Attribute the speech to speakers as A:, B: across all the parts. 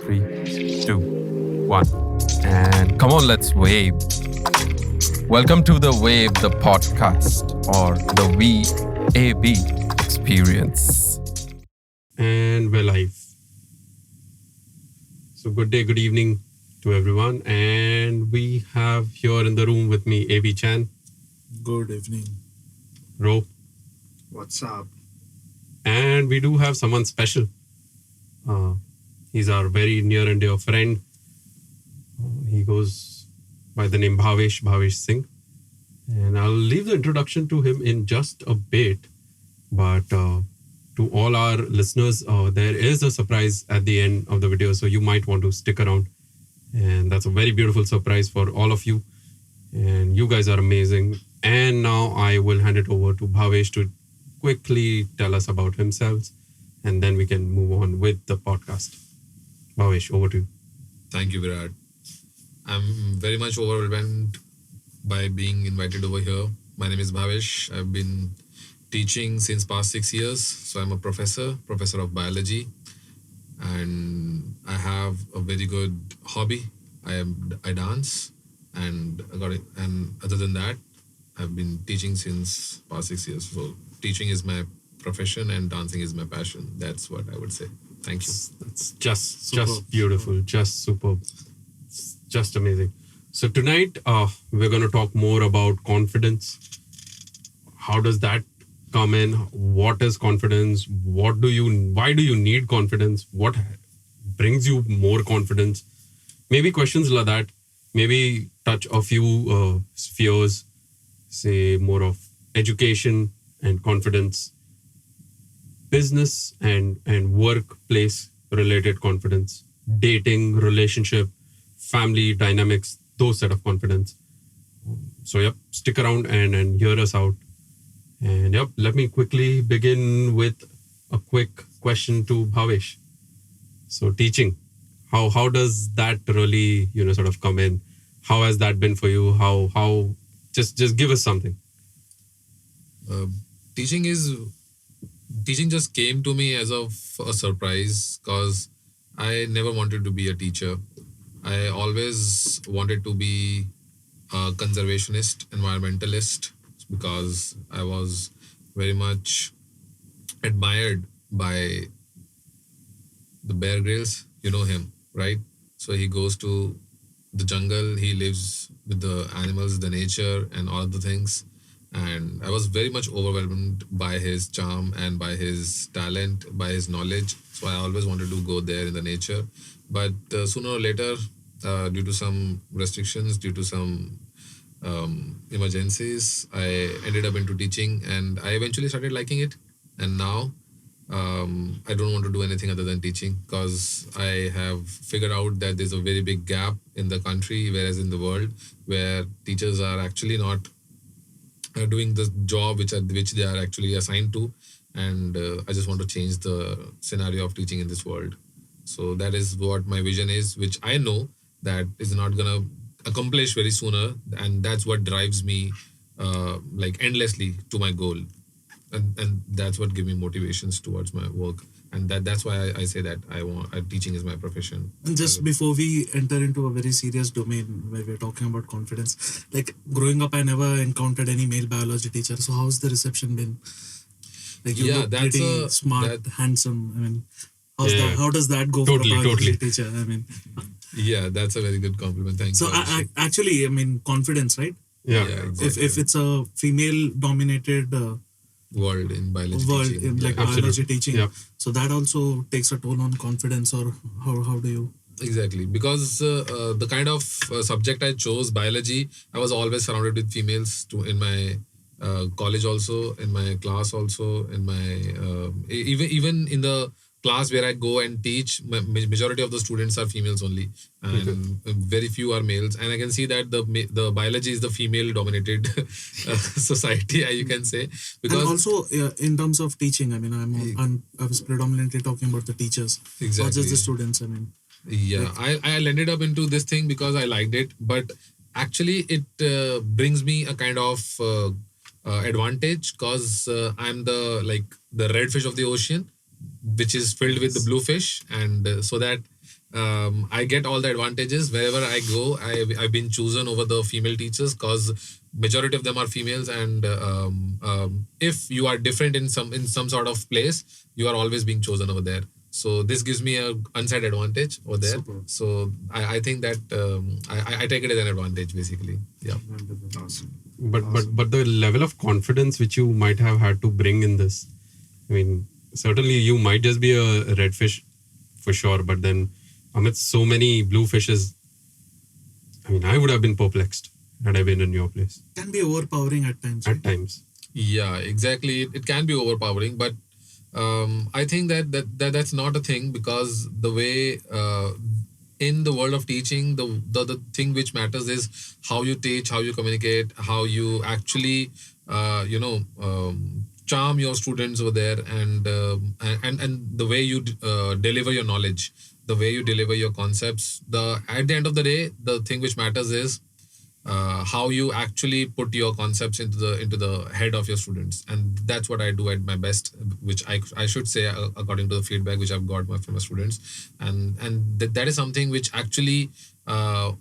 A: 3, 2, 1. And come on, let's wave. Welcome to the VAbE, the podcast, or the VAbE experience. And we're live. So good day, good evening to everyone. And we have here in the room with me, A.V. Chan.
B: Good evening.
A: Ro.
B: What's up?
A: And we do have someone special. He's our very near and dear friend. He goes by the name Bhavesh Singh. And I'll leave the introduction to him in just a bit. But to all our listeners, there is a surprise at the end of the video. So you might want to stick around. And that's a very beautiful surprise for all of you. And you guys are amazing. And now I will hand it over to Bhavesh to quickly tell us about himself. And then we can move on with the podcast. Bhavesh, over to you.
C: Thank you, Virat. I'm very much overwhelmed by being invited over here. My name is Bhavesh. I've been teaching since past 6 years. So I'm a professor of biology. And I have a very good hobby. I dance. And other than that, I've been teaching since past 6 years. So teaching is my profession and dancing is my passion. That's what I would say. Thank you.
A: That's just beautiful, just superb, just amazing. So tonight we're going to talk more about confidence. How does that come in? What is confidence? Why do you need confidence? What brings you more confidence? Maybe questions like that. Maybe touch a few spheres, say more of education and confidence, business and workplace related confidence, dating, relationship, family dynamics, those set of confidence. So stick around and hear us out. And let me quickly begin with a quick question to Bhavesh. So teaching, how does that really sort of come in? How has that been for you? How just give us something.
C: Teaching just came to me as of a surprise because I never wanted to be a teacher. I always wanted to be a conservationist, environmentalist, because I was very much admired by the Bear Grylls. You know him, right? So he goes to the jungle, he lives with the animals, the nature and all of the things. And I was very much overwhelmed by his charm and by his talent, by his knowledge. So I always wanted to go there in the nature. But sooner or later, due to some restrictions, due to some emergencies, I ended up into teaching and I eventually started liking it. And now I don't want to do anything other than teaching because I have figured out that there's a very big gap in the country, whereas in the world, where teachers are actually not doing the job which they are actually assigned to. And I just want to change the scenario of teaching in this world. So that is what my vision is, which I know that is not going to accomplish very sooner. And that's what drives me endlessly to my goal. And that's what gives me motivations towards my work. And that's why I say that teaching is my profession.
B: And just before we enter into a very serious domain where we're talking about confidence, like growing up, I never encountered any male biology teacher. So how's the reception been? Like you look pretty smart, handsome. I mean, how does that go for a biology teacher? I mean,
C: yeah, that's a very good compliment. Thank you.
B: So actually, confidence, right?
A: Yeah.
C: Exactly.
B: If it's a female-dominated
C: world in biology teaching.
B: In biology teaching.
A: Yeah.
B: So that also takes a toll on confidence, or how do you?
C: Exactly, because the kind of subject I chose, biology, I was always surrounded with females in my college also, in my class also, in my even in the class where I go and teach, majority of the students are females only, and very few are males. And I can see that the biology is the female-dominated society, you can say. Because
B: and also in terms of teaching, I mean, I was predominantly talking about the teachers,
C: exactly,
B: not just the students. I mean,
C: yeah, I ended up into this thing because I liked it, but actually it brings me a kind of advantage because I'm the red fish of the ocean, which is filled with the blue fish, and so that I get all the advantages wherever I go. I've been chosen over the female teachers because majority of them are females, and if you are different in some sort of place, you are always being chosen over there. So this gives me a unsaid advantage over there.
B: Super.
C: So I think that I take it as an advantage basically. Yeah.
B: Awesome.
A: But the level of confidence which you might have had to bring in this, I mean, certainly you might just be a redfish for sure, but then amidst so many blue fishes, I mean, I would have been perplexed had I been in your place
B: Can be overpowering at times.
A: at
B: Right?
A: times.
C: Yeah, exactly. It can be overpowering, but I think that's not a thing, because the way in the world of teaching, the thing which matters is how you teach, how you communicate, how you actually charm your students over there, and the way you deliver your knowledge, the way you deliver your concepts. At the end of the day, the thing which matters is how you actually put your concepts into the head of your students, and that's what I do at my best, which I should say, according to the feedback which I've got from my students, and that is something which actually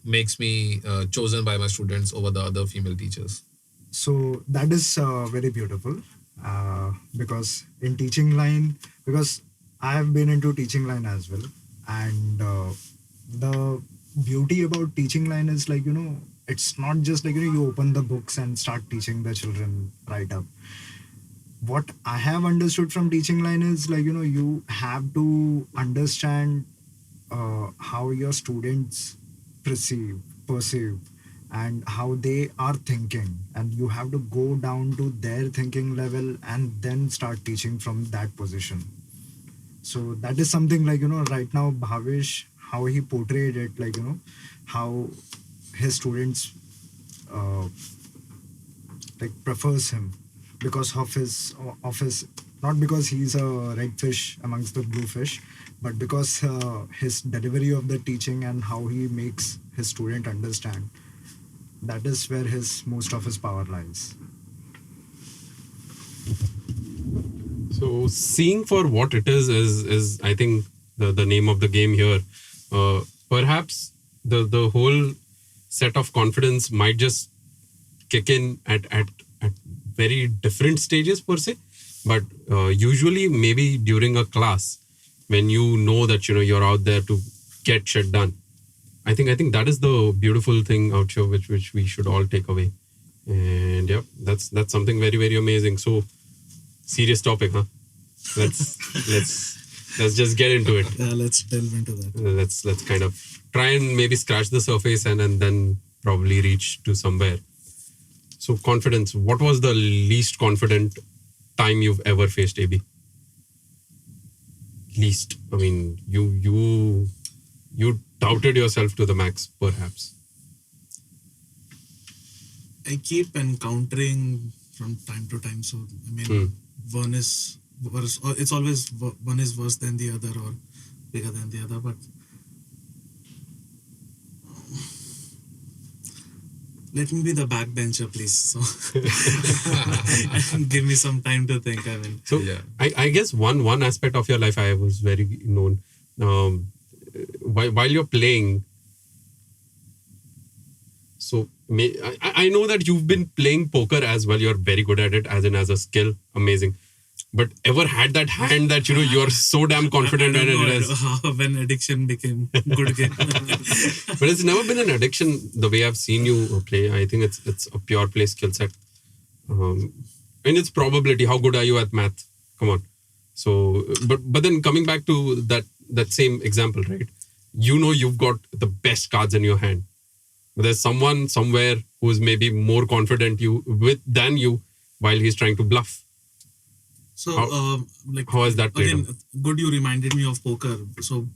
C: makes me chosen by my students over the other female teachers.
D: So that is very beautiful, because in teaching line, because I have been into teaching line as well, and the beauty about teaching line is, like, it's not just like, you open the books and start teaching the children right up. What I have understood from teaching line is, like, you have to understand how your students perceive, and how they are thinking, and you have to go down to their thinking level and then start teaching from that position. So that is something, like, right now Bhavesh, how he portrayed it, like, how his students uh, like prefers him because of his not because he's a red fish amongst the blue fish, but because his delivery of the teaching and how he makes his student understand. That is where his most of his power lies.
A: So seeing for what it is I think the name of the game here. Perhaps the whole set of confidence might just kick in at very different stages per se, but usually maybe during a class when you know that you're out there to get shit done. I think that is the beautiful thing out here, which we should all take away. And yeah, that's something very, very amazing. So serious topic, huh? Let's just get into it.
B: Yeah, let's delve into that.
A: Let's kind of try and maybe scratch the surface and then probably reach to somewhere. So confidence. What was the least confident time you've ever faced, AB? Least. I mean, you doubted yourself to the max, perhaps.
B: I keep encountering from time to time. So I mean, one is worse, or it's always one is worse than the other or bigger than the other. But let me be the backbencher, please. So give me some time to think. I mean,
A: So
C: Yeah.
A: I guess one aspect of your life I was very known. While you're playing, so I know that you've been playing poker as well. You're very good at it, as a skill, amazing. But ever had that hand that you're so damn confident
B: I
A: in
B: don't
A: it?
B: know how, when addiction became good game.
A: But it's never been an addiction the way I've seen you play. I think it's a pure play skill set. And it's probability. How good are you at math? Come on. So, but then coming back to that same example, right? You've got the best cards in your hand. But there's someone somewhere who's maybe more confident than you while he's trying to bluff.
B: So, like,
A: How has that played
B: again,
A: out?
B: good you reminded me of poker. So,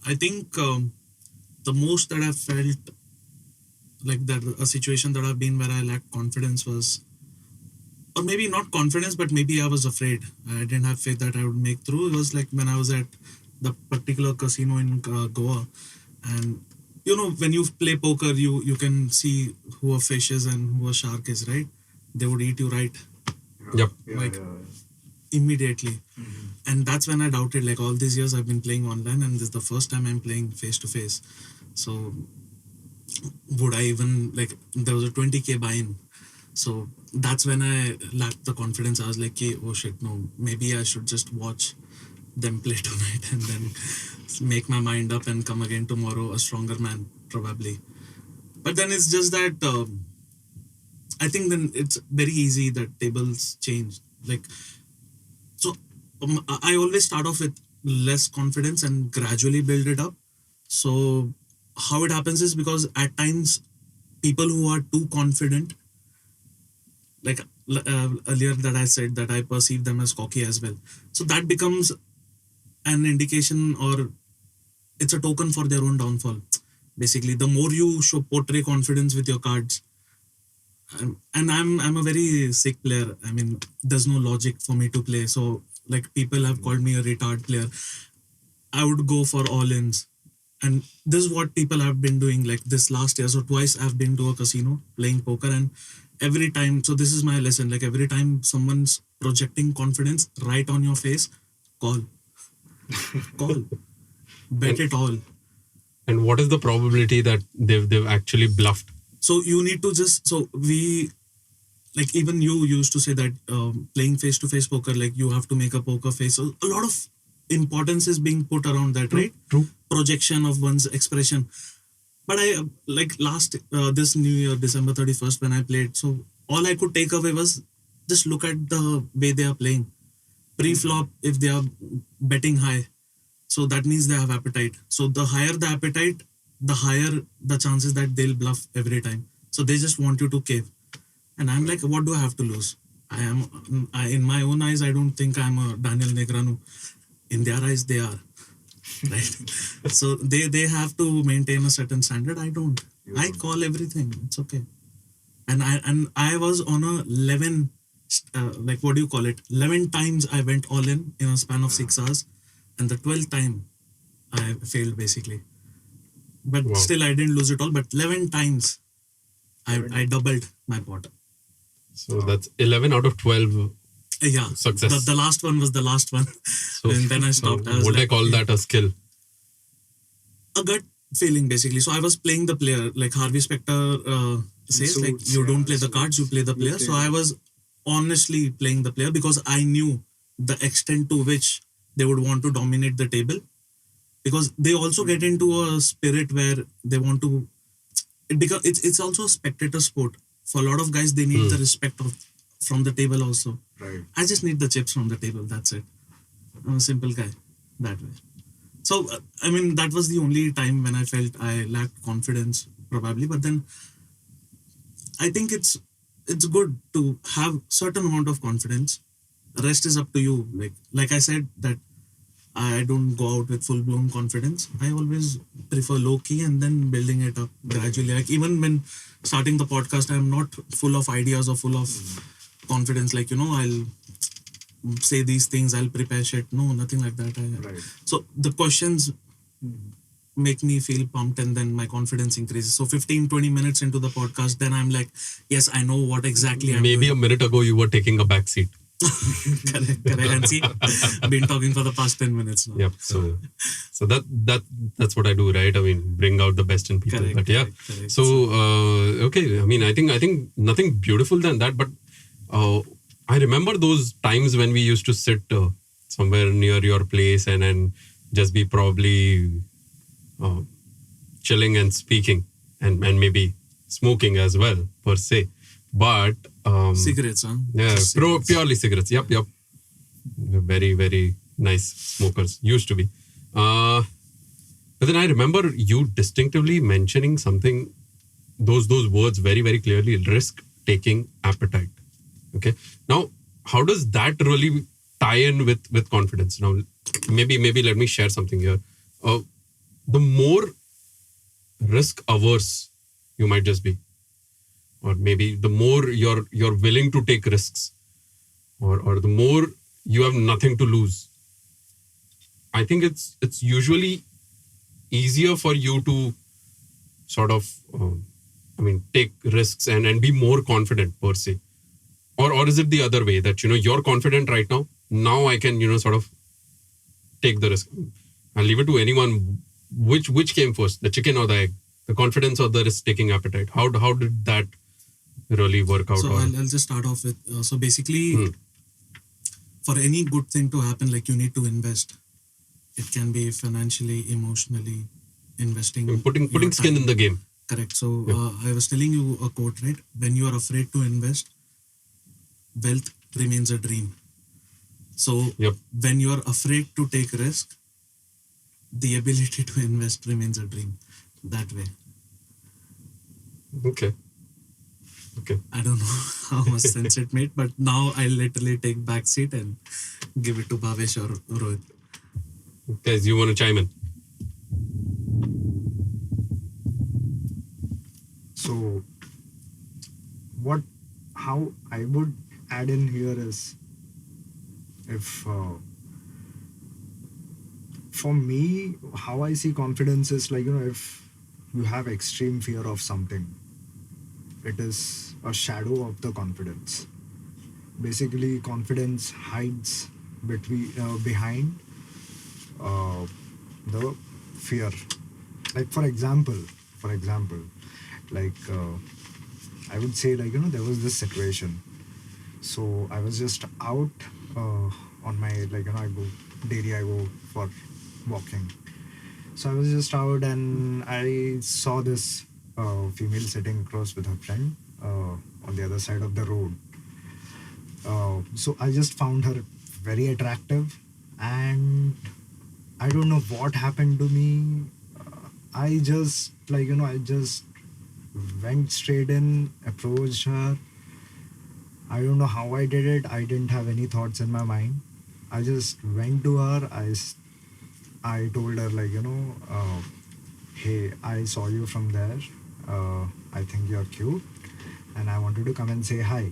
B: I think the most that I've felt like that a situation that I've been where I lacked confidence was, or maybe not confidence, but maybe I was afraid. I didn't have faith that I would make through. It was like when I was at the particular casino in Goa, and when you play poker, you can see who a fish is and who a shark is, right? They would eat you right.
A: Yep.
D: Yeah,
B: Like-
D: yeah.
B: immediately. And that's when I doubted, like all these years I've been playing online and this is the first time I'm playing face to face. So would I even, like, there was a 20k buy-in. So that's when I lacked the confidence. I was like, oh shit, no, maybe I should just watch them play tonight and then make my mind up and come again tomorrow a stronger man, probably. But then it's just that I think then it's very easy that tables change. Like, so I always start off with less confidence and gradually build it up. So how it happens is because at times people who are too confident, like earlier that I said that I perceive them as cocky as well. So that becomes an indication, or it's a token for their own downfall. Basically, the more you portray confidence with your cards, and I'm a very sick player. I mean, there's no logic for me to play. So like people have called me a retard player. I would go for all-ins. And this is what people have been doing like this last year. So twice I've been to a casino playing poker, and every time, so this is my lesson, like every time someone's projecting confidence right on your face, call. Bet it all.
A: And what is the probability that they've actually bluffed?
B: So you need to just, so we, like even you used to say that playing face-to-face poker, like you have to make a poker face. So a lot of importance is being put around that, right?
A: True.
B: Projection of one's expression. But I, like last, this New Year, December 31st, when I played, so all I could take away was just look at the way they are playing. Pre-flop, if they are betting high, so that means they have appetite. So the higher the appetite, the higher the chances that they'll bluff every time. So they just want you to cave. And I'm like, what do I have to lose? In my own eyes, I don't think I'm a Daniel Negreanu. In their eyes, they are. Right? So they have to maintain a certain standard. I don't. I call everything. It's okay. And I was on a 11, like what do you call it? 11 times I went all in a span of 6 hours. And the 12th time I failed basically. But still I didn't lose it all. But 11 times I doubled my pot.
A: So that's 11 out of 12.
B: Yeah.
A: Success.
B: The last one was the last one.
A: So,
B: and then I stopped.
A: Would I call that a skill?
B: A gut feeling basically. So I was playing the player, like Harvey Specter says, like you don't play the cards, you play the player. So I was honestly playing the player because I knew the extent to which they would want to dominate the table. Because they also get into a spirit where they want to, because it's also a spectator sport. For a lot of guys, they need the respect from the table also.
D: Right.
B: I just need the chips from the table. That's it. I'm a simple guy that way. So, I mean, that was the only time when I felt I lacked confidence, probably. But then I think it's good to have certain amount of confidence. The rest is up to you. Like I said, that I don't go out with full-blown confidence. I always prefer low-key and then building it up gradually. Like even when starting the podcast, I'm not full of ideas or full of confidence. Like, I'll say these things, I'll prepare shit. No, nothing like that.
D: Right.
B: So the questions make me feel pumped and then my confidence increases. So 15-20 minutes into the podcast, then I'm like, yes, I know what exactly I'm
A: Maybe
B: doing.
A: a minute ago you were taking a back seat.
B: Correct. And see, been talking for the past 10 minutes now.
A: Yep. So that's what I do, right? I mean, bring out the best in people.
B: Correct,
A: But yeah.
B: correct.
A: So okay. I mean, I think nothing beautiful than that. But I remember those times when we used to sit somewhere near your place and just be probably chilling and speaking and maybe smoking as well per se. But
B: Cigarettes, huh?
A: yeah,
B: Cigarettes.
A: purely cigarettes. Yep. Very, very nice smokers. Used to be. But then I remember you distinctively mentioning something, those words very, very clearly, risk-taking appetite. Okay. Now, how does that really tie in with confidence? Now, maybe let me share something here. The more risk-averse you might just be, or maybe the more you're willing to take risks, or the more you have nothing to lose. I think it's usually easier for you to sort of, take risks and be more confident per se. Or is it the other way that, you're confident right now, now I can, sort of take the risk. I'll leave it to anyone. Which came first, the chicken or the egg? The confidence or the risk-taking appetite? How did that really work out?
B: So I'll just start off with, so basically, for any good thing to happen, like you need to invest. It can be financially, emotionally, investing.
A: Putting skin in the game.
B: Correct. So I was telling you a quote, right? When you are afraid to invest, wealth remains a dream. So when you are afraid to take risk, the ability to invest remains a dream. That way.
A: Okay.
B: I don't know how much sense it made, but now I'll literally take backseat and give it to Bhavesh or Rohit.
A: Guys, you want to chime in?
D: So, how I would add in here is, if for me, how I see confidence is like, if you have extreme fear of something, it is a shadow of the confidence. Basically, confidence hides behind the fear. Like for example, like I would say, like, there was this situation. So I was just out on my, like, I go for walking. So I was just out and I saw this female sitting across with her friend on the other side of the road. So I just found her very attractive, and I don't know what happened to me. I just, like, I just went straight in, approached her. I don't know how I did it. I didn't have any thoughts in my mind. I just went to her. I told her, like, hey, I saw you from there. I think you're cute, and I wanted to come and say hi.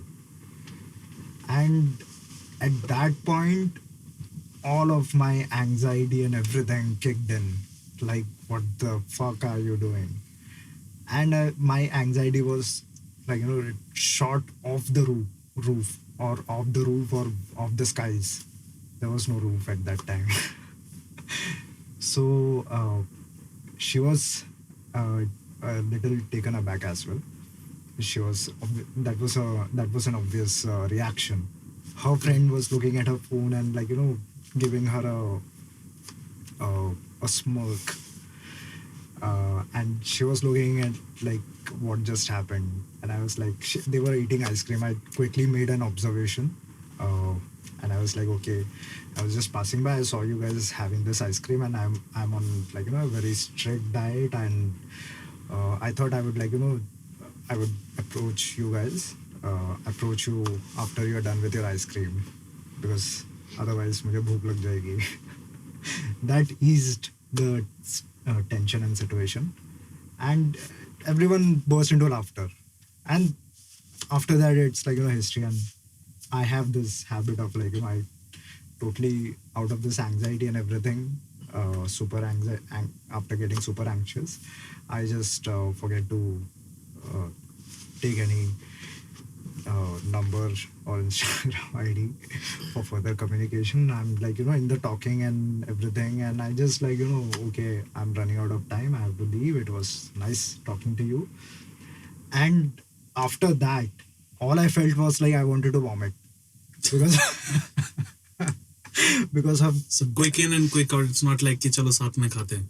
D: And at that point, all of my anxiety and everything kicked in. Like, what the fuck are you doing? And my anxiety was, like, it shot off the roof or off the skies. There was no roof at that time. So she was a little taken aback as well. That was an obvious reaction. Her friend was looking at her phone and, like, giving her a smirk, and she was looking at, like, what just happened. And I was like, they were eating ice cream. I quickly made an observation, and I was like, okay, I was just passing by. I saw you guys having this ice cream, and I'm on, like, a very strict diet, and I thought I would, like, I would approach you after you're done with your ice cream, because otherwise मुझे भूख लग जाएगी. That eased the tension and situation, and everyone burst into laughter. And after that, it's like, history. And I have this habit of, like, I totally, out of this anxiety and everything, after getting super anxious, I just forget to take any number or Instagram ID for further communication. I'm, like, in the talking and everything, and I just, like, okay, I'm running out of time, I have to leave. It was nice talking to you. And after that, all I felt was like I wanted to vomit, because because of
B: So quick in and quick out. It's not like कि चलो साथ में खाते हैं.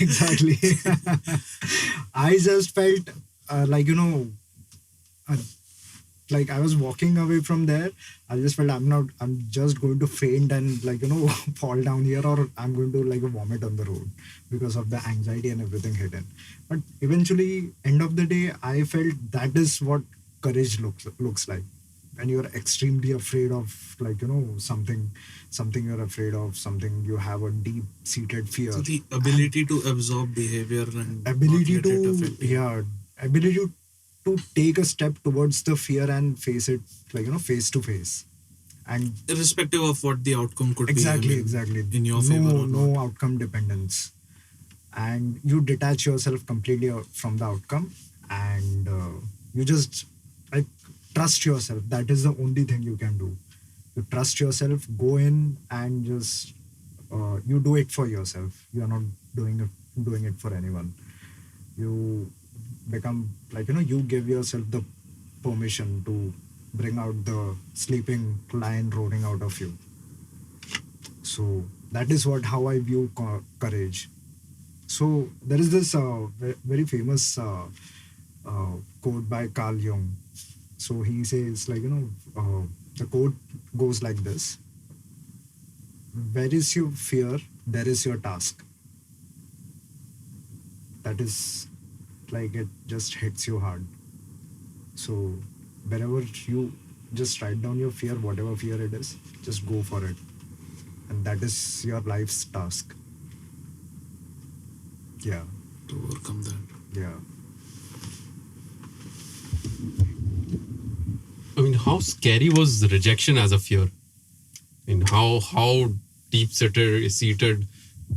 D: exactly. I just felt like, like I was walking away from there. I just felt I'm just going to faint and, like, fall down here, or I'm going to, like, vomit on the road because of the anxiety and everything hidden. But eventually, end of the day, I felt that is what courage looks like. When you're extremely afraid of, like, something you're afraid of, something you have a deep seated fear.
B: So the ability to absorb behavior and
D: ability
B: not let it
D: to
B: affect you.
D: ability to take a step towards the fear and face it, like, face to face. And
B: Irrespective of what the outcome could
D: exactly
B: be. In your favor or
D: no
B: not.
D: outcome dependence, and you detach yourself completely from the outcome, and you just, like, trust yourself. That is the only thing you can do. You trust yourself, go in and just you do it for yourself. You are not doing it for anyone. You become like, you give yourself the permission to bring out the sleeping lion roaring out of you. So that is how I view courage. So there is this very famous quote by Carl Jung. So he says, like, the quote goes like this: where is your fear, there is your task. That is like, it just hits you hard. So wherever you just write down your fear, whatever fear it is, just go for it. And that is your life's task. Yeah.
B: To overcome that.
D: Yeah.
A: I mean, how scary was rejection as a fear? I mean, how deep-seated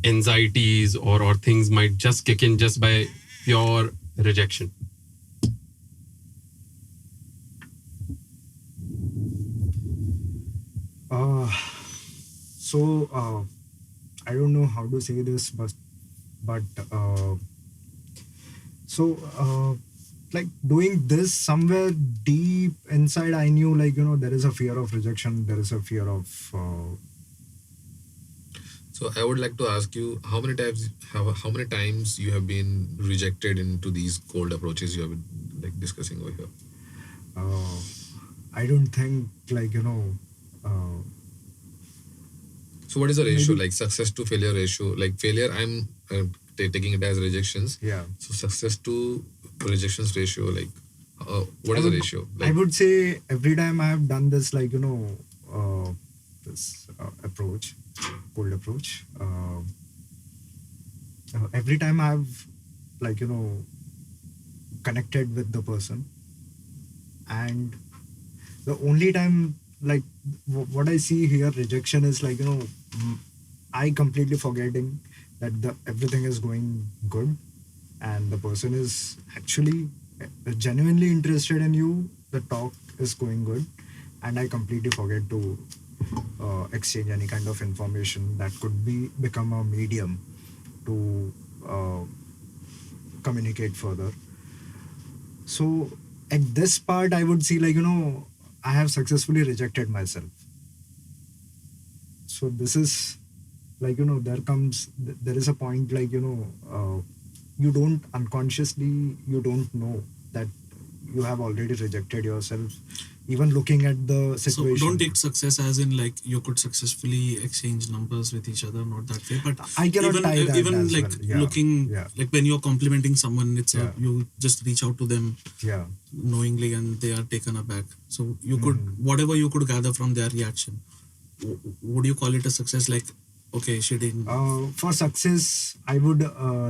A: anxieties or things might just kick in just by pure rejection?
D: I don't know how to say this, but like doing this, somewhere deep inside I knew, like, there is a fear of rejection, there is a fear of
C: So I would like to ask you, how many times you have been rejected into these cold approaches you have been like discussing over here?
D: I don't think, like,
C: So what is the ratio,
D: maybe-
C: like success to failure ratio? Like failure, I'm taking it as rejections.
D: yeah.
C: So success to rejections ratio, like what is the ratio?
D: I
C: Like,
D: would say every time I have done this, like, this approach, cold approach, every time I've, like, connected with the person, and the only time, like, what I see here, rejection is like, I completely forgetting that everything is going good, and the person is actually genuinely interested in you. The talk is going good, and I completely forget to exchange any kind of information that could become a medium to communicate further. So at this part, I would see, like, I have successfully rejected myself. So this is like, there is a point, like, you don't unconsciously, you don't know that you have already rejected yourself, even looking at the
B: So
D: situation.
B: don't take success as in like you could successfully exchange numbers with each other, not that way. But
D: I cannot
B: even
D: tie that
B: even
D: as
B: like
D: well. Yeah.
B: looking
D: Yeah.
B: like when you're complimenting someone, it's
D: Yeah.
B: you just reach out to them
D: Yeah.
B: knowingly and they are taken aback. So you could whatever you could gather from their reaction. Would you call it a success? Like, okay, she didn't.
D: For success, I would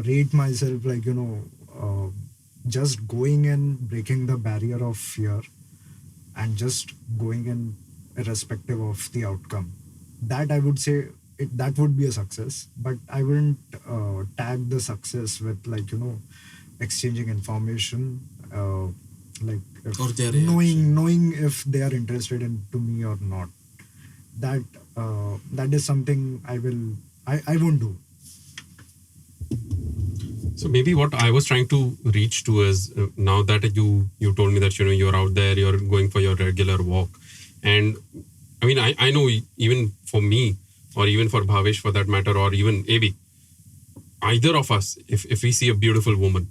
D: rate myself, like, just going and breaking the barrier of fear and just going in irrespective of the outcome. That I would say that would be a success, but I wouldn't tag the success with, like, exchanging information, like if
B: Or their
D: knowing if they are interested into me or not. That is something I won't do.
A: So maybe what I was trying to reach to is now that you told me that you're out there, you're going for your regular walk, and I mean I know even for me or even for Bhavesh for that matter, or even AB, either of us, if we see a beautiful woman,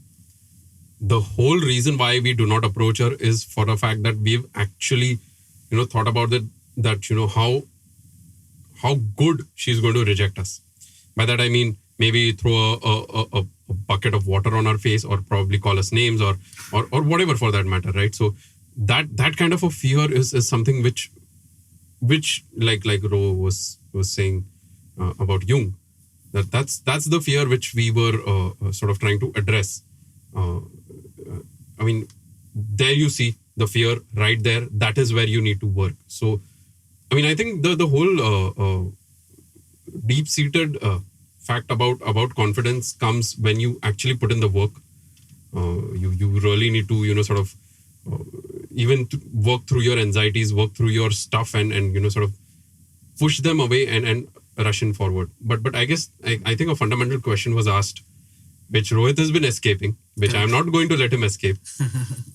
A: the whole reason why we do not approach her is for the fact that we've actually thought about that how good she's going to reject us. By that I mean maybe throw a bucket of water on our face, or probably call us names, or whatever for that matter, right? So that kind of a fear is something which like Ro was saying about Jung, that's the fear which we were sort of trying to address. I mean, there you see the fear right there. That is where you need to work. So I mean, I think the whole deep-seated fact about confidence comes when you actually put in the work. You really need to sort of even work through your anxieties, work through your stuff, and sort of push them away and rush in forward. But I guess I think a fundamental question was asked, which Rohit has been escaping, which I'm not going to let him escape.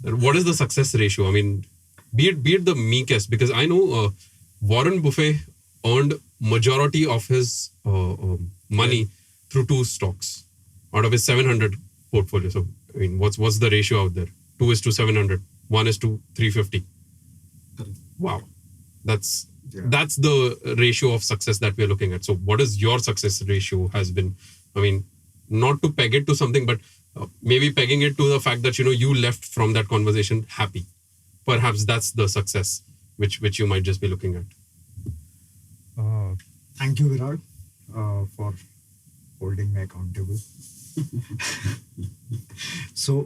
A: What is the success ratio? I mean, be it the meekest, because I know Warren Buffett earned majority of his money through 2 stocks out of his 700 portfolio. So I mean, what's the ratio out there? 2 is to 700, 1 is to 350. Wow, that's the ratio of success that we're looking at. So what is your success ratio has been? I mean, not to peg it to something, but maybe pegging it to the fact that you left from that conversation happy. Perhaps that's the success which you might just be looking at.
D: Thank you, Virat, for holding me accountable. So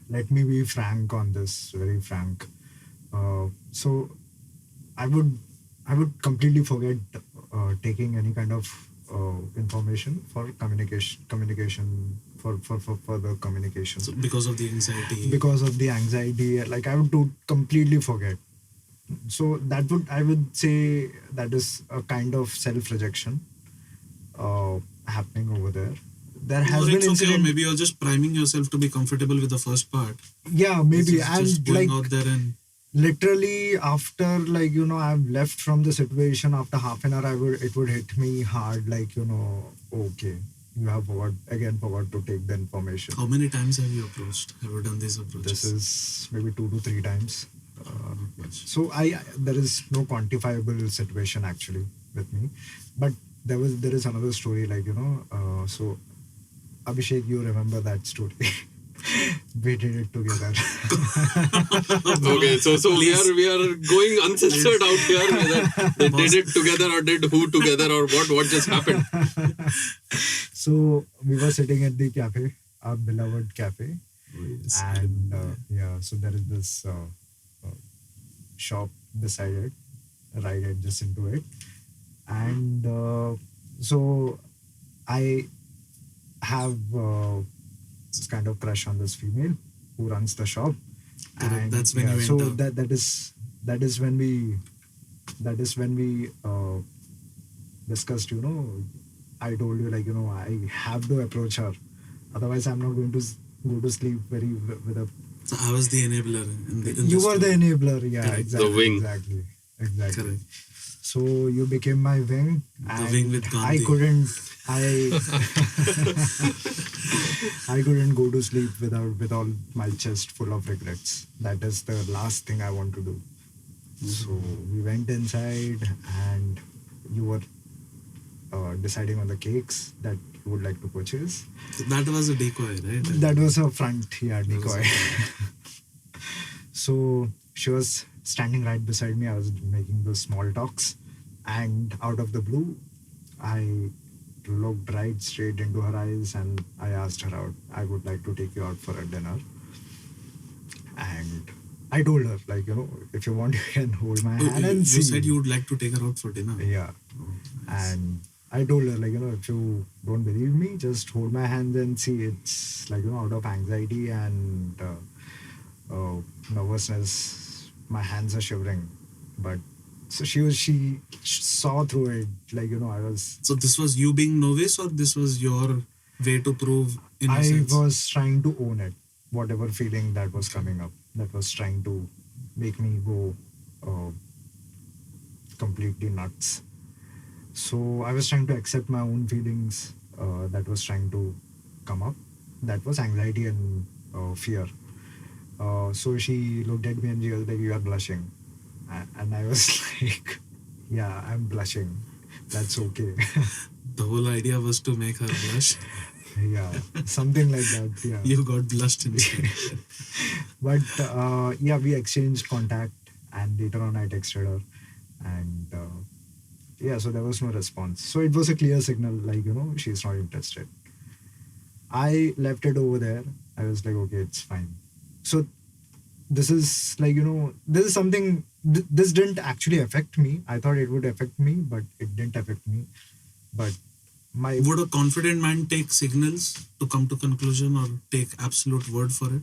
D: let me be frank on this, very frank. So I would completely forget taking any kind of information for communication for further communication.
B: So because of the
D: anxiety, like I would completely forget. So I would say that is a kind of self-rejection happening over there. There has been incident.
B: Or maybe you're just priming yourself to be comfortable with the first part.
D: Yeah, maybe.
B: Just going out there and
D: literally after I've left from the situation, after half an hour it would hit me hard, okay, you have forgot to take the information.
B: How many times have you done these approaches?
D: This is maybe 2 to 3 times. So there is no quantifiable situation actually with me, but there is another story, so Abhishek, you remember that story? We did it together.
A: Okay, so we are going uncensored out here. Whether they did it together or did who together or what just happened.
D: So we were sitting at the cafe, our beloved cafe, and so there is this shop beside it, right adjacent to it, and so I have this kind of crush on this female who runs the shop.
B: Correct.
D: And
B: that's when you
D: so
B: enter.
D: that is when we discussed. I told you I have to approach her, otherwise I'm not going to go to sleep with a.
B: So I was the enabler.
D: You were the enabler, yeah.
B: Correct.
D: Exactly.
A: The wing.
D: Exactly.
B: Correct.
D: So you became my wing.
B: The wing with
D: I
B: Gandhi.
D: I couldn't go to sleep with all my chest full of regrets. That is the last thing I want to do. So we went inside and you were deciding on the cakes that you would like to purchase.
B: That was a decoy, right?
D: That was a front, decoy. So she was standing right beside me. I was making those small talks, and out of the blue, I looked right straight into her eyes and I asked her out. I would like to take you out for a dinner. And I told her, if you want, you can hold my hand and see.
B: You said you would like to take her out for dinner.
D: Yeah. And I told her, if you don't believe me, just hold my hand and see. It's out of anxiety and nervousness, my hands are shivering. But so she saw through it, I was.
B: So this was you being novice, or this was your way to prove innocence?
D: I was trying to own it, whatever feeling that was coming up, that was trying to make me go completely nuts. So I was trying to accept my own feelings that was trying to come up. That was anxiety and fear. So she looked at me and she was like, "You are blushing." And I was like, "Yeah, I'm blushing. That's okay."
B: The whole idea was to make her blush.
D: Yeah, something like that. Yeah.
B: You got blushed instead.
D: But we exchanged contact, and later on I texted her, and so there was no response. So it was a clear signal, she's not interested. I left it over there. I was like, okay, it's fine. So this is this is something. This didn't actually affect me. I thought it would affect me, but it didn't affect me. But
B: would a confident man take signals to come to conclusion, or take absolute word for it?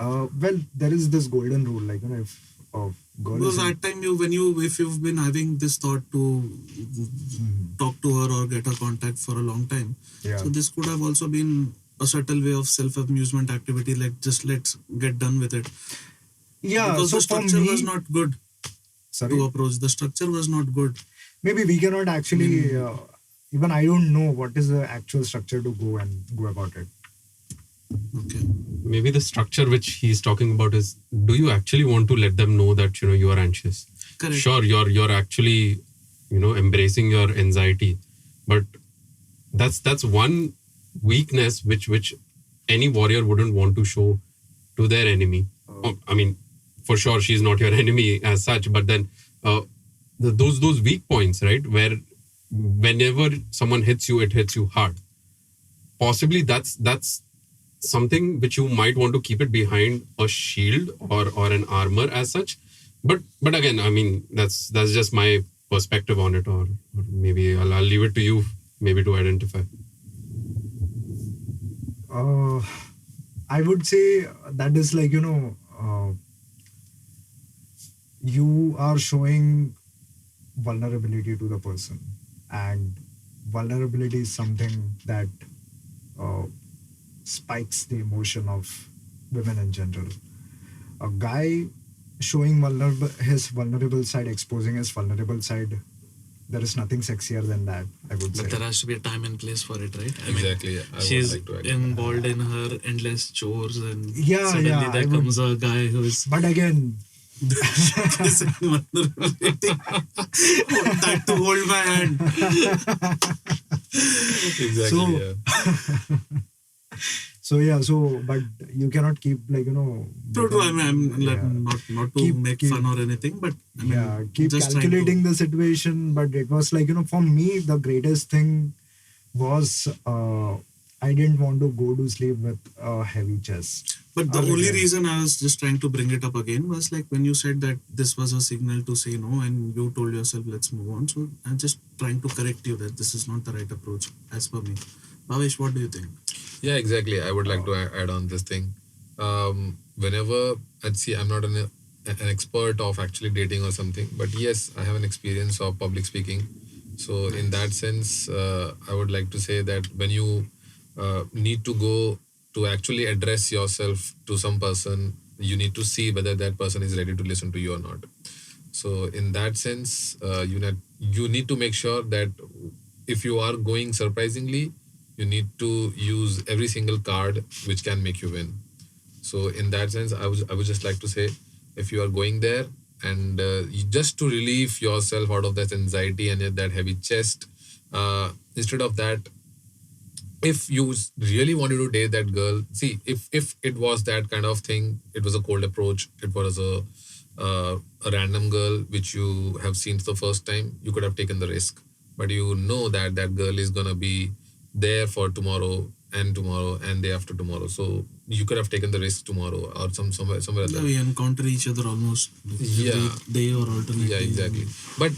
D: Well, there is this golden rule, Girl
B: Because
D: is
B: at time if you've been having this thought to talk to her or get her contact for a long time,
D: yeah.
B: so this could have also been a subtle way of self-amusement activity, like just let's get done with it.
D: Yeah,
B: Because
D: so
B: the
D: for
B: structure
D: me,
B: was not good
D: sorry,
B: to approach. The structure was not good.
D: maybe we cannot actually. Even I don't know what is the actual structure to go about it.
B: Okay.
A: Maybe the structure which he's talking about is, do you actually want to let them know that you are anxious?
B: Correct.
A: Sure, you're actually embracing your anxiety, but that's one weakness which any warrior wouldn't want to show to their enemy. I mean, for sure she's not your enemy as such, but then those weak points, right, where whenever someone hits you, it hits you hard. Possibly that's something which you might want to keep it behind a shield or an armor as such. But again, I mean, that's just my perspective on it, or maybe I'll leave it to you maybe to identify.
D: I would say that is like, you are showing vulnerability to the person, and vulnerability is something that spikes the emotion of women in general. A guy showing his vulnerable side, exposing his vulnerable side, there is nothing sexier than that, I would say.
B: But there has to be a time and place for it, right?
C: Exactly. Yeah. I would
B: She's
C: like to agree.
B: involved in her endless chores, and
D: Yeah,
B: suddenly
D: yeah,
B: there comes a guy who is
D: But again,
B: vulnerability. That to hold my hand.
C: Exactly.
D: So-
C: Yeah.
D: but you cannot keep
B: True. I mean, I'm like, not to make fun or anything, but I mean,
D: keep
B: just
D: calculating the situation. But it was like, for me, the greatest thing was I didn't want to go to sleep with a heavy chest.
B: But the
D: All the
B: only
D: time.
B: reason I was just trying to bring it up again was like when you said that this was a signal to say no, and you told yourself, let's move on. So I'm just trying to correct you that this is not the right approach as per me. Bhavesh, what do you think?
C: Yeah, exactly. I would like to add on this thing. Whenever I'd see, I'm not an expert of actually dating or something, but yes, I have an experience of public speaking. So in that sense, I would like to say that when you need to go to actually address yourself to some person, you need to see whether that person is ready to listen to you or not. So in that sense, you need to make sure that if you are going surprisingly, you need to use every single card which can make you win. So in that sense, I would just like to say, if you are going there and just to relieve yourself out of that anxiety and that heavy chest, instead of that, if you really wanted to date that girl, see, if it was that kind of thing, it was a cold approach, it was a random girl which you have seen for the first time, you could have taken the risk. But you know that girl is gonna be there for tomorrow and day after tomorrow. So you could have taken the risk tomorrow or somewhere
B: Yeah,
C: other.
B: we encounter each other almost
C: Yeah.
B: every day or alternate
C: Yeah,
B: day.
C: exactly. But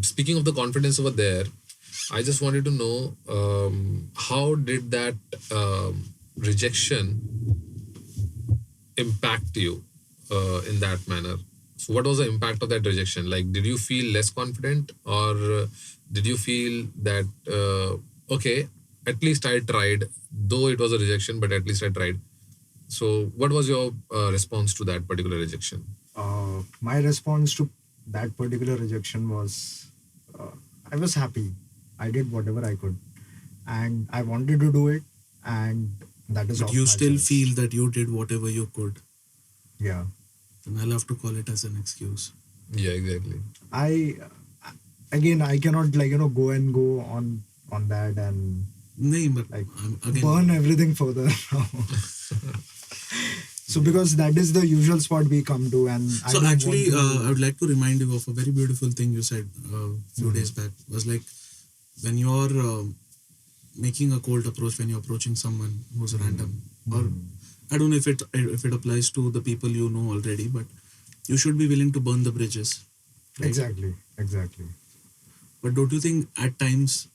C: speaking of the confidence over there, I just wanted to know how did that rejection impact you in that manner? So what was the impact of that rejection? Like, did you feel less confident, or did you feel that okay, at least I tried, though it was a rejection, but at least I tried. So what was your response to that particular rejection?
D: My response to that particular rejection was I was happy. I did whatever I could, and I wanted to do it, and that is
B: But
D: off
B: you
D: my
B: still
D: chest.
B: feel that you did whatever you could.
D: Yeah,
B: And I'll have to call it as an excuse.
C: Yeah, exactly.
D: I cannot go on that and
B: No, but
D: like
B: again,
D: burn everything further now. So because that is the usual spot we come to, and I
B: so
D: don't
B: actually,
D: want to-
B: I would like to remind you of a very beautiful thing you said a few days back. Was like when you're making a cold approach, when you're approaching someone who's random, or I don't know if it applies to the people you know already, but you should be willing to burn the bridges. Right?
D: exactly.
B: But don't you think at times,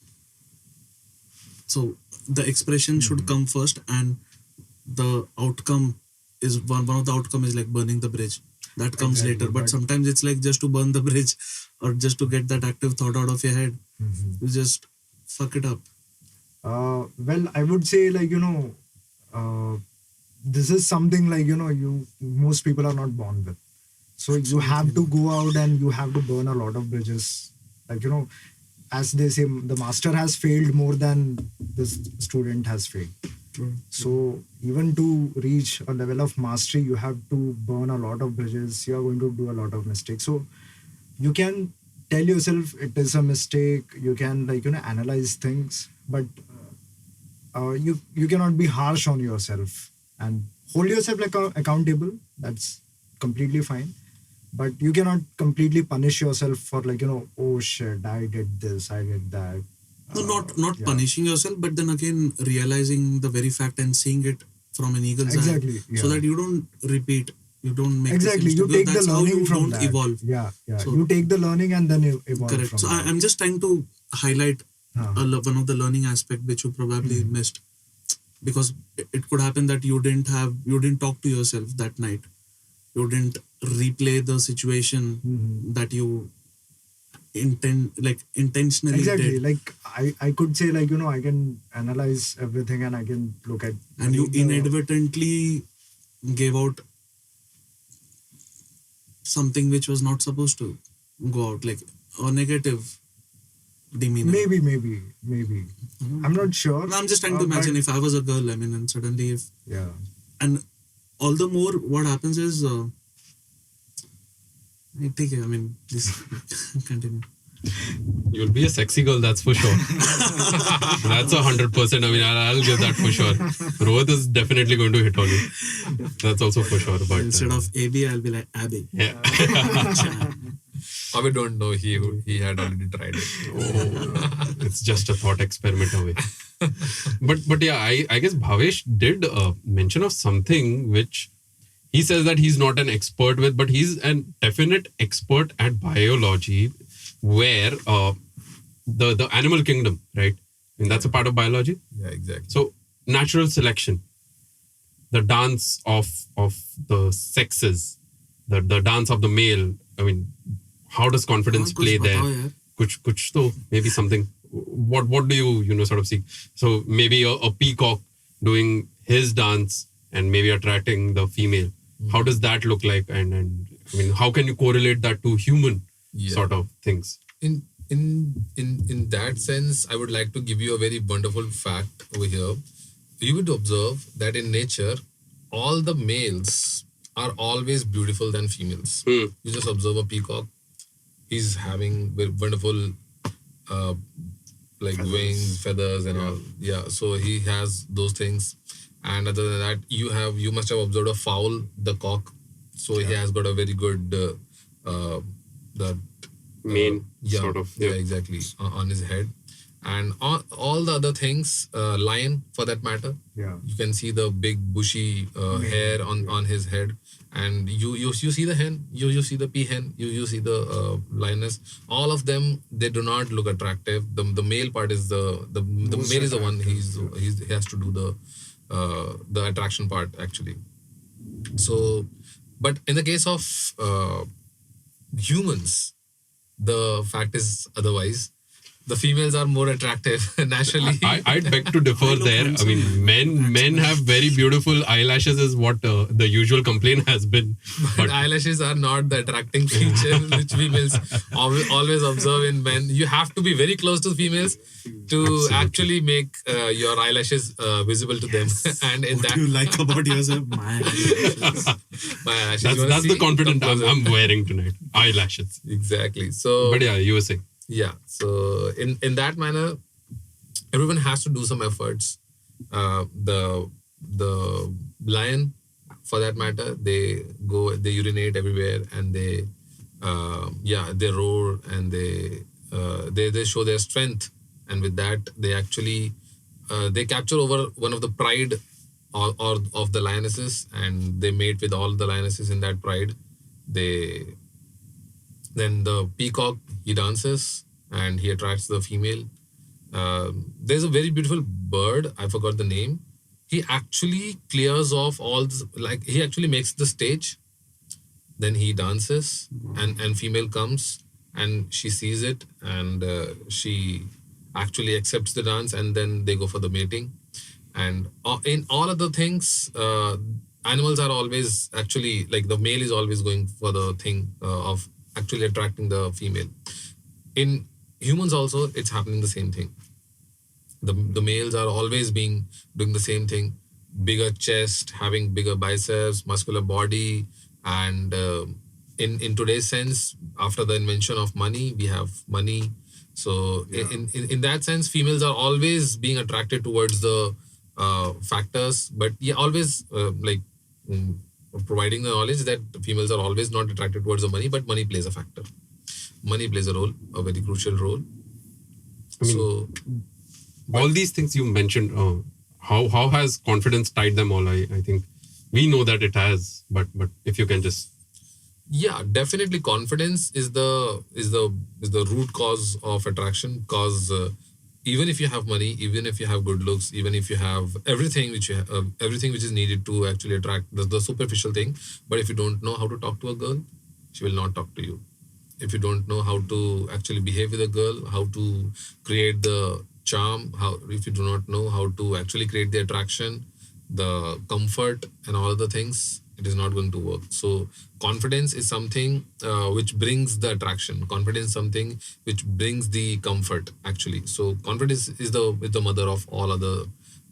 B: so the expression should come first, and the outcome is one of the outcome is like burning the bridge. that comes
D: Exactly,
B: later. But
D: but-
B: sometimes it's like just to burn the bridge or just to get that active thought out of your head, you just fuck it up.
D: Well, I would say this is something most people are not born with. So you have to go out and you have to burn a lot of bridges. As they say, the master has failed more than this student has failed. So even to reach a level of mastery, you have to burn a lot of bridges. You are going to do a lot of mistakes. So you can tell yourself it is a mistake. You can analyze things, but you cannot be harsh on yourself and hold yourself accountable. That's completely fine. But you cannot completely punish yourself for oh shit, I did this, I did that.
B: No, not
D: Yeah.
B: punishing yourself, but then again realizing the very fact and seeing it from an eagle's
D: Exactly,
B: eye, so
D: yeah.
B: that you don't repeat, you don't make
D: Exactly,
B: the same
D: you
B: mistake.
D: take the
B: That's how
D: learning
B: you
D: from
B: don't
D: that.
B: evolve.
D: Yeah.
B: So-
D: You take the learning and then evolve
B: Correct.
D: from
B: So
D: that.
B: I'm just trying to highlight one of the learning aspect which you probably missed, because it could happen that you didn't talk to yourself that night, you didn't replay the situation that you intentionally
D: Exactly.
B: did,
D: Like I could say I can analyze everything and I can look at
B: and you
D: the-
B: inadvertently gave out something which was not supposed to go out, like a negative demeanor.
D: maybe. I'm not sure.
B: I'm just trying to
D: but-
B: imagine if I was a girl, I mean, and suddenly if,
D: Yeah.
B: and all the more what happens is, I mean, this continue.
A: You'll be a sexy girl, that's for sure. That's 100%. I mean, I'll give that for sure. Rohit is definitely going to hit on you. That's also for sure. But
B: Instead of AB, I'll be like Abby.
A: yeah.
C: We don't know. He had already tried it.
A: Oh, it's just a thought experiment away. But yeah, I guess Bhavesh did mention of something which he says that he's not an expert with, but he's a definite expert at biology, where the animal kingdom, right? I mean, that's a part of biology.
C: Yeah, exactly.
A: So natural selection, the dance of the sexes, the dance of the male. I mean, how does confidence
B: हाँ, कुछ
A: play there?
B: बताओ यार.
A: Kuch to maybe something. What do you sort of see? So maybe a peacock doing his dance and maybe attracting the female. How does that look like? And I mean, how can you correlate that to human sort of things?
C: In that sense, I would like to give you a very wonderful fact over here. You would observe that in nature, all the males are always beautiful than females. You just observe a peacock. He's having very wonderful wings, feathers and all. Yeah, so he has those things. And other than that, you must have observed a fowl, the cock. So he has got a very good the
A: Main sort of.
C: yeah, exactly, on his head. And all the other things, lion for that matter,
D: Yeah.
C: you can see the big bushy hair on his head. And you see the hen, you see the peahen, you see the lioness. All of them, they do not look attractive. The male part is the male is the one he has to do the attraction part actually. So, but in the case of humans, the fact is otherwise. The females are more attractive naturally.
A: I'd beg to differ
B: I look
A: there. I
B: handsome.
A: mean, men have very beautiful eyelashes, is what the usual complaint has been.
C: But eyelashes are not the attracting feature which females always observe in men. You have to be very close to females to
A: Absolutely.
C: actually make your eyelashes visible to them. And in
B: What
C: that,
B: do you like about yourself? My eyelashes.
C: my eyelashes.
A: That's the confidence
C: Come closer.
A: I'm wearing tonight. Eyelashes.
C: Exactly. So,
A: But yeah, you were saying.
C: yeah. So in that manner, everyone has to do some efforts. The lion, for that matter, they urinate everywhere, and they roar, and they show their strength, and with that they actually they capture over one of the pride or of the lionesses, and they mate with all the lionesses in that pride. Then the peacock, he dances and he attracts the female. There's a very beautiful bird, I forgot the name. He actually clears off all this, like he actually makes the stage then he dances, and female comes and she sees it, and she actually accepts the dance, and then they go for the mating. And in all other things, animals are always actually, like, the male is always going for the thing of actually attracting the female. In humans also, it's happening the same thing. The males are always doing the same thing: bigger chest, having bigger biceps, muscular body. And in today's sense, after the invention of money, we have money. So in that sense, females are always being attracted towards the factors, but yeah, always mm, providing the knowledge that females are always not attracted towards the money, but money plays a factor. Money plays a role, a very crucial role.
A: I mean,
C: So
A: all these things you mentioned, how has confidence tied them all? I think we know that it has, but if you can just
C: yeah, definitely confidence is the root cause of attraction. Because even if you have money, even if you have good looks, even if you have everything everything which is needed to actually attract the superficial thing, but if you don't know how to talk to a girl, she will not talk to you. If you don't know how to actually behave with a girl, how to create the charm, if you do not know how to actually create the attraction, the comfort, and all the things, it is not going to work. So confidence is something which brings the attraction. Confidence is something which brings the comfort, actually. So confidence is the mother of all other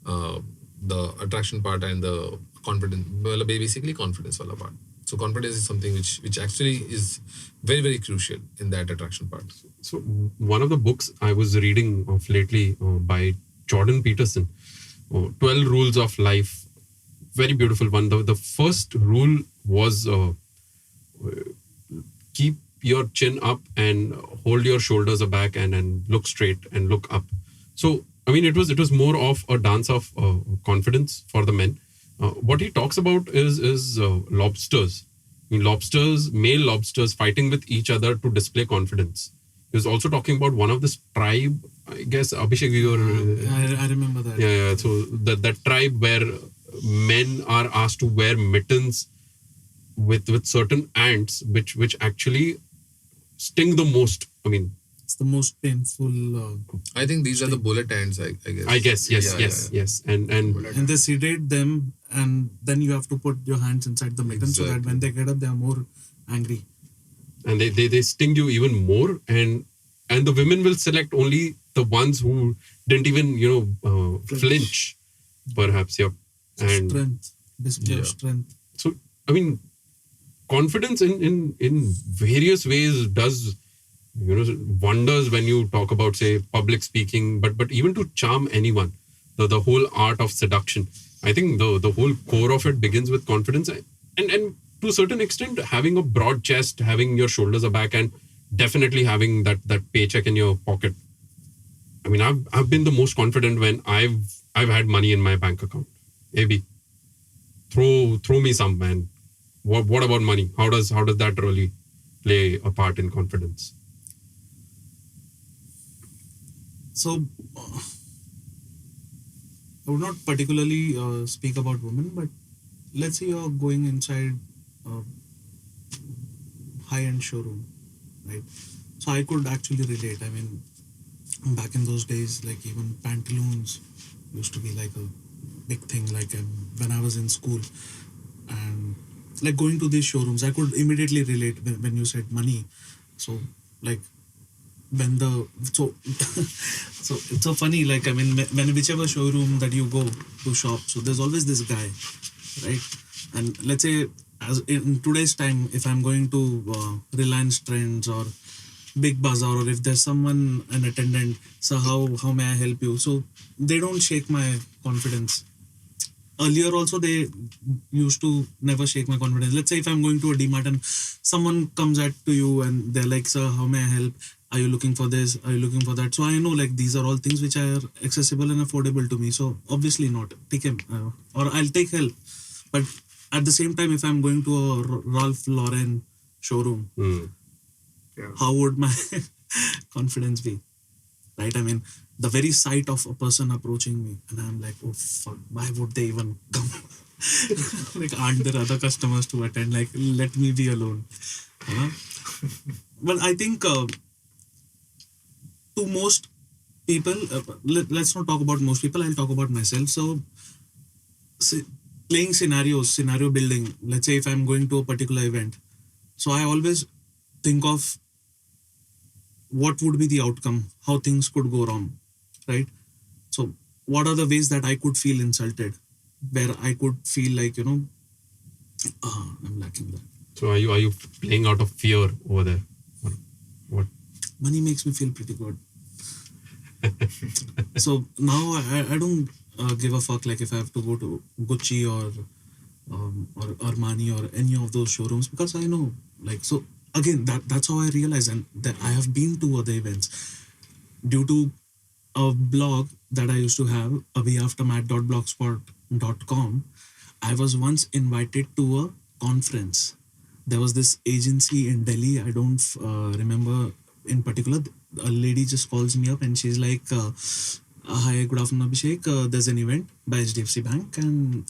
C: the attraction part and the confidence. Well, basically confidence wala part. So confidence is something which actually is very, very crucial in that attraction part.
A: So one of the books I was reading of lately by Jordan Peterson, 12 Rules of Life, very beautiful one. The first rule was keep your chin up and hold your shoulders back and look straight and look up. So I mean, it was more of a dance of confidence for the men. What he talks about is lobsters. I mean, male lobsters fighting with each other to display confidence. He was also talking about one of this tribe, I guess, Abhishek,
B: I remember that.
A: Yeah. So that tribe where men are asked to wear mittens with certain ants, which actually sting the most. I mean,
B: it's the most painful.
C: I think these are the bullet ants. I guess.
A: Yes. And
B: they sedate them, and then you have to put your hands inside the mitten so that when they get up, they are more angry.
A: And they sting you even more, and the women will select only the ones who didn't even flinch, perhaps. Yep. And
B: strength, display of strength.
A: So I mean, confidence in various ways does wonders when you talk about, say, public speaking, but even to charm anyone. The whole art of seduction, I think the whole core of it begins with confidence, and to a certain extent, having a broad chest, having your shoulders back, and definitely having that paycheck in your pocket. I mean, I've been the most confident when I've had money in my bank account. Maybe throw me some, man. What about money? How does that really play a part in confidence?
B: So, I would not particularly speak about women, but let's say you're going inside a high-end showroom, right? So I could actually relate. I mean, back in those days, like even pantaloons used to be like a big thing. Like when I was in school, and like going to these showrooms, I could immediately relate when you said money. So like when so it's so funny. Like I mean, when whichever showroom that you go to shop, so there's always this guy, right? And let's say as in today's time, if I'm going to Reliance Trends or Big Bazaar, or if there's someone, an attendant, so how may I help you? So they don't shake my confidence. Earlier also they used to never shake my confidence. Let's say if I'm going to a DMart and someone comes to you and they're like, sir, how may I help? Are you looking for this? Are you looking for that? So I know like these are all things which are accessible and affordable to me. So obviously not. Take him or I'll take help. But at the same time, if I'm going to a Ralph Lauren showroom, how would my confidence be? Right? I mean, the very sight of a person approaching me, and I'm like, oh fuck, why would they even come? Like, aren't there other customers to attend? Like, let me be alone. Uh, but I think to most people, let's not talk about most people. I'll talk about myself. So, see, playing scenario building. Let's say if I'm going to a particular event, so I always think of what would be the outcome, how things could go wrong, right? So, what are the ways that I could feel insulted, where I could feel like, I'm lacking that.
A: So are you playing out of fear over there? Or what?
B: Money makes me feel pretty good. So now I don't give a fuck like if I have to go to Gucci or Armani or any of those showrooms, because I know, like, so again that's how I realize, and that I have been to other events due to a blog that I used to have, aviaftermath.blogspot.com. I was once invited to a conference. There was this agency in Delhi. I don't remember in particular. A lady just calls me up and she's like, "Hi, good afternoon, Abhishek. There's an event by HDFC Bank, and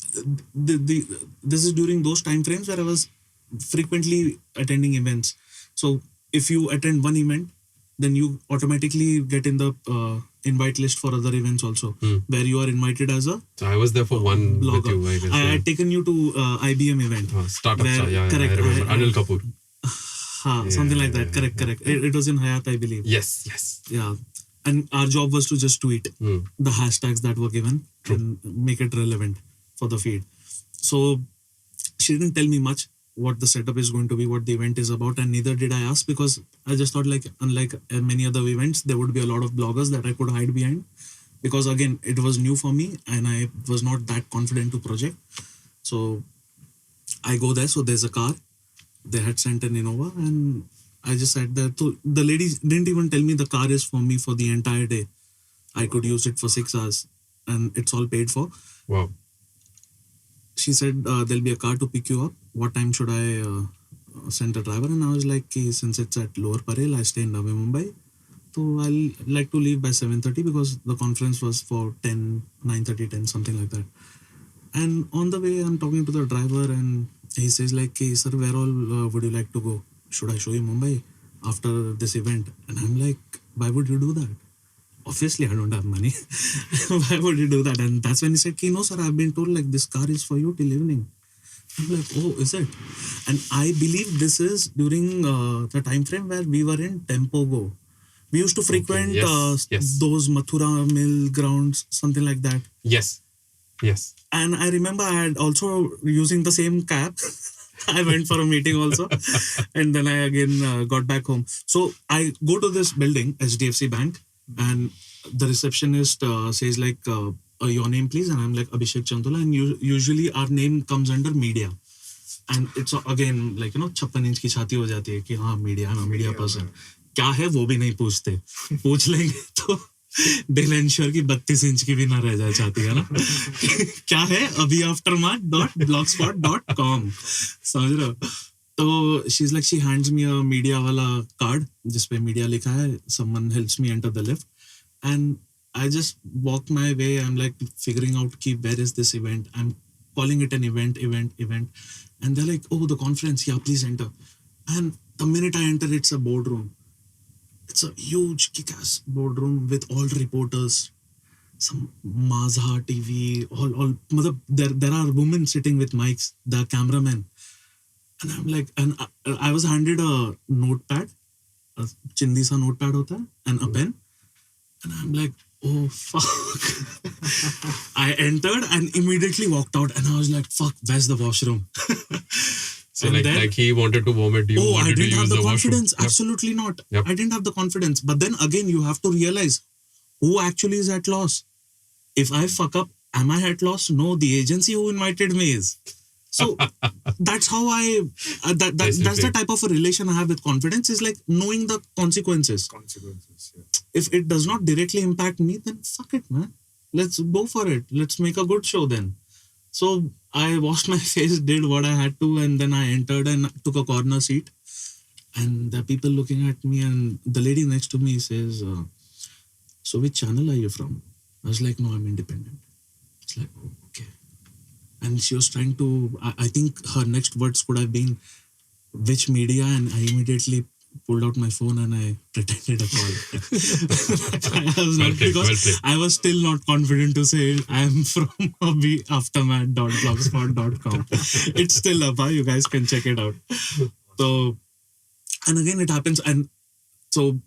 B: this is during those time frames where I was frequently attending events. So if you attend one event, then you automatically get in the invite list for other events also, where you are invited as a
A: So I was there for one
B: blogger.
A: with you, I guess.
B: I had taken you to IBM event.
A: Startup,
B: where-
A: yeah,
B: correct,
A: I remember. Anil Kapoor.
B: Something like that. Correct. It was in Hayat, I believe.
A: Yes.
B: Yeah. And our job was to just tweet the hashtags that were given and make it relevant for the feed. So she didn't tell me much what the setup is going to be, what the event is about, and neither did I ask, because I just thought, like, unlike many other events, there would be a lot of bloggers that I could hide behind, because again, it was new for me and I was not that confident to project. So I go there. So there's a car. They had sent an Innova and I just sat there. So the lady didn't even tell me the car is for me for the entire day. I could use it for 6 hours and it's all paid for.
A: Wow.
B: She said, there'll be a car to pick you up. What time should I send a driver? And I was like, since it's at Lower Parel, I stay in Navi Mumbai. So I'll like to leave by 7:30 because the conference was for 9:30, 10, something like that. And on the way, I'm talking to the driver and he says like, hey, sir, where all would you like to go? Should I show you Mumbai after this event? And I'm like, why would you do that? Obviously, I don't have money. Why would you do that? And that's when he said, no, sir, I've been told like this car is for you till evening. I'm like, oh, is it? And I believe this is during the time frame where we were in Tempo Go. We used to frequent
A: Yes.
B: those Mathura mill grounds, something like that.
A: Yes.
B: And I remember I had also using the same cab. I went for a meeting also. And then I again got back home. So I go to this building, HDFC Bank, and the receptionist says like, your name please. And I'm like, Abhishek Chandula. And usually our name comes under media. And it's again like, 56 inch की छाती हो जाती है कि हाँ media, I'm a media person. क्या है वो भी नहीं पूछते. पूछ लेंगे तो दिल एंश्योर की 32 इंच की भी ना रह जाए छाती है ना. क्या है aviaftermath.blogspot.com. समझ रहे हो. तो she's like, she hands me a media वाला card जिसपे media लिखा है. Someone helps me enter the lift and I just walk my way. I'm like figuring out where is this event. I'm calling it an event. And they're like, oh, the conference. Yeah, please enter. And the minute I enter, it's a boardroom. It's a huge kick-ass boardroom with all reporters. Some Mazha TV, all. There are women sitting with mics, the cameramen. And I'm like, and I was handed a notepad, a chindi sa notepad hota hai, and a pen. And I'm like, oh, fuck. I entered and immediately walked out. And I was like, fuck, where's the washroom?
A: So like he wanted to vomit, you
B: I
A: wanted to
B: didn't have
A: use
B: the
A: the
B: confidence.
A: washroom.
B: Absolutely not.
A: Yep.
B: I didn't have the confidence. But then again, you have to realize who actually is at loss. If I fuck up, am I at loss? No, the agency who invited me is. So that's how that's the type of a relation I have with confidence, is like knowing the consequences.
D: Yeah.
B: If it does not directly impact me, then fuck it, man. Let's go for it. Let's make a good show then. So I washed my face, did what I had to, and then I entered and took a corner seat. And there are people looking at me, and the lady next to me says, so which channel are you from? I was like, no, I'm independent. It's like, oh, okay. and she was trying to. I think her next words could have been, "Which media?" And I immediately pulled out my phone and I pretended a call. I was not, because I was still not confident to say I am from aftermath.blogspot.com. It's still up. You guys can check it out. So, and again, it happens. And so,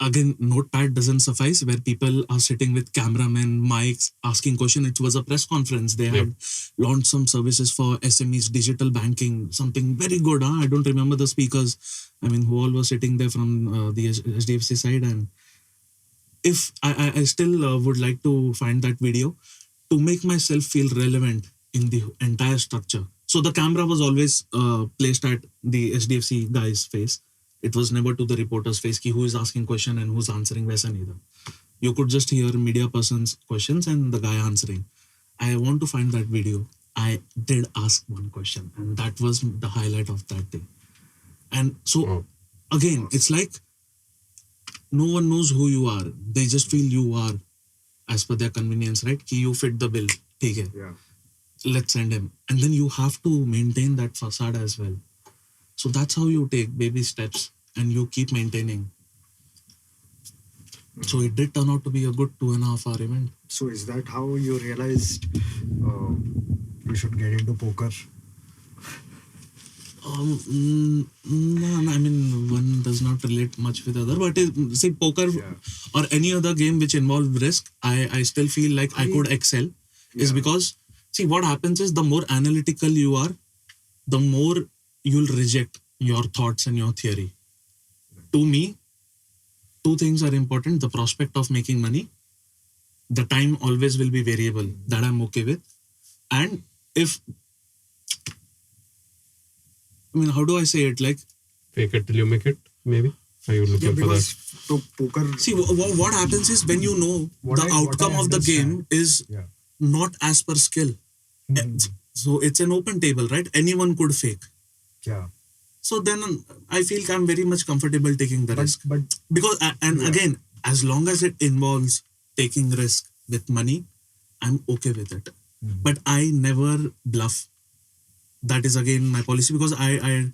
B: again, notepad doesn't suffice, where people are sitting with cameramen, mics, asking questions. It was a press conference. They had launched some services for SMEs, digital banking, something very good. I don't remember the speakers. I mean, who all were sitting there from the HDFC side. And if I still would like to find that video to make myself feel relevant in the entire structure. So the camera was always placed at the HDFC guy's face. It was never to the reporter's face, ki who is asking question and who's answering. Waisa nahi tha. You could just hear media person's questions and the guy answering. I want to find that video. I did ask one question, and that was the highlight of that day. And so, again, it's like no one knows who you are. They just feel you are as per their convenience, right? Ki you fit the bill. Theek hai.
D: Yeah.
B: Let's send him. And then you have to maintain that facade as well. So that's how you take baby steps and you keep maintaining. So it did turn out to be a good 2.5 hour event.
D: So is that how you realized you should get into poker?
B: No, I mean, one does not relate much with other, but see, poker or any other game which involve risk, I still feel like I could excel. Is because, see, what happens is the more analytical you are, the more you'll reject your thoughts and your theory. To me, two things are important: the prospect of making money, the time always will be variable, that I'm okay with. And if, I mean, how do I say it? Like,
A: fake it till you make it, maybe? Are you looking for that?
D: So poker.
B: See, what happens is when you know the outcome of the game is not as per skill. So it's an open table, right? Anyone could fake.
D: Yeah.
B: So then I feel I'm very much comfortable taking the risk. But because, and again, as long as it involves taking risk with money, I'm okay with it. But I never bluff. That is again my policy, because I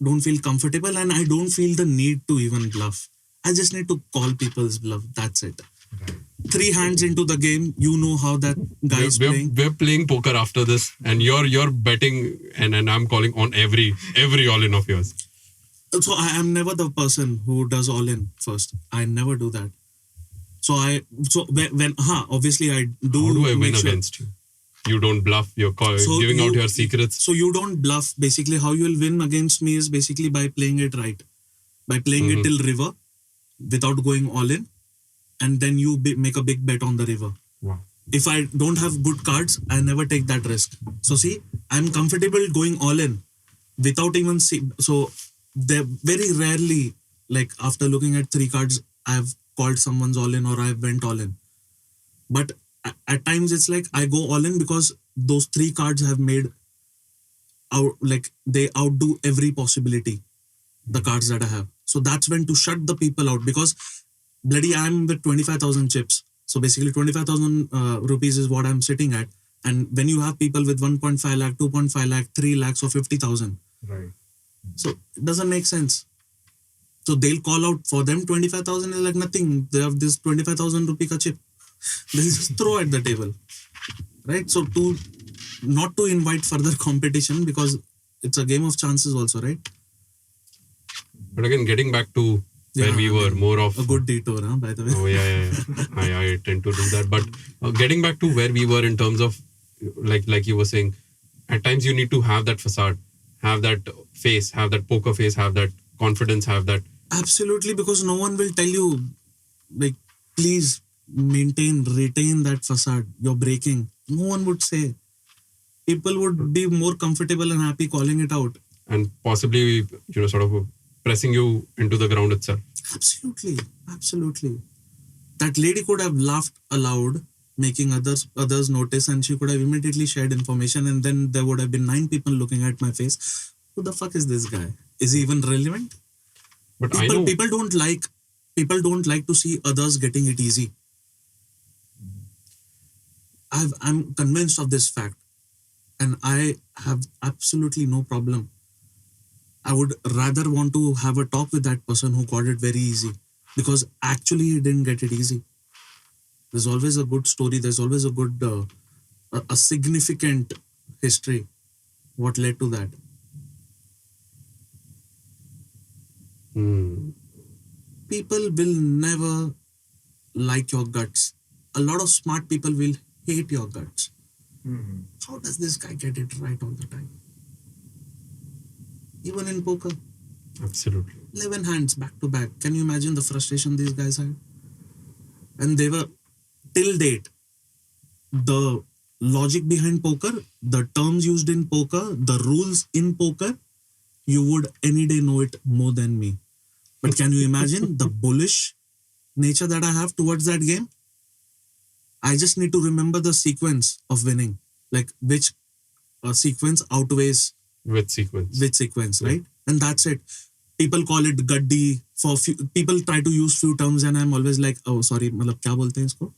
B: don't feel comfortable and I don't feel the need to even bluff. I just need to call people's bluff. That's it.
D: Right.
B: 3 hands into the game, you know how that guy is playing.
A: We're playing poker after this, and you're betting, and I'm calling on every all-in of yours.
B: So I am never the person who does all-in first. I never do that. So when obviously I do.
A: How do I win against you? You don't bluff. You're giving out your secrets.
B: So you don't bluff. Basically, how you will win against me is basically by playing it right, by playing it till river, without going all in. And then you make a big bet on the river.
A: Wow.
B: If I don't have good cards, I never take that risk. So see, I'm comfortable going all in without even so there very rarely, like after looking at 3 cards, I've called someone's all in or I went all in. But at times it's like I go all in because those 3 cards have made out, like they outdo every possibility, the cards that I have. So that's when to shut the people out, because bloody I'm with 25,000 chips. So basically 25,000 rupees is what I'm sitting at. And when you have people with 1.5 lakh, 2.5 lakh, 3 lakhs or 50,000.
D: Right.
B: So it doesn't make sense. So they'll call out, for them 25,000 is like nothing. They have this 25,000 rupee ka chip. They'll just throw at the table. Right? So not to invite further competition, because it's a game of chances also, right?
A: But again, getting back to where we were, more of
B: a good detour, by the way.
A: Oh yeah. I tend to do that. But getting back to where we were in terms of, like you were saying, at times you need to have that facade, have that face, have that poker face, have that confidence, have that.
B: Absolutely, because no one will tell you, like, please retain that facade. You're breaking. No one would say. People would be more comfortable and happy calling it out.
A: And possibly, sort of pressing you into the ground itself.
B: Absolutely. That lady could have laughed aloud, making others notice, and she could have immediately shared information, and then there would have been 9 people looking at my face. Who the fuck is this guy? Is he even relevant?
A: But I know
B: people don't like to see others getting it easy. I'm convinced of this fact. and I have absolutely no problem. I would rather want to have a talk with that person who got it very easy, because actually he didn't get it easy. There's always a good story. There's always a good, a significant history. What led to that? People will never like your guts. A lot of smart people will hate your guts. How does this guy get it right all the time? Even in poker,
A: Absolutely.
B: 11 hands back to back. Can you imagine the frustration these guys had? And they were, till date, the logic behind poker, the terms used in poker, the rules in poker, you would any day know it more than me. But can you imagine the bullish nature that I have towards that game? I just need to remember the sequence of winning, like which sequence outweighs
A: With sequence.
B: which sequence, right? And that's it. People call it gaddi. For few, people try to use few terms, and I'm always like, oh, sorry, मतलब क्या बोलते हैं इसको?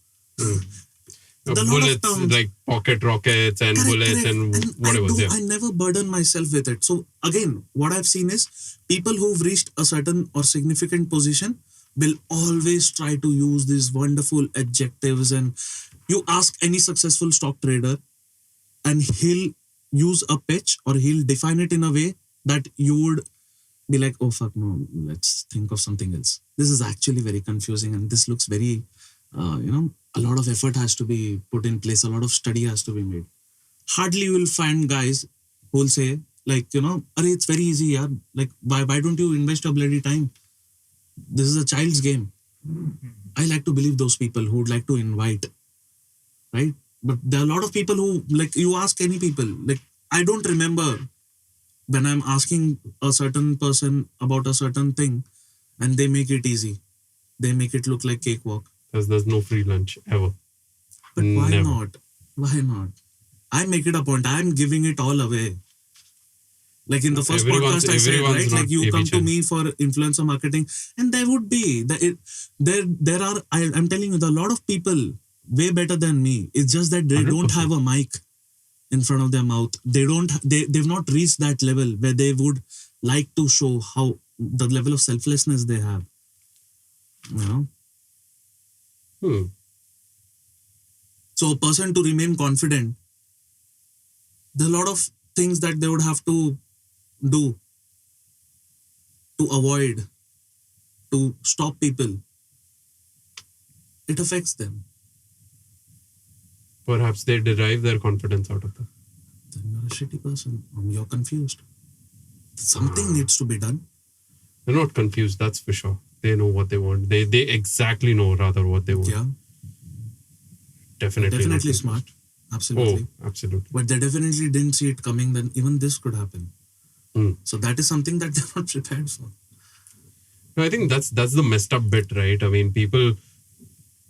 B: The lot of
A: Bullets,
B: terms.
A: like pocket rockets and
B: Correct,
A: bullets
B: correct.
A: and whatever.
B: I never burden myself with it. So again, what I've seen is people who've reached a certain or significant position will always try to use these wonderful adjectives. And you ask any successful stock trader, and he'll use a pitch or he'll define it in a way that you would be like, oh fuck no, let's think of something else. This is actually very confusing, and this looks very, a lot of effort has to be put in place. A lot of study has to be made. Hardly you will find guys who will say like, Arey, it's very easy, yaar. Like, why don't you invest your bloody time? This is a child's game. I like to believe those people who would like to invite, right? But there are a lot of people who, like, you ask any people, like, I don't remember when I'm asking a certain person about a certain thing and they make it easy. They make it look like cakewalk.
A: There's no free lunch ever.
B: But why
A: Never.
B: not? Why not? I make it a point. I'm giving it all away. Like in the first podcast I said, right? Like you come to me for influencer marketing, and there would be, there are, I'm telling you, there are a lot of people way better than me. It's just that they
A: 100%.
B: don't have a mic in front of their mouth. They've not reached that level where they would like to show how the level of selflessness they have. So a person to remain confident, there are a lot of things that they would have to do to avoid, to stop people. It affects them.
A: Perhaps they derive their confidence out of that.
B: Then you're a shitty person. You're confused. Something needs to be done.
A: They're not confused, that's for sure. They know what they want. They exactly know rather what they want.
B: Yeah.
A: Definitely
B: Definitely
A: not
B: smart.
A: confused.
B: Absolutely.
A: Oh, absolutely.
B: But they definitely didn't see it coming, then even this could happen. So that is something that they're not prepared for.
A: No, I think that's the messed up bit, right? I mean, people,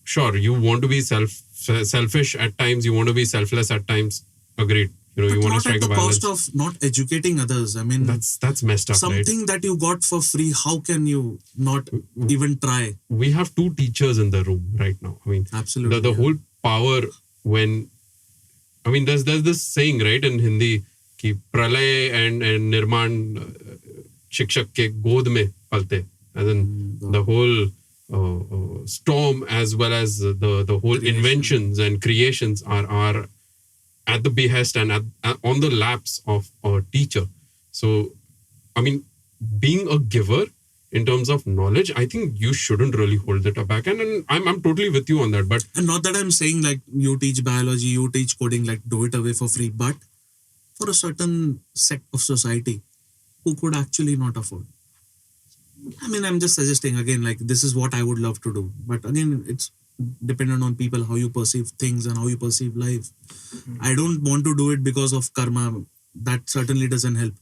A: sure, you want to be selfish at times, you want to be selfless at times. Agreed.
B: But
A: you want to
B: not
A: strike
B: at
A: a
B: the
A: balance.
B: cost of not educating others. I mean,
A: That's messed up, right?
B: something that you got for free, how can you not even try?
A: We have two teachers in the room right now. I mean,
B: Absolutely.
A: the whole power when, I mean, there's this saying, right, in Hindi, कि प्रलय and निर्माण शिक्षक के गोद में पलते. As in the whole storm as well as the whole inventions and creations are at the behest and on the laps of a teacher. So, I mean, being a giver in terms of knowledge, I think you shouldn't really hold it back. And I'm totally with you on that. But
B: And not that I'm saying like you teach biology, you teach coding, like do it away for free. But for a certain sect of society who could actually not afford. I mean, I'm just suggesting again, like this is what I would love to do. But again, it's dependent on people, how you perceive things and how you perceive life. I don't want to do it because of karma. That certainly doesn't help.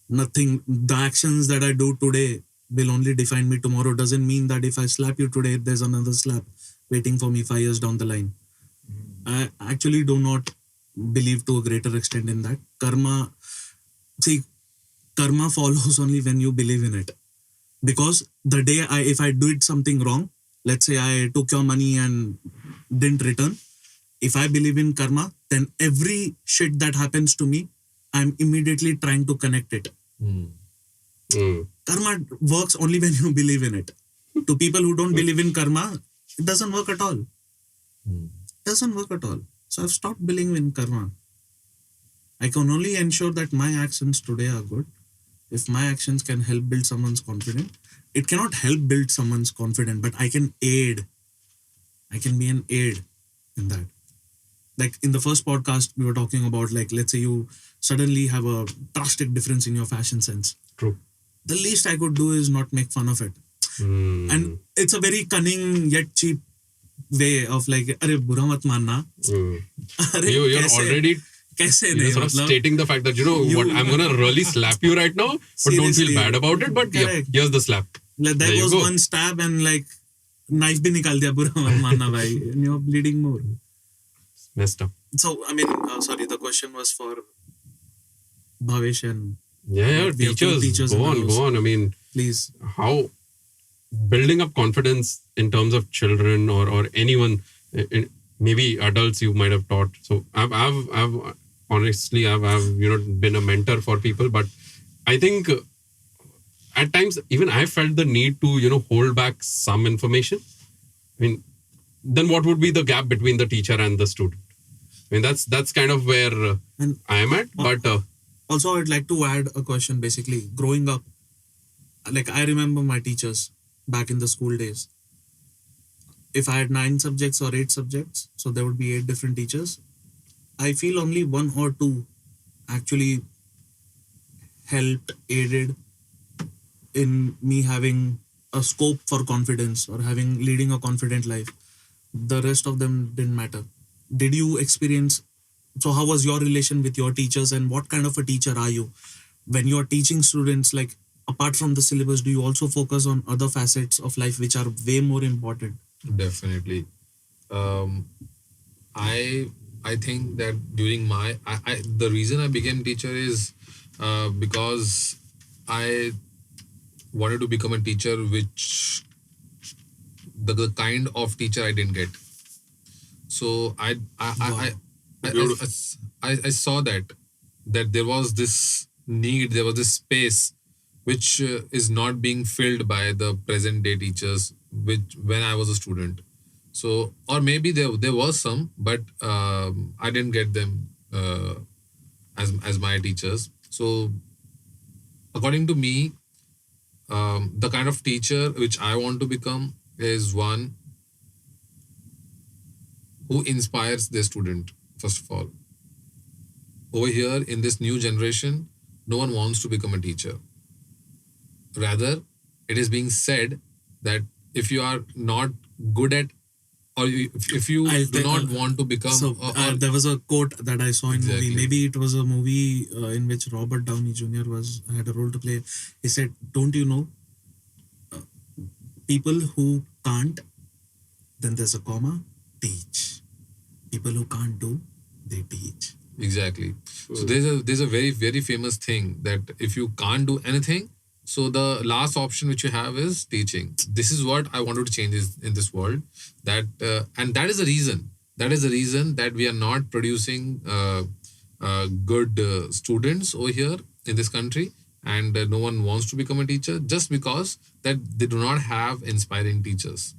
B: Nothing. The actions that I do today will only define me tomorrow. Doesn't mean that if I slap you today, there's another slap waiting for me 5 years down the line. I actually do not believe to a greater extent in that. Karma follows only when you believe in it. Because the day if I did something wrong, let's say I took your money and didn't return, If I believe in karma, then every shit that happens to me, I'm immediately trying to connect it. Karma works only when you believe in it. To people who don't believe in karma, it doesn't work at all. Doesn't work at all. So I've stopped believing in karma. I can only ensure that my actions today are good. If my actions can help build someone's confidence, it cannot help build someone's confidence, but I can aid. I can be an aid in that. Like in the first podcast, we were talking about, like, let's say you suddenly have a drastic difference in your fashion sense.
A: True.
B: The least I could do is not make fun of it. And it's a very cunning yet cheap way of like, "Arey, bura mat manna." Arey,
A: You're
B: kaise-
A: already
B: kaise
A: you're
B: nahi,
A: sort of
B: matlab?
A: stating the fact that, what, I'm going to really slap you right now, but don't feel
B: Seriously.
A: bad about it. But yeah,
B: Correct.
A: here's the slap.
B: Like,
A: There
B: that
A: you
B: was
A: go.
B: one stab and like knife bhi nikal diya, bura mat manna bhai, and you're bleeding more.
A: Messed up.
B: So, I mean, sorry, the question was for Bhavesh and
A: Yeah,
B: we have two
A: teachers.
B: in
A: Go
B: the
A: on,
B: house.
A: go on. I mean,
B: Please.
A: how building up confidence in terms of children or anyone, maybe adults you might have taught. So I've honestly I've been a mentor for people, but I think at times even I felt the need to hold back some information. I mean, then what would be the gap between the teacher and the student? I mean, that's kind of where
B: And
A: I am at. But
B: also, I'd like to add a question. Basically, growing up, like, I remember my teachers back in the school days. If I had 9 subjects or 8 subjects, so there would be 8 different teachers. I feel only 1 or 2 actually helped, aided in me having a scope for confidence or leading a confident life. The rest of them didn't matter. Did you experience? So how was your relation with your teachers, and what kind of a teacher are you when you're teaching students? Like, apart from the syllabus, do you also focus on other facets of life which are way more important?
C: Definitely. I think that during the reason I became teacher is because I wanted to become a teacher which the kind of teacher I didn't get. So I saw that there was this need, there was this space which is not being filled by the present day teachers, which when I was a student. So, or maybe there was some, but I didn't get them as my teachers. So, according to me, the kind of teacher which I want to become is one who inspires their student, first of all. Over here in this new generation, no one wants to become a teacher. Rather, it is being said that if you are not good at, or if you do not want to become...
B: So, there was a quote that I saw in
C: Exactly.
B: movie. Maybe it was a movie in which Robert Downey Jr. had a role to play. He said, "Don't you know, people who can't, then there's a comma, teach. People who can't do, they teach."
C: Exactly. So there's a very, very famous thing that if you can't do anything, so the last option which you have is teaching. This is what I wanted to change in this world. And that is the reason. That is the reason that we are not producing good students over here in this country, and no one wants to become a teacher just because that they do not have inspiring teachers.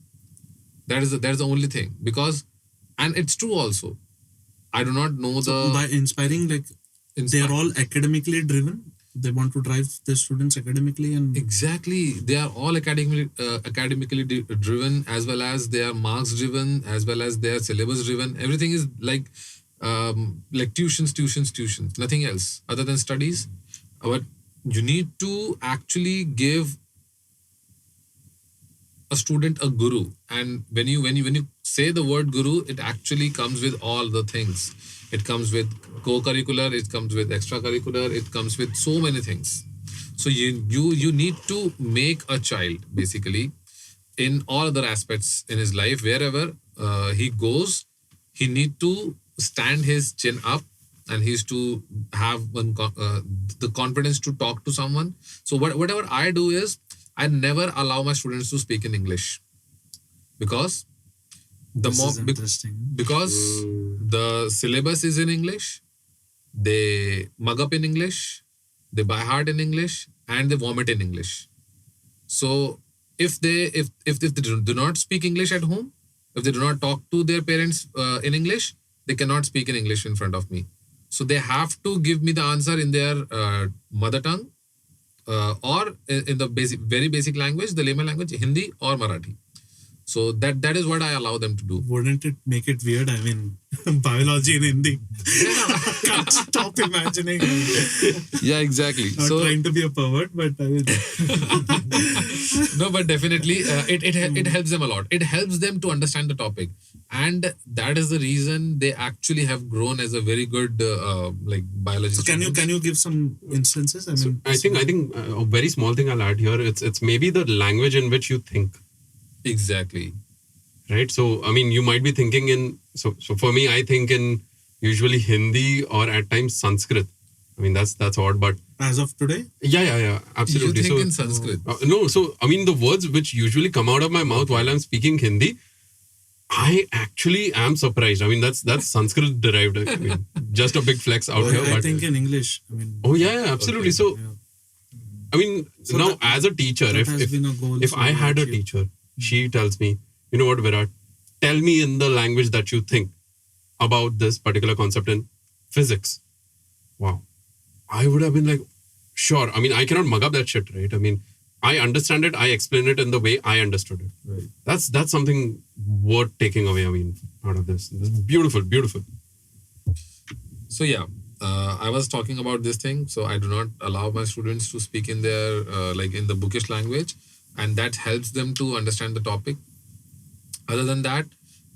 C: That is the only thing. Because, and it's true also. I do not know
B: So by inspiring, like, they're all academically driven. They want to drive their students academically, and
C: Exactly. They are all academically driven, as well as they are marks driven, as well as they are syllabus driven. Everything is like tuitions, nothing else other than studies. But you need to actually give a student a guru, and when you say the word guru, it actually comes with all the things. It comes with co-curricular, it comes with extracurricular, it comes with so many things. So you need to make a child basically in all other aspects in his life. Wherever he goes, he need to stand his chin up, and he's to have the confidence to talk to someone. So whatever I do is I never allow my students to speak in English, because The
B: This
C: more
B: is interesting.
C: because the syllabus is in English, they mug up in English, they by heart in English, and they vomit in English. So if they do not speak English at home, if they do not talk to their parents in English, they cannot speak in English in front of me. So they have to give me the answer in their mother tongue or in the very basic language, the layman language, Hindi or Marathi. So that is what I allow them to do.
B: Wouldn't it make it weird? I mean, biology in Hindi. Can't stop imagining.
C: Yeah, exactly.
B: Not trying to be a pervert, but I mean,
C: No, but definitely it helps them a lot. It helps them to understand the topic, and that is the reason they actually have grown as a very good like biology.
B: so can you give some instances? I mean,
A: I think a very small thing I'll add here. It's maybe the language in which you think.
C: Exactly.
A: Right. So I mean, you might be thinking in. So for me, I think in usually Hindi or at times Sanskrit. I mean, that's odd, but
B: as of today,
A: yeah, absolutely.
C: You think
A: So
C: in Sanskrit?
A: no, so I mean, the words which usually come out of my mouth while I'm speaking Hindi, I actually am surprised. I mean, that's Sanskrit derived. I mean, just a big flex out here.
B: I
A: But
B: think in English. I mean,
A: oh yeah, absolutely.
C: Okay.
A: So
B: yeah.
A: I mean,
B: So
A: now
B: that-
A: as a teacher,
B: that has been a goal
A: if
B: for
A: I
B: you,
A: had a
B: actually.
A: teacher, she tells me, you know what, Virat, tell me in the language that you think about this particular concept in physics. Wow. I would have been like, sure. I mean, I cannot mug up that shit, right? I mean, I understand it. I explain it in the way I understood it.
C: Right.
A: That's something worth taking away. I mean, out of this. This is beautiful, beautiful.
C: So yeah, I was talking about this thing. So I do not allow my students to speak in their like in the bookish language, and that helps them to understand the topic. Other than that,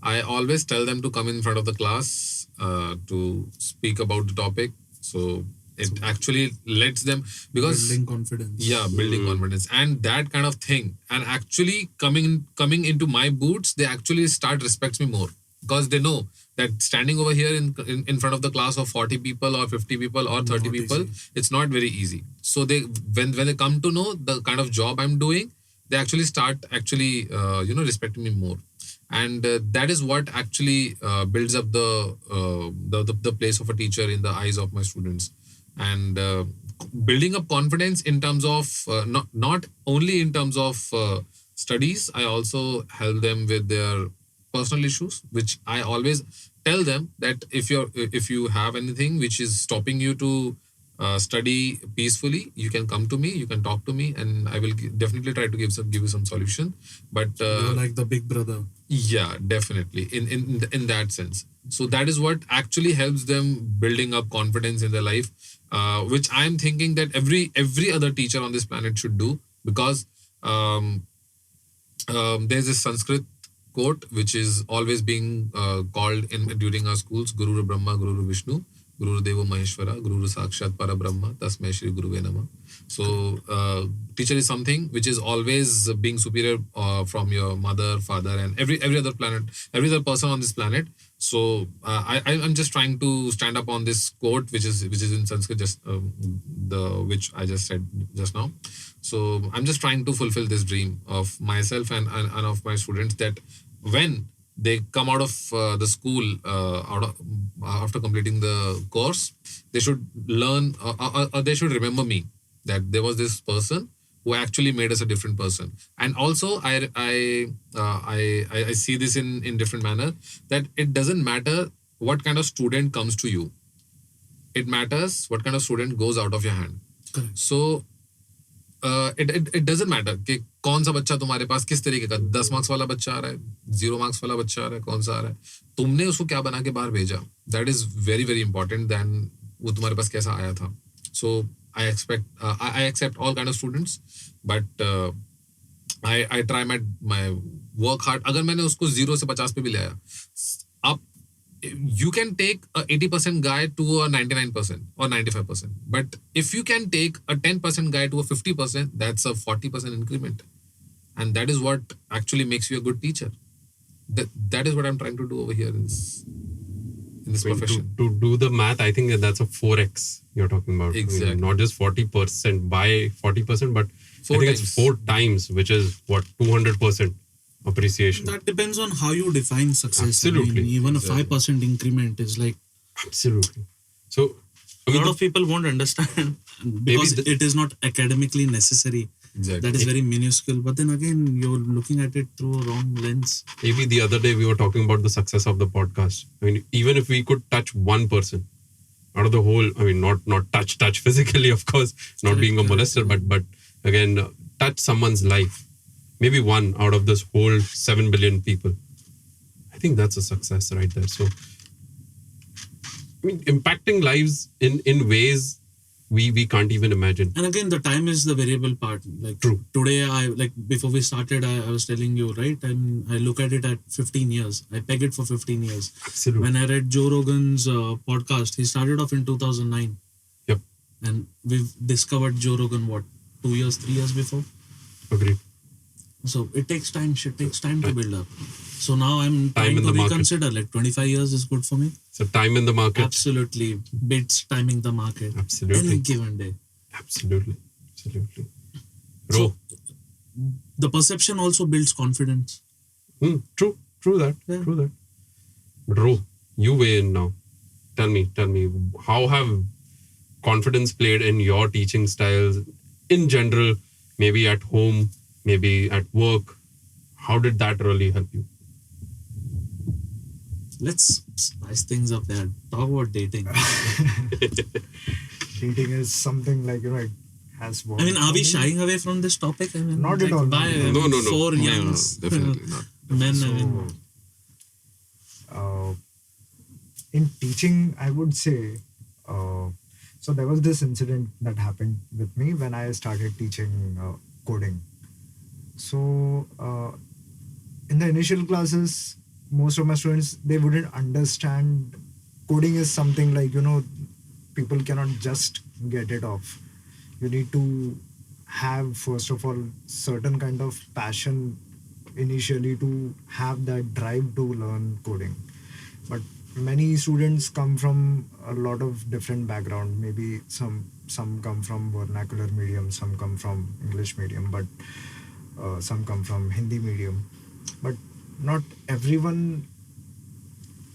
C: I always tell them to come in front of the class to speak about the topic. So it actually lets them, because
B: building confidence.
C: yeah, building confidence and that kind of thing, and actually coming into my boots, they actually start respects me more, because they know that standing over here in front of the class of 40 people or 50 people or 30
B: Not
C: people,
B: easy.
C: it's not very easy. So they when they come to know the kind of job I'm doing, they actually start respecting me more, and that is what actually builds up the place of a teacher in the eyes of my students, and building up confidence in terms of not only in terms of studies. I also help them with their personal issues, which I always tell them that if you have anything which is stopping you to study peacefully, you can come to me, you can talk to me, and I will definitely try to give you some solution. But
B: You're like the big brother.
C: yeah, definitely in that sense. So that is what actually helps them building up confidence in their life, which I'm thinking that every other teacher on this planet should do, because there's this Sanskrit quote which is always being called during our schools: Guru Brahma, Guru Vishnu, Guru Deva Maheshwara, Guru Sakshat Parabrahma, Tasmai Shri Guruve Namah. So teacher is something which is always being superior from your mother, father, and every other person on this planet. So I'm just trying to stand up on this quote which is in Sanskrit, just which I just said just now. So I'm just trying to fulfill this dream of myself and of my students, that when they come out of the school after completing the course, they should learn or they should remember me, that there was this person who actually made us a different person. And also I see this in different manner, that it doesn't matter what kind of student comes to you, it matters what kind of student goes out of your hand.
B: Correct.
C: So it doesn't matter कि कौन सा बच्चा तुम्हारे पास किस तरीके का 10 marks वाला बच्चा आ रहा है, 0 मार्क्स वाला बच्चा आ रहा है, कौन सा आ रहा है, तुमने उसको क्या बना के बाहर भेजा. That is very very important then वो तुम्हारे पास कैसा आया था. सो I accept all kind of students, but I try my work hard. अगर मैंने उसको 0 से 50 पे भी ले आया, आप you can take a 80% guy to a 99% or 95%, but if you can take a 10% guy to a 50%, that's a 40% increment, and that is what actually makes you a good teacher. That is what I'm trying to do over here in this profession.
A: To do the math, I think that's a 4x you're talking about.
C: Exactly.
A: I mean, not just 40% by 40%, but I
C: 4
A: think
C: times.
A: it's 4 times, which is what, 200%. appreciation.
B: That depends on how you define success.
A: Absolutely.
B: I mean, even
C: Exactly.
B: a 5% increment is like,
A: Absolutely. So, I
B: a
A: mean,
B: lot of people won't understand because
A: the-
B: it is not academically necessary.
C: Exactly.
B: That is very minuscule. But then again, you're looking at it through a wrong lens.
A: maybe the other day we were talking about the success of the podcast. I mean, even if we could touch one person out of the whole, I mean, not touch physically, of course, not being a molester, but again, touch someone's life. Maybe one out of this whole 7 billion people. I think that's a success right there. So, I mean, impacting lives in ways we can't even imagine.
B: And again, the time is the variable part. Like
A: True.
B: today, before we started, I was telling you, right? I look at it at 15 years. I peg it for 15 years.
A: Absolutely.
B: When I read Joe Rogan's podcast, he started off in 2009.
A: Yep.
B: And we've discovered Joe Rogan, 3 years before?
A: Agreed.
B: So it takes time. Shit takes time to build up. So now I'm
A: Time
B: trying
A: in
B: to
A: the market.
B: reconsider. Like 25 years is good for me.
A: So time in the market.
B: Absolutely. Bits timing the market.
A: Absolutely.
B: Any given day.
A: Absolutely.
B: So the perception also builds confidence.
A: True that.
B: Yeah.
A: True that. But Ro, you weigh in now. Tell me, how have confidence played in your teaching styles in general, maybe at home, maybe at work? How did that really help you?
B: Let's spice things up there. Talk about dating.
D: Dating is something like, it has worked.
B: I mean, are
D: for
B: we
D: me.
B: shying away from this topic? I mean,
D: Not at all.
B: By,
A: No.
B: Four
C: No,
B: young
C: definitely not.
B: men.
D: So,
B: I mean,
D: in teaching, I would say, so there was this incident that happened with me when I started teaching coding. So in the initial classes, most of my students, they wouldn't understand coding is something like, people cannot just get it off. You need to have, first of all, certain kind of passion initially to have that drive to learn coding. But many students come from a lot of different background. Maybe some come from vernacular medium, some come from English medium, but some come from Hindi medium. But not everyone,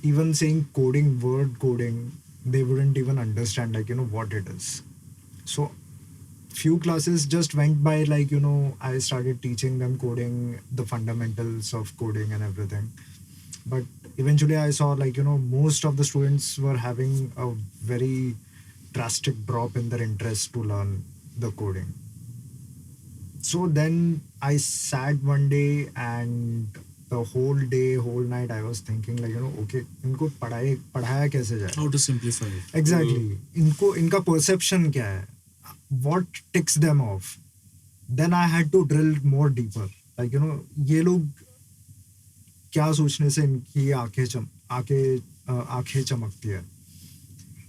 D: even saying coding, word coding, they wouldn't even understand what it is. So few classes just went by I started teaching them coding, the fundamentals of coding and everything. But eventually I saw most of the students were having a very drastic drop in their interest to learn the coding. So then I sat one day and the whole day, whole night I was thinking okay, इनको पढ़ाया कैसे जाए?
B: how to simplify it.
D: Exactly. इनका perception क्या है? What ticks them off? Then I had to drill more deeper. ये लोग क्या सोचने से इनकी आंखें चमकती है.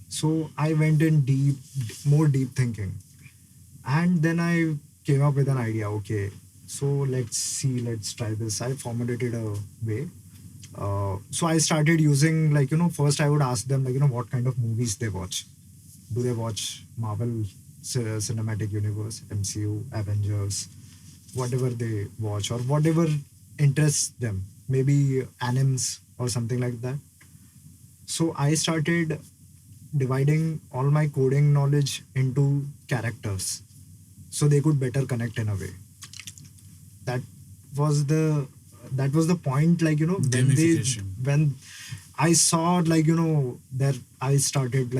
D: So I went in more deep thinking. And then I came up with an idea. Okay, so let's try this. I formulated a way. So I started using first I would ask them what kind of movies they watch. Do they watch Marvel Cinematic Universe, MCU, Avengers, whatever they watch or whatever interests them, maybe animes or something like that. So I started dividing all my coding knowledge into characters so they could better connect in a way. That was the point,
B: Gamification.
D: when I saw there I started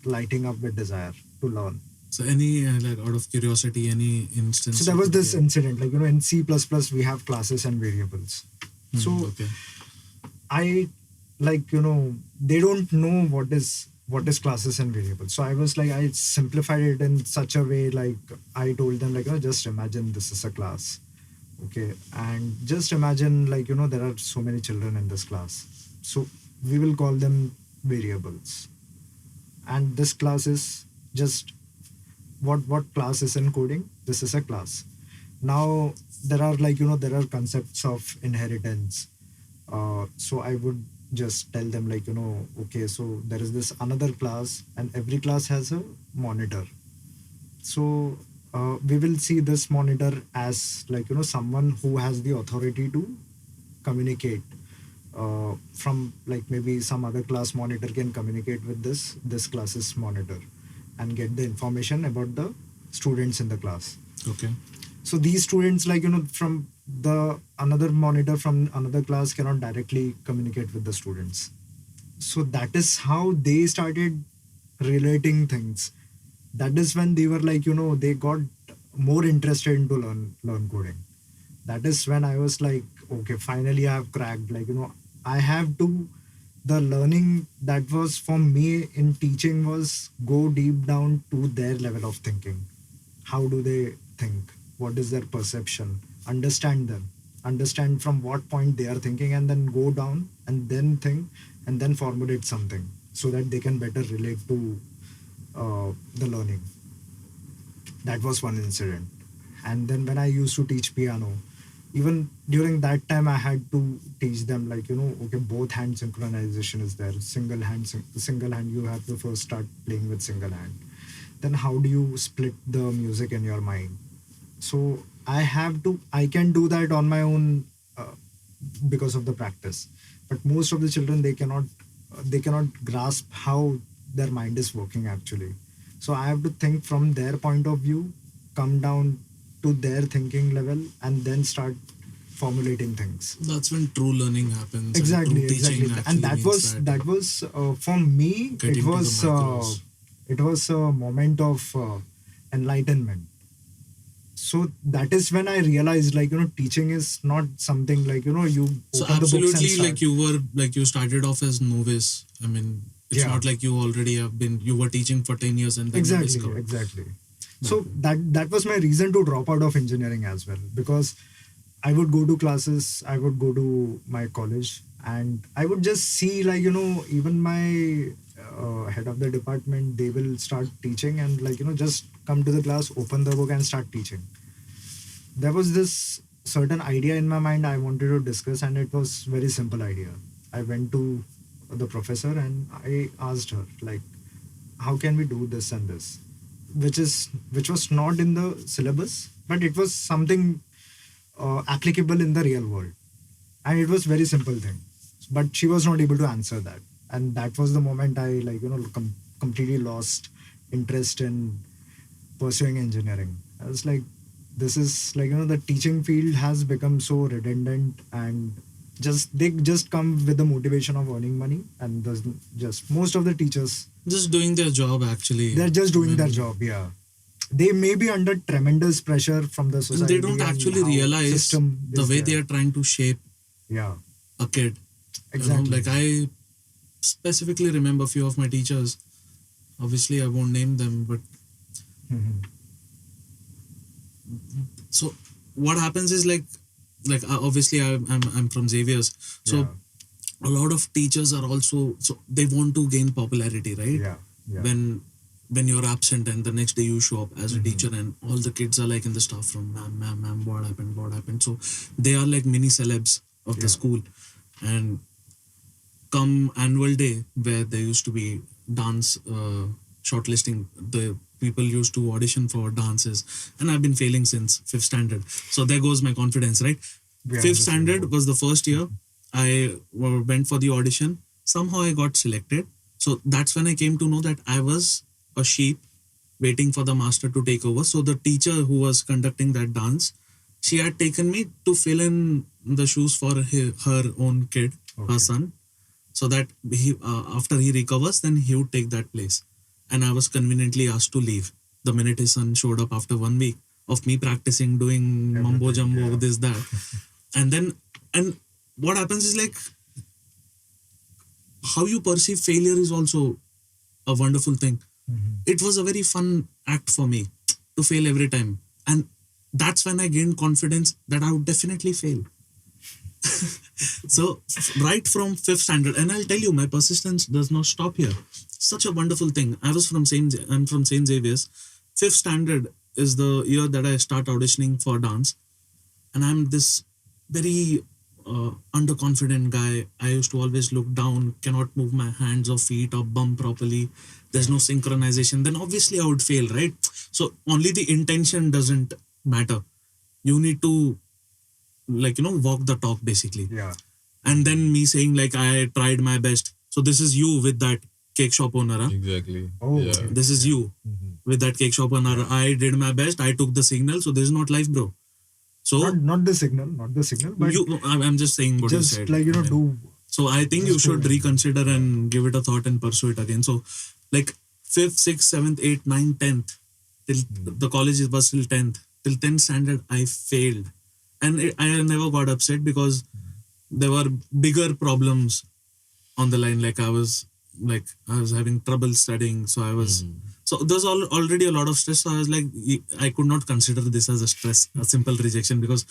D: lighting up with desire to learn.
B: So any out of curiosity, any instance?
D: So there was this incident in C++ we have classes and variables. So
B: okay.
D: I they don't know what is classes and variables. So I was I simplified it in such a way I told them just imagine this is a class, okay, and just imagine there are so many children in this class, so we will call them variables, and this class is just what class is in coding. This is a class. Now there are there are concepts of inheritance. So I would just tell them okay, so there is this another class and every class has a monitor. So we will see this monitor as like someone who has the authority to communicate from like maybe some other class monitor can communicate with this class's monitor and get the information about the students in the class.
B: Okay.
D: So these students like from the another monitor from another class cannot directly communicate with the students. So that is how they started relating things. That is when they were like they got more interested into learn coding. That is when I was like, okay, finally I have cracked. Like I have to. The learning that was for me in teaching was go deep down to their level of thinking. How do they think? What is their perception? Understand them. Understand from what point they are thinking, and then go down and then think and then formulate something so that they can better relate to the learning. That was one incident. And then when I used to teach piano, even during that time I had to teach them like okay, both hand synchronization is there. Single hand you have to first start playing with single hand. Then how do you split the music in your mind? So I can do that on my own because of the practice. But most of the children they cannot grasp how their mind is working actually. So I have to think from their point of view, come down to their thinking level, and then start formulating things.
B: That's when true learning happens.
D: Exactly,
B: and true teaching
D: exactly. And
B: actually
D: that was for me.
B: Getting to the macros.
D: It was a moment of enlightenment. So that is when I realized like teaching is not something like you
B: So
D: open the books and
B: absolutely,
D: start.
B: like you started off as novice. I mean, it's
D: Yeah.
B: not like you already have been. You were teaching for 10 years and then you discovered.
D: Exactly. So that was my reason to drop out of engineering as well, because I would go to classes, I would go to my college, and I would just see like even my head of the department, they will start teaching and like just come to the class, open the book and start teaching. There was this certain idea in my mind I wanted to discuss, and it was very simple idea. I went to the professor and I asked her like, how can we do this and this, which was not in the syllabus, but it was something applicable in the real world, and it was very simple thing, but she was not able to answer that. And that was the moment I like completely lost interest in pursuing engineering. I was like, this is like the teaching field has become so redundant, and they just come with the motivation of earning money, and just most of the teachers,
B: Just doing their job actually.
D: they're just doing their job. Yeah, they may be under tremendous pressure from the
B: And
D: society.
B: they don't
D: and
B: actually
D: how
B: realize
D: system
B: the
D: is
B: way
D: there.
B: they are trying to shape
D: Yeah,
B: a kid.
D: exactly.
B: Like I specifically remember a few of my teachers. Obviously, I won't name them, but
D: Mhm.
B: so what happens is like obviously I'm from Xavier's, so
D: Yeah.
B: a lot of teachers are also, so they want to gain popularity, right?
D: Yeah, yeah.
B: When you're absent and the next day you show up as a teacher and all the kids are like in the staff room, ma'am, what happened, so they are like mini celebs of the
D: Yeah.
B: school. And come annual day where there used to be dance shortlisting, the people used to audition for dances, and I've been failing since 5th standard, so there goes my confidence, right?
D: Yeah,
B: 5th
D: that's
B: standard
D: right.
B: was the first year I went for the audition. Somehow I got selected, so that's when I came to know that I was a sheep waiting for the master to take over. So the teacher who was conducting that dance, she had taken me to fill in the shoes for her own kid, her
D: Okay.
B: son, so that he after he recovers, then he would take that place. And I was conveniently asked to leave the minute his son showed up after 1 week of me practicing, doing mumbo
D: Everything,
B: jumbo,
D: yeah.
B: this, that. And what happens is like how you perceive failure is also a wonderful thing.
D: Mhm.
B: It was a very fun act for me to fail every time. And that's when I gained confidence that I would definitely fail. So right from 5th standard, and I'll tell you, my persistence does not stop here. Such a wonderful thing. I'm from St. Xavier's. 5th standard is the year that I start auditioning for dance. And I'm this very underconfident guy. I used to always look down, cannot move my hands or feet or bum properly. There's no synchronization. Then obviously I would fail, right? So only the intention doesn't matter. You need to walk the talk basically.
D: Yeah.
B: And then me saying like I tried my best. So this is you with that cake shop owner. Huh?
C: Exactly.
D: Oh,
C: Yeah.
D: okay.
B: This is you with that cake shop owner. I did my best. I took the signal. So this is not life, bro. So
D: Not the signal, but
B: I'm just saying what you
D: just
B: said.
D: like, do.
B: So I think you should reconsider and give it a thought and pursue it again. So like 5th, 6th, 7th, 8th, 9th, 10th, till the college was till 10th. Till 10th standard, I failed. And I never got upset because there were bigger problems on the line. Like I was having trouble studying. So I was, so there's already a lot of stress. So I was like, I could not consider this as a simple rejection because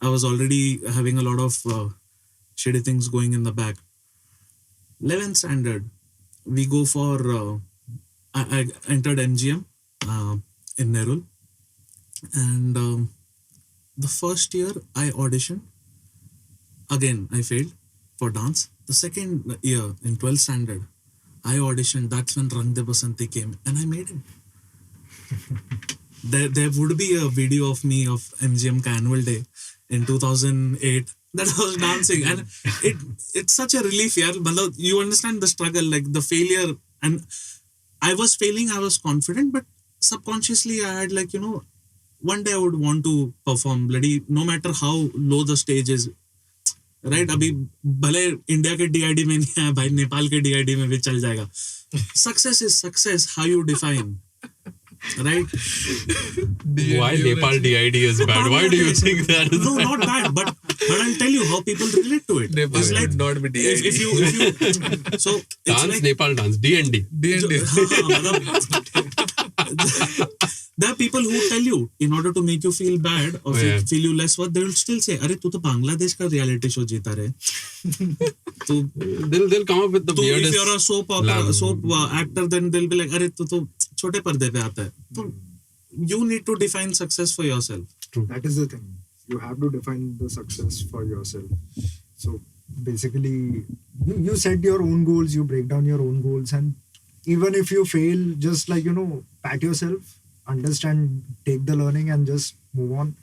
B: I was already having a lot of shitty things going in the back. 11th standard, we go for, I entered MGM in Nerul. And the first year I auditioned. Again, I failed for dance. The second year in 12th standard, I auditioned. That's when Rang De Basanti came and I made it. There would be a video of me of MGM ka annual day in 2008 that I was dancing, and it's such a relief. Yeah, you understand the struggle, like the failure, and I was failing. I was confident, but subconsciously I had like, one day I would want to perform, bloody, no matter how low the stage is. Right? अभी भले India के DID में नहीं है भाई, नेपाल के DID में भी चल जाएगा. Success is success. How you define? Right?
A: Why Nepal DID is bad? Why do you think that is
B: No, not bad, but I'll tell you how people relate to it.
C: Nepal
B: It's like
C: should not be DID.
B: if you so it's
A: dance,
B: like,
A: Nepal dance, DND.
B: there are people who tell you in order to make you feel bad or feel you less worth, they will still say, "अरे तू तो बांग्लादेश का reality show जीता रहे."
A: They'll come up with the weirdest.
B: If you're a soap actor, then they'll be like, "अरे तू तो छोटे पर्दे पे आता है." So you need to define success for yourself.
D: That is the thing. You have to define the success for yourself. So basically, you set your own goals, you break down your own goals, and even if you fail, just like, pat yourself, understand, take the learning and just move on.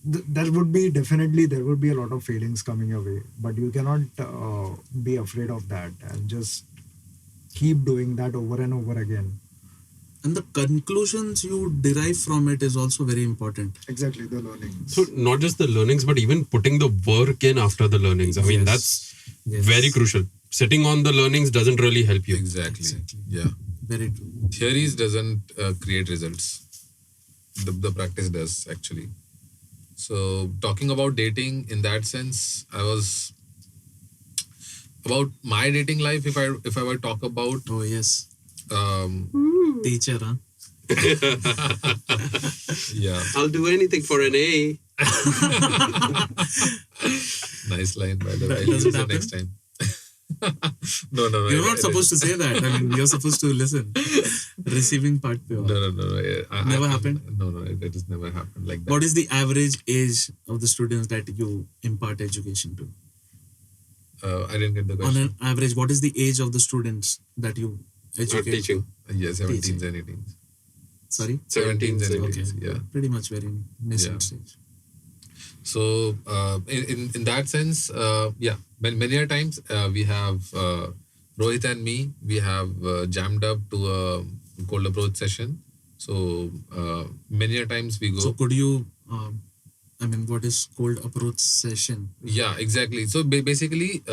D: There would be a lot of failings coming your way, but you cannot be afraid of that and just keep doing that over and over again.
B: And the conclusions you derive from it is also very important.
D: Exactly, the learnings.
A: So not just the learnings, but even putting the work in after the learnings. I mean, that's very crucial. Sitting on the learnings doesn't really help you.
C: Exactly. Yeah.
B: Very true.
C: Theories doesn't create results. The practice does, actually. So talking about dating in that sense, I was about my dating life. If I were to talk about,
B: Oh yes, teacher, huh?
C: yeah,
A: I'll do anything for an A.
C: nice line by the way.
B: Does it
C: Use it
B: happen?
C: next time. No.
B: You're not supposed to say that. I mean, you're supposed to listen. Receiving part pure.
C: No.
B: Never happened?
C: No, it has never happened like that.
B: What is the average age of the students that you impart education to?
C: I didn't get the
B: On
C: question.
B: an average, what is the age of the students that you educate?
A: Teaching.
C: Yeah, 17s
B: teaching.
C: and 18s.
B: Sorry?
C: 17s and
B: Okay.
C: 18s, yeah.
B: Pretty much very nascent
C: Yeah.
B: stage.
C: So in that sense, many a times we have Rohit and me, we have jammed up to a cold approach session. So many a times we go.
B: So could you, what is cold approach session?
C: Yeah, exactly. So basically,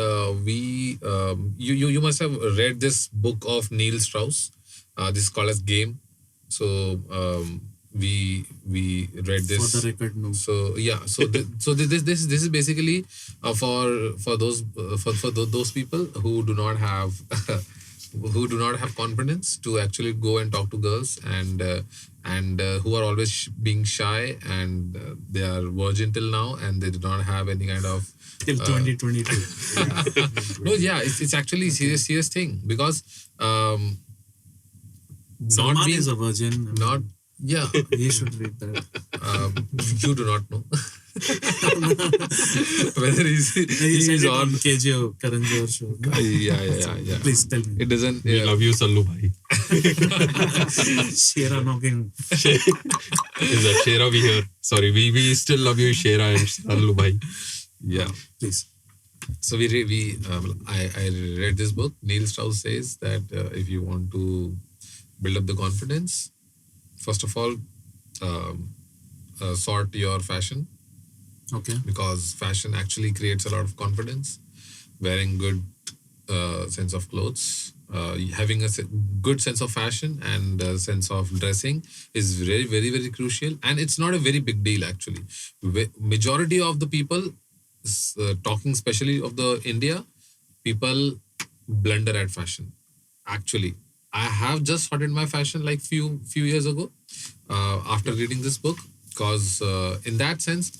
C: you must have read this book of Neil Strauss. This is called as Game. So we read this.
B: For the record, no.
C: So yeah, so this is basically for those people who do not have confidence to actually go and talk to girls, and who are always being shy, and they are virgin till now, and they do not have any kind of
B: Till 2022.
C: no, yeah, it's actually serious thing, because
B: Salman is a virgin.
C: not yeah
B: He should read that.
C: you do not know. Whether he's on.
B: KG or Karan Johar show.
C: Yeah.
B: Please tell me.
C: It doesn't.
A: We love you, Sallu bhai.
B: Shera knocking.
A: Is that Shera we hear? Sorry, we still love you, Shera and Sallu bhai.
C: Yeah.
B: Please.
C: So I read this book. Neil Strauss says that if you want to build up the confidence, first of all, sort your fashion.
B: Okay.
C: Because fashion actually creates a lot of confidence. Wearing good sense of clothes, having a good sense of fashion and sense of dressing is very, very, very crucial. And it's not a very big deal actually. Majority of the people, talking especially of the India, people blunder at fashion. Actually, I have just started my fashion like few years ago after reading this book. Because in that sense,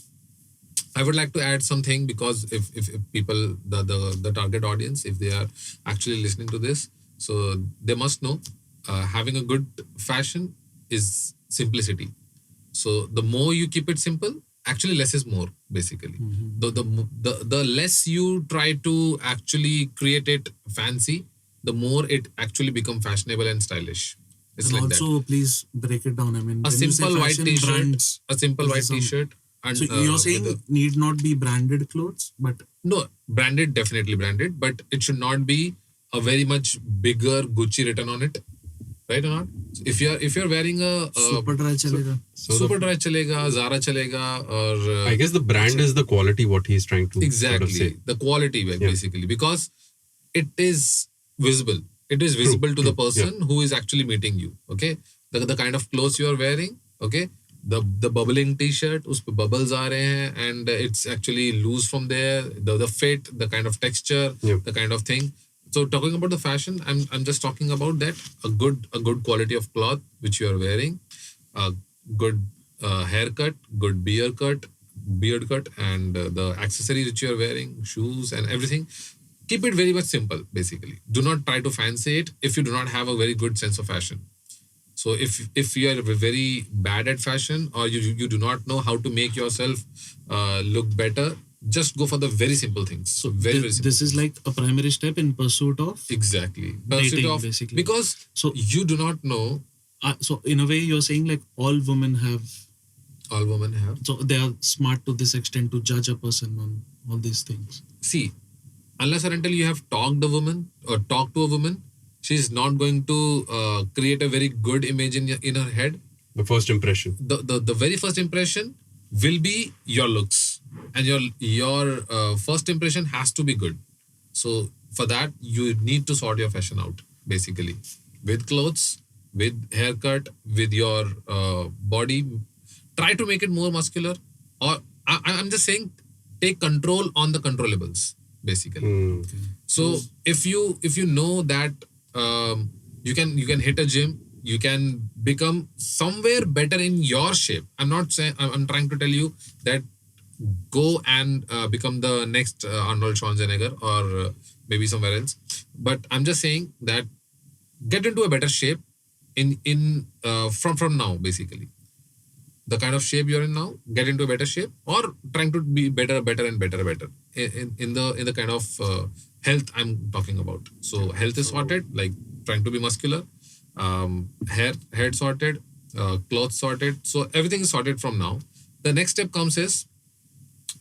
C: I would like to add something, because if people, the target audience, if they are actually listening to this, so they must know having a good fashion is simplicity. So the more you keep it simple, actually less is more, basically. The less you try to actually create it fancy, the more it actually become fashionable and stylish. It's
B: and
C: like
B: also,
C: that.
B: please break it down. I mean,
C: A
B: when you say
C: simple white
B: fashion
C: t-shirt,
B: brands,
C: a simple white
B: some-
C: t-shirt. And,
B: so you're saying
C: with
B: need not be branded clothes, but
C: no, branded, definitely branded, but it should not be a very much bigger Gucci written on it, right or not? If you're wearing a
B: super dry chalega.
C: super dry chalega, Zara chalega, or
A: I guess the brand is the quality what he's trying to
C: exactly
A: sort of say.
C: the quality basically, because it is visible. It is visible to the person who is actually meeting you. Okay, the kind of clothes you are wearing. Okay. The bubbling t-shirt, us pe bubbles aa rahe hain, and it's actually loose from there. The fit, the kind of texture, the kind of thing. So talking about the fashion, I'm just talking about that a good quality of cloth which you are wearing, a good haircut, good beard cut, and the accessories which you are wearing, shoes and everything. Keep it very much simple, basically. Do not try to fancy it if you do not have a very good sense of fashion. So if you are very bad at fashion, or you do not know how to make yourself look better, just go for the very simple things.
B: So
C: very simple.
B: this is like a primary step in pursuit of
C: Exactly.
B: dating, basically.
C: Because
B: So-
C: you do not know.
B: so in a way you're saying like all women have,
C: All women have.
B: so they are smart to this extent to judge a person on all these things.
C: See, unless or until you have talked a woman or talked to a woman, she's not going to create a very good image in her head.
A: The first impression.
C: The very first impression will be your looks, and your first impression has to be good. So for that, you need to sort your fashion out, basically, with clothes, with haircut, with your body. Try to make it more muscular, or I'm just saying, take control on the controllables, basically. So if you know that you can hit a gym, you can become somewhere better in your shape. I'm not saying, I'm trying to tell you that go and become the next Arnold Schwarzenegger or maybe somewhere else. But I'm just saying that get into a better shape from now, basically. The kind of shape you're in now, get into a better shape, or trying to be better in the kind of health I'm talking about. So health is sorted, like trying to be muscular, hair sorted, clothes sorted. So everything is sorted from now. The next step comes is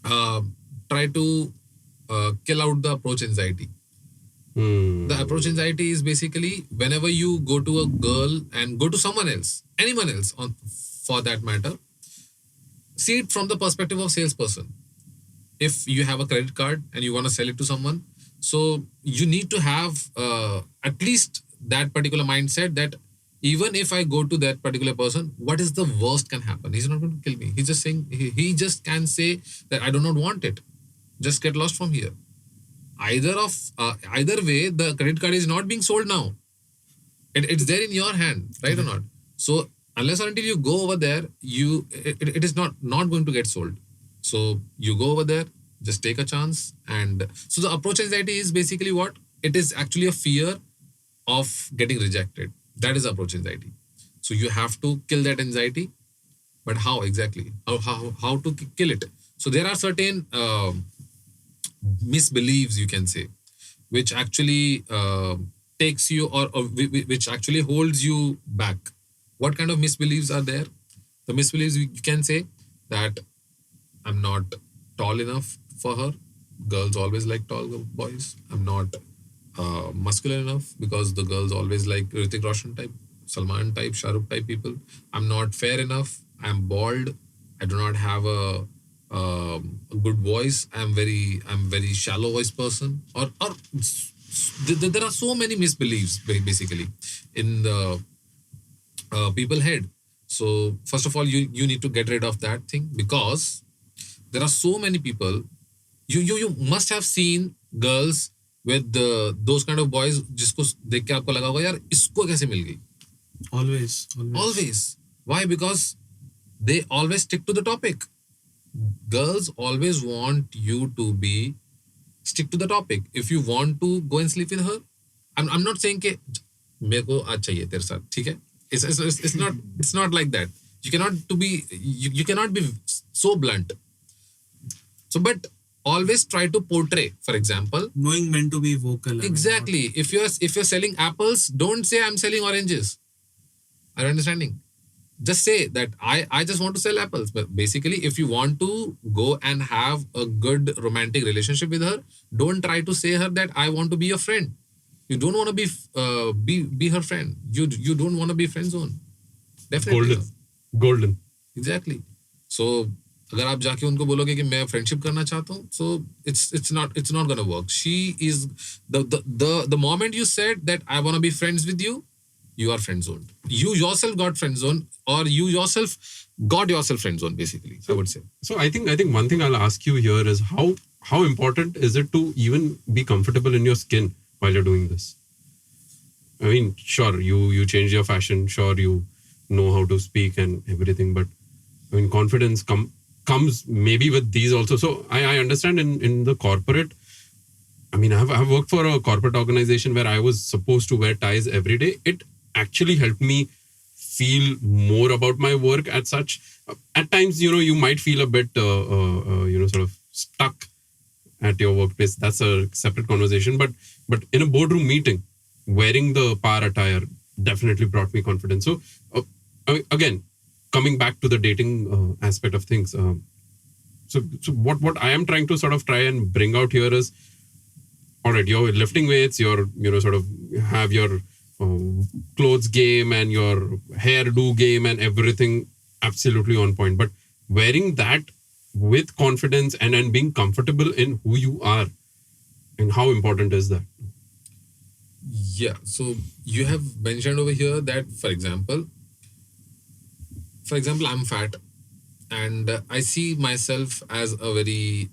C: try to kill out the approach anxiety. The approach anxiety is basically whenever you go to a girl and go to someone else, anyone else for that matter, see it from the perspective of salesperson. If you have a credit card and you want to sell it to someone, so you need to have at least that particular mindset that even if I go to that particular person, what is the worst can happen? He's not going to kill me. He's just saying, he just can say that I do not want it. Just get lost from here. Either way, the credit card is not being sold now. It's there in your hand, right or not? So unless or until you go over there, it is not going to get sold. So you go over there, just take a chance. And so the approach anxiety is basically what? It is actually a fear of getting rejected. That is approach anxiety. So you have to kill that anxiety. But how exactly? How to kill it? So there are certain misbeliefs, you can say, which actually takes you or which actually holds you back. What kind of misbeliefs are there? The misbeliefs, you can say that I'm not tall enough for her. Girls always like tall boys. I'm not muscular enough because the girls always like Hrithik Roshan type, Salman type, Shah Rukh type people. I'm not fair enough. I'm bald. I do not have a good voice. I'm very shallow voice person. Or there are so many misbeliefs basically in the people head. So first of all, you need to get rid of that thing, because there are so many people. You must have seen girls with those kind of boys जिसको देख के आपको लगा होगा यार इसको कैसे मिल गई. Always. Why? Because they always stick to the topic. Girls always want you to be stick to the topic. If you want to go and sleep with her, I'm not saying कि मेरे को आज चाहिए तेरे साथ, ठीक है? It's not like that. You cannot be so blunt. So, but always try to portray, for example,
B: knowing when to be vocal.
C: Exactly. If you're selling apples, don't say I'm selling oranges. Are you understanding? Just say that I just want to sell apples. But basically, if you want to go and have a good romantic relationship with her, don't try to say her that I want to be your friend. You don't want to be her friend. You don't want to be friend zone. Definitely.
A: Golden.
C: Exactly. So अगर आप जाके उनको बोलोगे कि मैं friendship करना चाहता हूँ, so it's not gonna work. She is the moment you said that I want to be friends with you, you are friend zoned. You yourself got friend zoned, or you yourself got yourself friend zoned, basically. I would say.
A: So I think one thing I'll ask you here is how important is it to even be comfortable in your skin while you're doing this? I mean, sure, you change your fashion, sure, you know how to speak and everything, but I mean, confidence comes maybe with these also. So I understand in the corporate, I mean, I've worked for a corporate organization where I was supposed to wear ties every day. It actually helped me feel more about my work as such. At times, you might feel a bit, sort of stuck at your workplace. That's a separate conversation. But in a boardroom meeting, wearing the par attire definitely brought me confidence. So again, coming back to the dating aspect of things. So what I am trying to sort of try and bring out here is, all right, you're lifting weights, you're, sort of have your clothes game and your hairdo game and everything absolutely on point. But wearing that with confidence and being comfortable in who you are, and how important is that?
C: Yeah. So you have mentioned over here that, for example, I'm fat, and I see myself as a very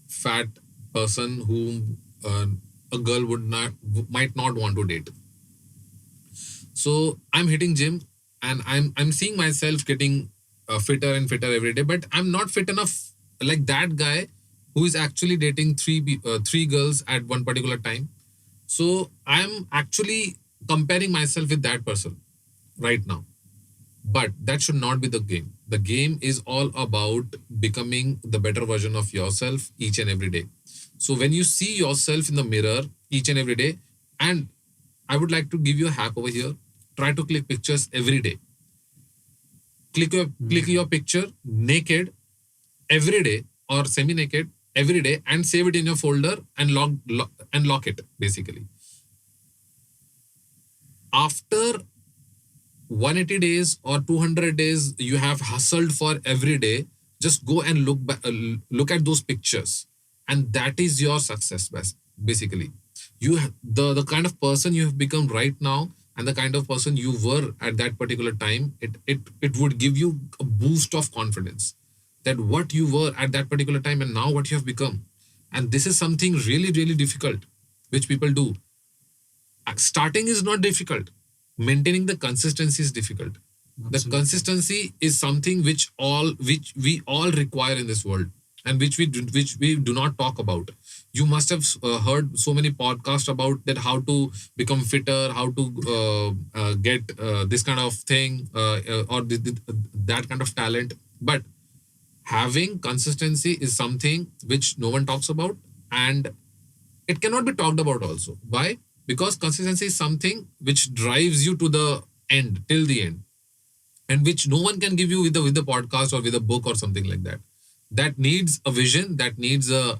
C: fat person whom a girl might not want to date. So I'm hitting gym, and I'm seeing myself getting fitter and fitter every day, but I'm not fit enough like that guy who is actually dating three girls at one particular time. So I'm actually comparing myself with that person right now. But that should not be the game. The game is all about becoming the better version of yourself each and every day. So when you see yourself in the mirror each and every day, and I would like to give you a hack over here. Try to click pictures every day. Click your picture naked every day or semi-naked every day, and save it in your folder and lock it, basically. After 180 days or 200 days you have hustled for every day, just go and look at those pictures, and that is your success, basically. The kind of person you have become right now and the kind of person you were at that particular time, it would give you a boost of confidence, that what you were at that particular time and now what you have become. And this is something really, really difficult, which people do. Starting is not difficult. Maintaining the consistency is difficult. Absolutely. The consistency is something which we all require in this world, and which we do not talk about. You must have heard so many podcasts about that, how to become fitter, how to get this kind of thing or that kind of talent. But having consistency is something which no one talks about, and it cannot be talked about also. Why? Because consistency is something which drives you to the end, till the end, and which no one can give you with the podcast or with a book or something like that. That needs a vision, that needs a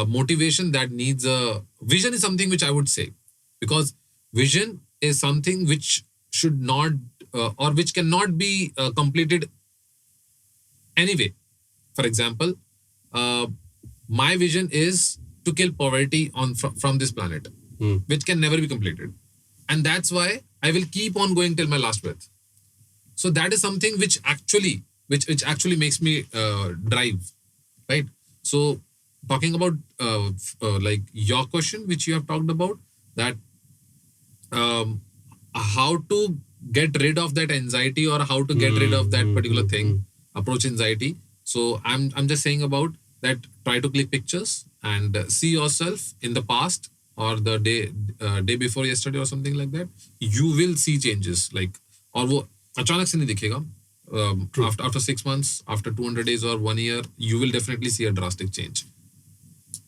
C: motivation, that needs a vision is something which I would say, because vision is something which should not or which cannot be completed anyway. For example, my vision is to kill poverty from this planet, which can never be completed, and that's why I will keep on going till my last breath. So that is something which actually makes me drive, right? So talking about like your question, which you have talked about, that how to get rid of that anxiety or how to get rid of that particular thing, approach anxiety. So I'm just saying about that. Try to click pictures and see yourself in the past or the day before yesterday or something like that. You will see changes, like, और वो अचानक से नहीं दिखेगा. After 6 months, after 200 days or 1 year, you will definitely see a drastic change.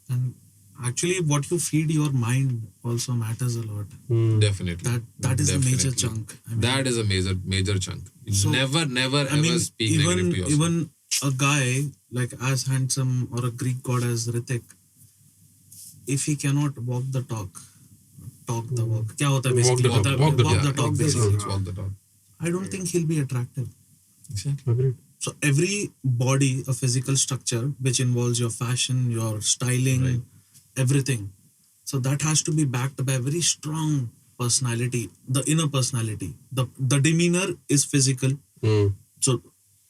B: And actually, what you feed your mind also matters a lot.
C: Definitely.
B: That is
C: Definitely.
B: a major chunk. I mean,
C: That is a major chunk.
B: So,
C: never
B: I mean,
C: ever speak negative to yourself.
B: even a guy like as handsome or a Greek god as Ritik, if he cannot walk the talk the walk, क्या होता है basically?
A: Walk the talk,
B: basically.
C: Let's walk the talk.
B: I don't think he'll be attractive.
C: Exactly.
A: Agreed.
B: So every body, a physical structure which involves your fashion, your styling,
C: Right.
B: everything. So that has to be backed by a very strong personality, the inner personality. The demeanor is physical. So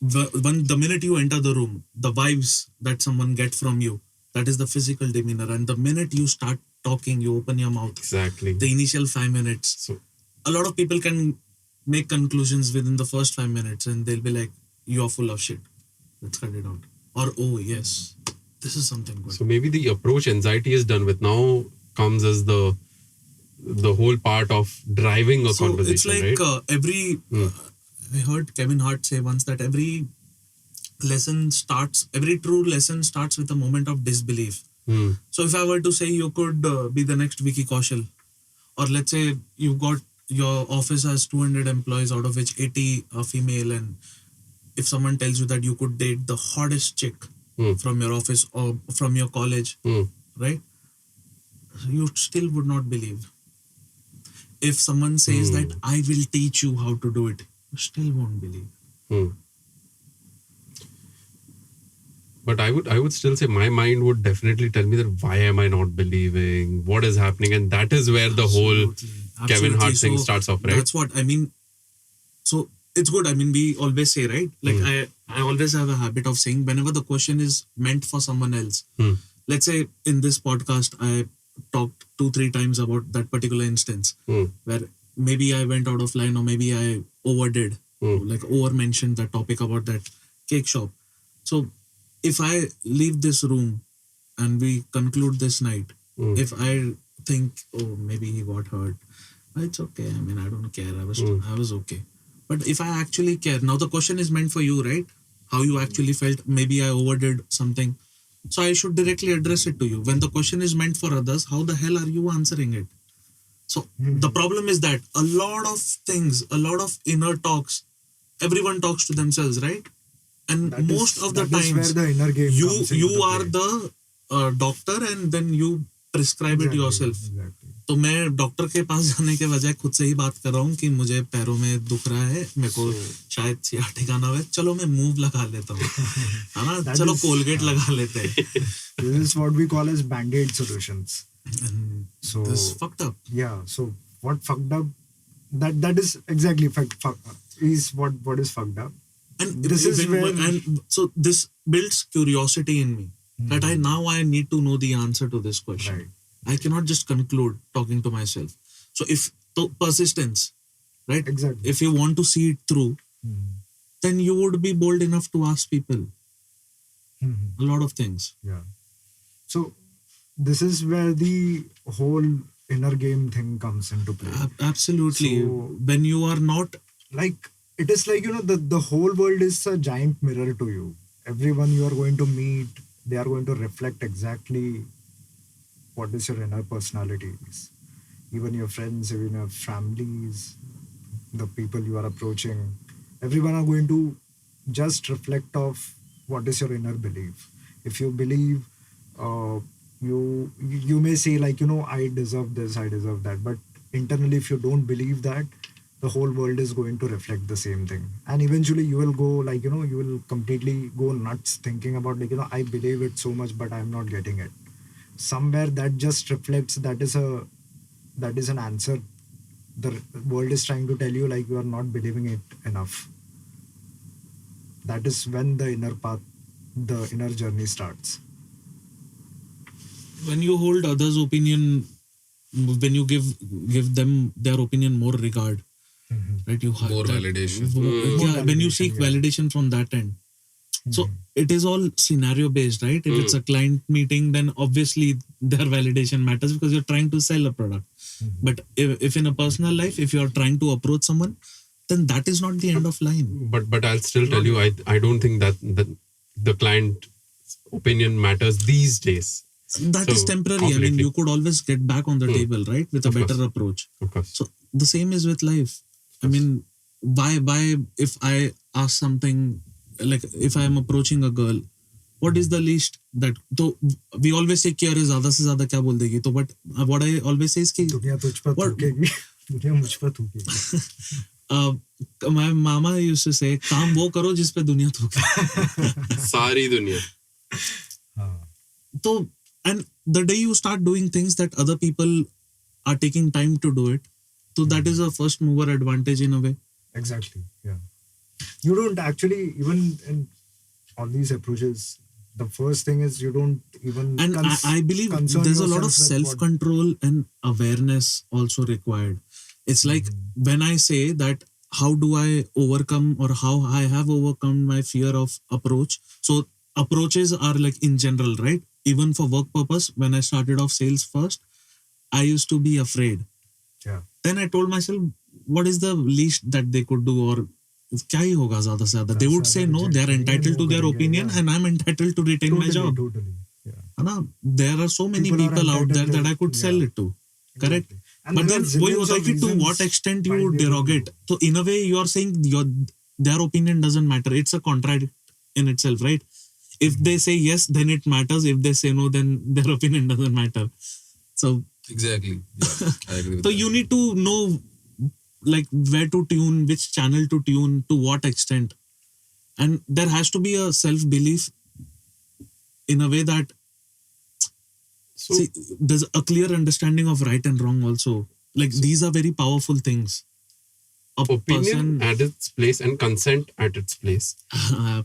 B: the minute you enter the room, the vibes that someone get from you, that is the physical demeanor. And the minute you start talking, you open your mouth.
A: Exactly.
B: The initial 5 minutes.
A: So
B: A lot of people can make conclusions within the first 5 minutes and they'll be like, you're full of shit. Let's cut it out. Or, oh yes, this is something good.
A: So maybe the approach anxiety is done with now comes as the whole part of driving a
B: So
A: conversation,
B: it's like
A: right?
B: I heard Kevin Hart say once that every true lesson starts with a moment of disbelief. So if I were to say you could be the next Vicky Kaushal, or let's say you've got your office has 200 employees, out of which 80 are female, and if someone tells you that you could date the hottest chick from your office or from your college, right? You still would not believe. If someone says that I will teach you how to do it, you still won't believe.
A: But I would still say my mind would definitely tell me that why am I not believing? What is happening? And that is where the whole Kevin Hart thing starts off, right?
B: That's what I mean. So it's good. I mean, we always say, right? Like I always have a habit of saying whenever the question is meant for someone else. Let's say in this podcast, I talked 2-3 times about that particular instance where maybe I went out of line or maybe I overdid, like over mentioned that topic about that cake shop. So if I leave this room and we conclude this night, if I think, oh, maybe he got hurt, it's okay. I mean, I don't care. I was okay. But if I actually care, now the question is meant for you, right? How you actually felt. Maybe I overdid something. So I should directly address it to you. When the question is meant for others, how the hell are you answering it? So the problem is that a lot of things, a lot of inner talks, everyone talks to themselves, right? And most of the times,
D: where the inner game comes into
B: you are
D: play.
B: the doctor and then you prescribe it yourself.
D: Exactly.
B: तो मैं doctor के पास जाने के बजाय खुद से ही बात कर रहा हूँ कि मुझे पैरों में दुख रहा है, मेरे को शायद सियाटिका ना हो, चलो मैं मूव लगा लेता हूँ, है ना, चलो कोलगेट लगा लेते हैं.
D: This is what we call as band-aid solutions.
B: And
D: So
B: this fucked up.
D: Yeah. So what fucked up? That is exactly is what is fucked up.
B: And
D: This is where-
B: and so this builds curiosity in me that I need to know the answer to this question.
D: Right.
B: I cannot just conclude talking to myself. So if persistence, right?
D: Exactly.
B: If you want to see it through, then you would be bold enough to ask people a lot of things.
D: Yeah. So this is where the whole inner game thing comes into play.
B: Absolutely.
D: So-
B: When you are not,
D: Like it is like, the whole world is a giant mirror to you, everyone you are going to meet, they are going to reflect exactly what is your inner personality is. Even your friends, even your families, the people you are approaching, everyone are going to just reflect of what is your inner belief. If you believe, uh, you may say like, I deserve this, I deserve that, but internally if you don't believe that, the whole world is going to reflect the same thing, and eventually you will go like, you will completely go nuts thinking about like, I believe it so much but I am not getting it. Somewhere that just reflects, that is an answer. The world is trying to tell you like you are not believing it enough. That is when the inner path, the inner journey starts.
B: When you hold others' opinion, when you give them their opinion more regard, right? You have
C: More
B: that,
C: validation.
B: Yeah, when you
D: validation,
B: seek
D: yeah.
B: validation from that end. So it is all scenario based, right? If it's a client meeting, then obviously their validation matters because you're trying to sell a product. But if in a personal life, if you're trying to approach someone, then that is not the end of line.
A: But I'll still tell you, I don't think that the client opinion matters these days.
B: That is
A: So,
B: temporary. I mean,
A: completely.
B: you could always get back on the table, right? With a
A: Of
B: better
A: course.
B: approach.
A: Of course.
B: So the same is with life. I mean, why if I ask something like if I am approaching a girl, what is the least that so we always say कि अरे ज़्यादा से ज़्यादा क्या बोल देगी तो but what I always say is कि
D: दुनिया तुझ पर
B: What-
D: थूकेगी, दुनिया मुझ पर थूकेगी.
B: my mama used to say काम वो करो जिस पे दुनिया थूके.
A: Sari dunya.
B: So and the day you start doing things that other people are taking time to do it, so that is a first mover advantage in a way.
D: Exactly. Yeah. You don't actually, even in all these approaches, the first thing is you don't even
B: And I believe
D: concern
B: there's a lot of
D: yourself with what-
B: self-control and awareness also required. It's like when I say that how do I overcome or how I have overcome my fear of approach. So approaches are like in general, right? Even for work purpose, when I started off sales first, I used to be afraid.
D: Yeah.
B: Then I told myself, what is the least that they could do or क्या ही होगा ज़्यादा से ज़्यादा. They would say no, they are entitled to their opinion and I'm entitled to retain my job.
D: Totally. Yeah.
B: है ना? There are so many
D: People are
B: people out there
D: entitled
B: that
D: to-
B: I could sell
D: yeah.
B: it to. Correct?
D: Exactly. And
B: But
D: there
B: then
D: are
B: वही
D: zillions
B: होता है
D: of
B: कि to
D: reasons
B: what extent
D: why
B: you
D: they don't
B: derogate.
D: do.
B: So in a way you are saying their opinion doesn't matter. It's a contradict in itself, right? If they say yes, then it matters. If they say no, then their opinion doesn't matter. So
C: Exactly. Yeah, I agree with
B: so
C: that.
B: you need to know like where to tune, which channel to tune, to what extent. And there has to be a self-belief in a way that
A: So,
B: see, there's a clear understanding of right and wrong also. Like these are very powerful things. A
A: opinion
B: person,
A: at its place and consent at its place.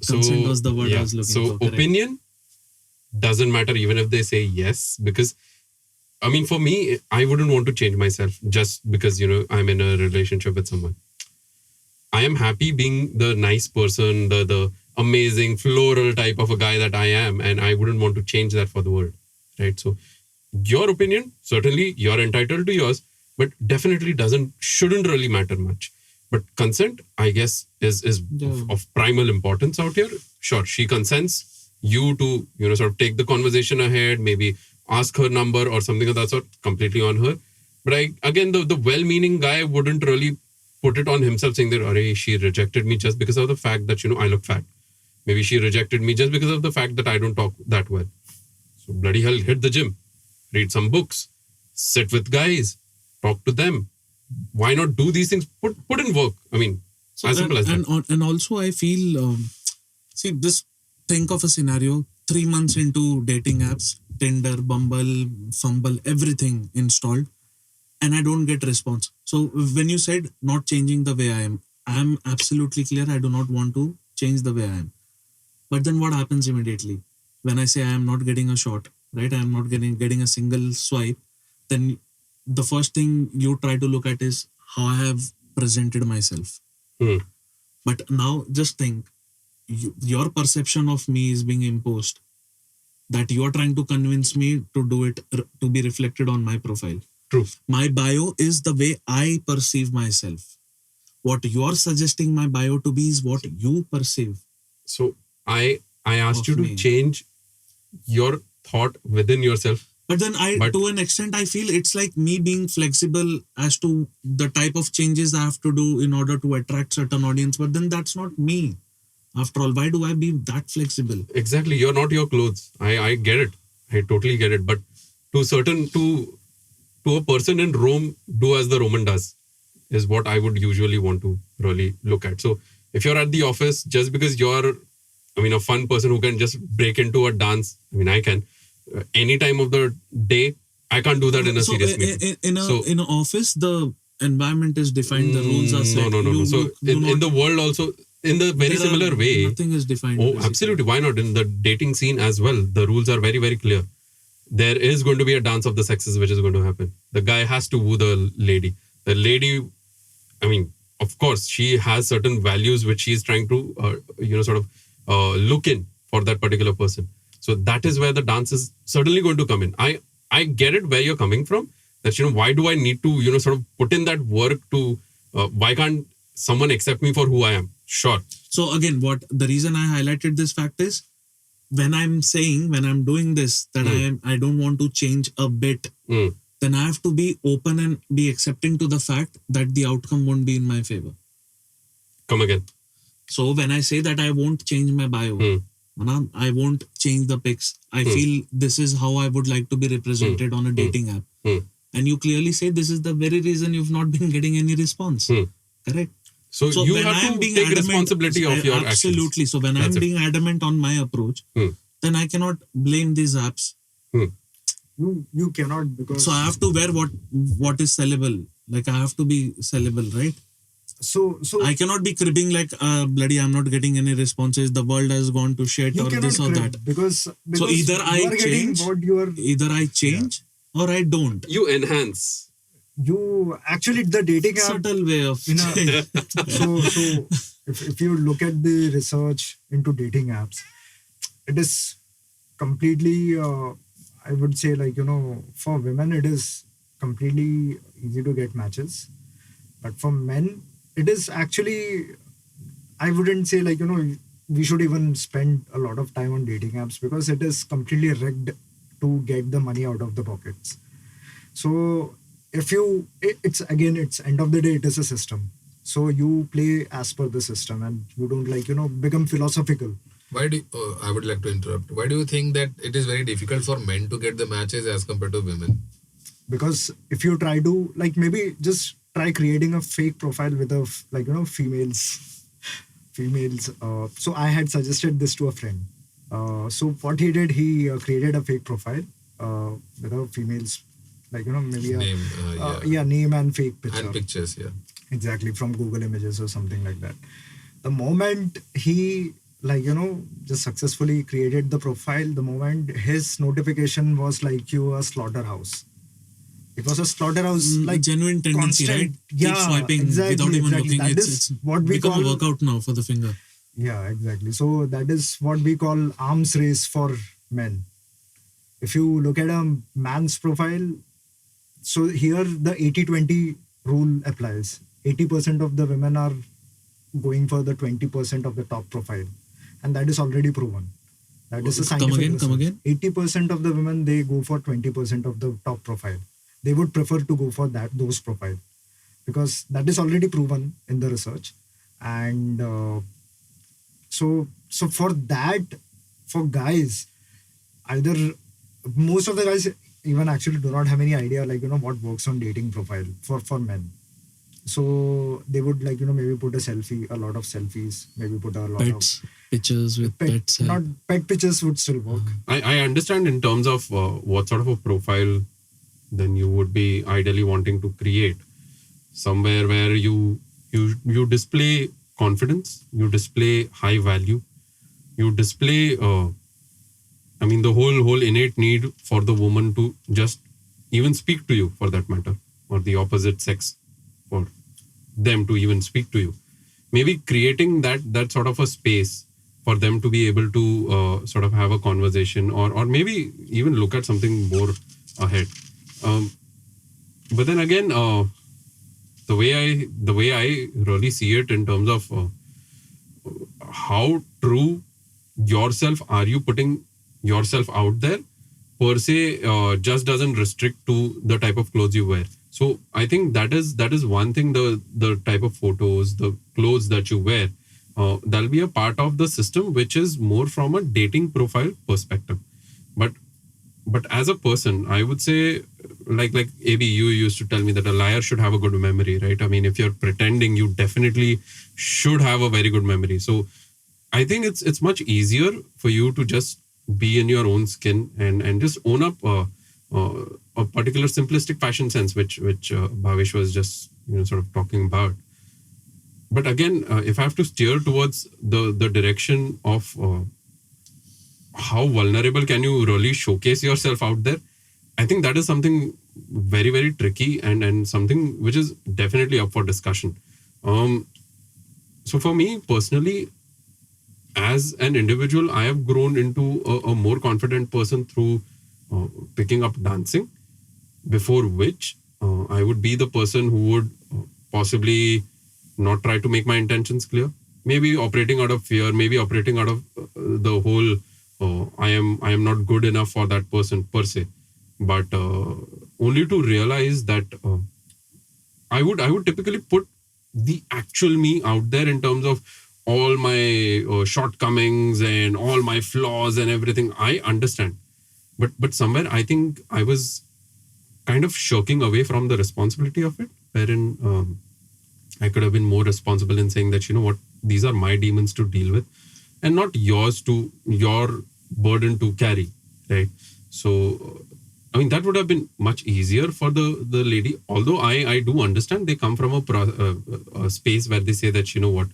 B: consent was the word I was looking
A: so
B: for. correct.
A: opinion doesn't matter even if they say yes, because I mean, for me, I wouldn't want to change myself just because, I'm in a relationship with someone. I am happy being the nice person, the amazing floral type of a guy that I am, and I wouldn't want to change that for the world, right? So your opinion, certainly you're entitled to yours, but definitely shouldn't really matter much. But consent, I guess, is of primal importance out here. Sure, she consents you to, sort of take the conversation ahead, maybe ask her number or something of that sort, completely on her. But again, the well-meaning guy wouldn't really put it on himself saying that, "Arey, she rejected me just because of the fact that, I look fat. Maybe she rejected me just because of the fact that I don't talk that well. So bloody hell, hit the gym, read some books, sit with guys, talk to them. Why not do these things? Put in work. I mean, as simple as that.
B: And also I feel, see, just think of a scenario, 3 months into dating apps, Tinder, Bumble, Fumble, everything installed, and I don't get response. So when you said not changing the way I am absolutely clear. I do not want to change the way I am. But then what happens immediately? When I say I am not getting a shot, right? I am not getting a single swipe, then the first thing you try to look at is how I have presented myself. But now just think, your perception of me is being imposed. That you are trying to convince me to do it, to be reflected on my profile.
A: True.
B: My bio is the way I perceive myself. What you are suggesting my bio to be is what you perceive.
A: So I I asked you to
B: me.
A: change your thought within yourself.
B: But then to an extent, I feel it's like me being flexible as to the type of changes I have to do in order to attract certain audience. But then that's not me. After all, why do I be that flexible?
A: Exactly. You're not your clothes. I get it. I totally get it. But to a person in Rome, do as the Roman does, is what I would usually want to really look at. So if you're at the office, just because you're, a fun person who can just break into a dance, I can. Any time of the day, I can't do that in a serious meeting.
B: In an office, the environment is defined, the rules are set.
A: No. So in the world also, in the very similar way.
B: Nothing is defined.
A: Oh, basically. Absolutely. Why not? In the dating scene as well, the rules are very, very clear. There is going to be a dance of the sexes which is going to happen. The guy has to woo the lady. The lady, of course, she has certain values which she is trying to, look in for that particular person. So that is where the dance is certainly going to come in. I get it where you're coming from. That, why do I need to, put in that work to, why can't someone accept me for who I am? Sure.
B: So again, the reason I highlighted this fact is, when I'm doing this, that I don't want to change a bit, then I have to be open and be accepting to the fact that the outcome won't be in my favor.
A: Come again.
B: So when I say that I won't change my bio, I won't change the pics. I feel this is how I would like to be represented on a dating app. And you clearly say this is the very reason you've not been getting any response. Correct?
A: So you have to take responsibility of your actions.
B: Absolutely. So when I'm being adamant on my approach, then I cannot blame these apps.
D: You cannot, because...
B: So I have to wear what is sellable. Like I have to be sellable, right?
D: So
B: I cannot be cribbing like, bloody, I'm not getting any responses. The world has gone to shit or this or that.
D: Because
B: so either I change or I don't.
A: You enhance.
D: You actually, the dating app...
B: Subtle way of...
D: So if you look at the research into dating apps, it is completely, I would say, for women, it is completely easy to get matches. But for men, it is actually, I wouldn't say we should even spend a lot of time on dating apps, because it is completely rigged to get the money out of the pockets. So it's end of the day, it is a system. So you play as per the system, and you don't become philosophical.
C: I would like to interrupt. Why do you think that it is very difficult for men to get the matches as compared to women?
D: Because if you try to, maybe just try creating a fake profile with females. So I had suggested this to a friend. So what he did, he created a fake profile with a females, maybe name and fake picture.
C: And pictures, yeah.
D: Exactly, from Google Images or something like that. The moment he just successfully created the profile, the moment his notification was you a slaughterhouse. It was a slaughterhouse,
B: genuine tendency,
D: constant,
B: right? Keep swiping without even looking.
D: That is what we
B: become
D: call
B: a workout now for the finger.
D: Yeah, exactly. So that is what we call arms race for men. If you look at a man's profile, so here the 80-20 rule applies. 80% of the women are going for the 20% of the top profile. And that is already proven. That is a scientific
B: Come again.
D: 80% of the women, they go for 20% of the top profile. They would prefer to go for those profile, because that is already proven in the research. And so for that, for guys, either most of the guys even actually do not have any idea what works on dating profile for men. So they would maybe put a lot of selfies, maybe put a lot
B: of pictures with pets.
D: Not pet pictures would still work.
A: I understand in terms of what sort of a profile then you would be ideally wanting to create. Somewhere where you display confidence, you display high value, you display the whole innate need for the woman to just even speak to you, for that matter, or the opposite sex, for them to even speak to you. Maybe creating that sort of a space for them to be able to sort of have a conversation, or maybe even look at something more ahead. But then again, the way I really see it in terms of how true yourself, are you putting yourself out there per se, just doesn't restrict to the type of clothes you wear. So I think that is one thing, the type of photos, the clothes that you wear, that'll be a part of the system which is more from a dating profile perspective. But as a person, I would say, like AB, you used to tell me that a liar should have a good memory, right? I mean, if you're pretending, you definitely should have a very good memory. So I think it's much easier for you to just be in your own skin and just own up a particular simplistic fashion sense, which Bhavesh was just sort of talking about. But again, if I have to steer towards the direction of how vulnerable can you really showcase yourself out there, I think that is something very, very tricky and something which is definitely up for discussion. So for me personally, as an individual, I have grown into a more confident person through picking up dancing, before which I would be the person who would possibly not try to make my intentions clear. Maybe operating out of fear, maybe operating out of the whole I am not good enough for that person per se, but only to realize that I would typically put the actual me out there in terms of all my shortcomings and all my flaws and everything. I understand, but somewhere I think I was kind of shirking away from the responsibility of it, wherein I could have been more responsible in saying that, what, these are my demons to deal with and not your burden to carry, right? So I mean, that would have been much easier for the lady. Although I do understand they come from a space where they say that, what,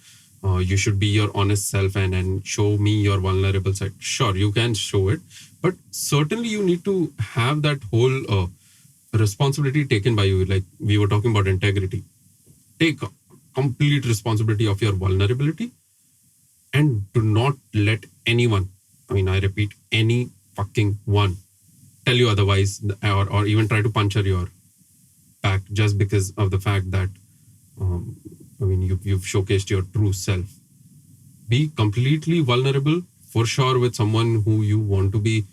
A: you should be your honest self and show me your vulnerable side. Sure, you can show it, but certainly you need to have that whole responsibility taken by you. Like we were talking about integrity. Take complete responsibility of your vulnerability and do not let anyone, I mean, I repeat, any fucking one tell you otherwise, or even try to puncture your back just because of the fact that you've showcased your true self. Be completely vulnerable, for sure, with someone who you want to be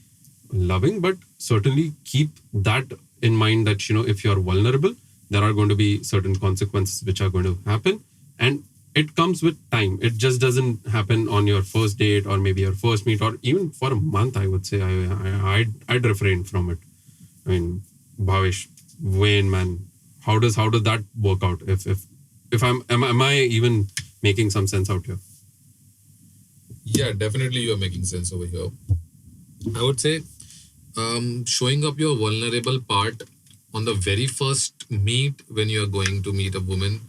A: loving, but certainly keep that in mind that if you're vulnerable, there are going to be certain consequences which are going to happen, and it comes with time. It just doesn't happen on your first date or maybe your first meet, or even for a month. I would say I'd refrain from it. I mean, Bhavesh, Wayne, man, how does that work out? If am I even making some sense out here?
C: Yeah, definitely you are making sense over here. I would say showing up your vulnerable part on the very first meet when you are going to meet a woman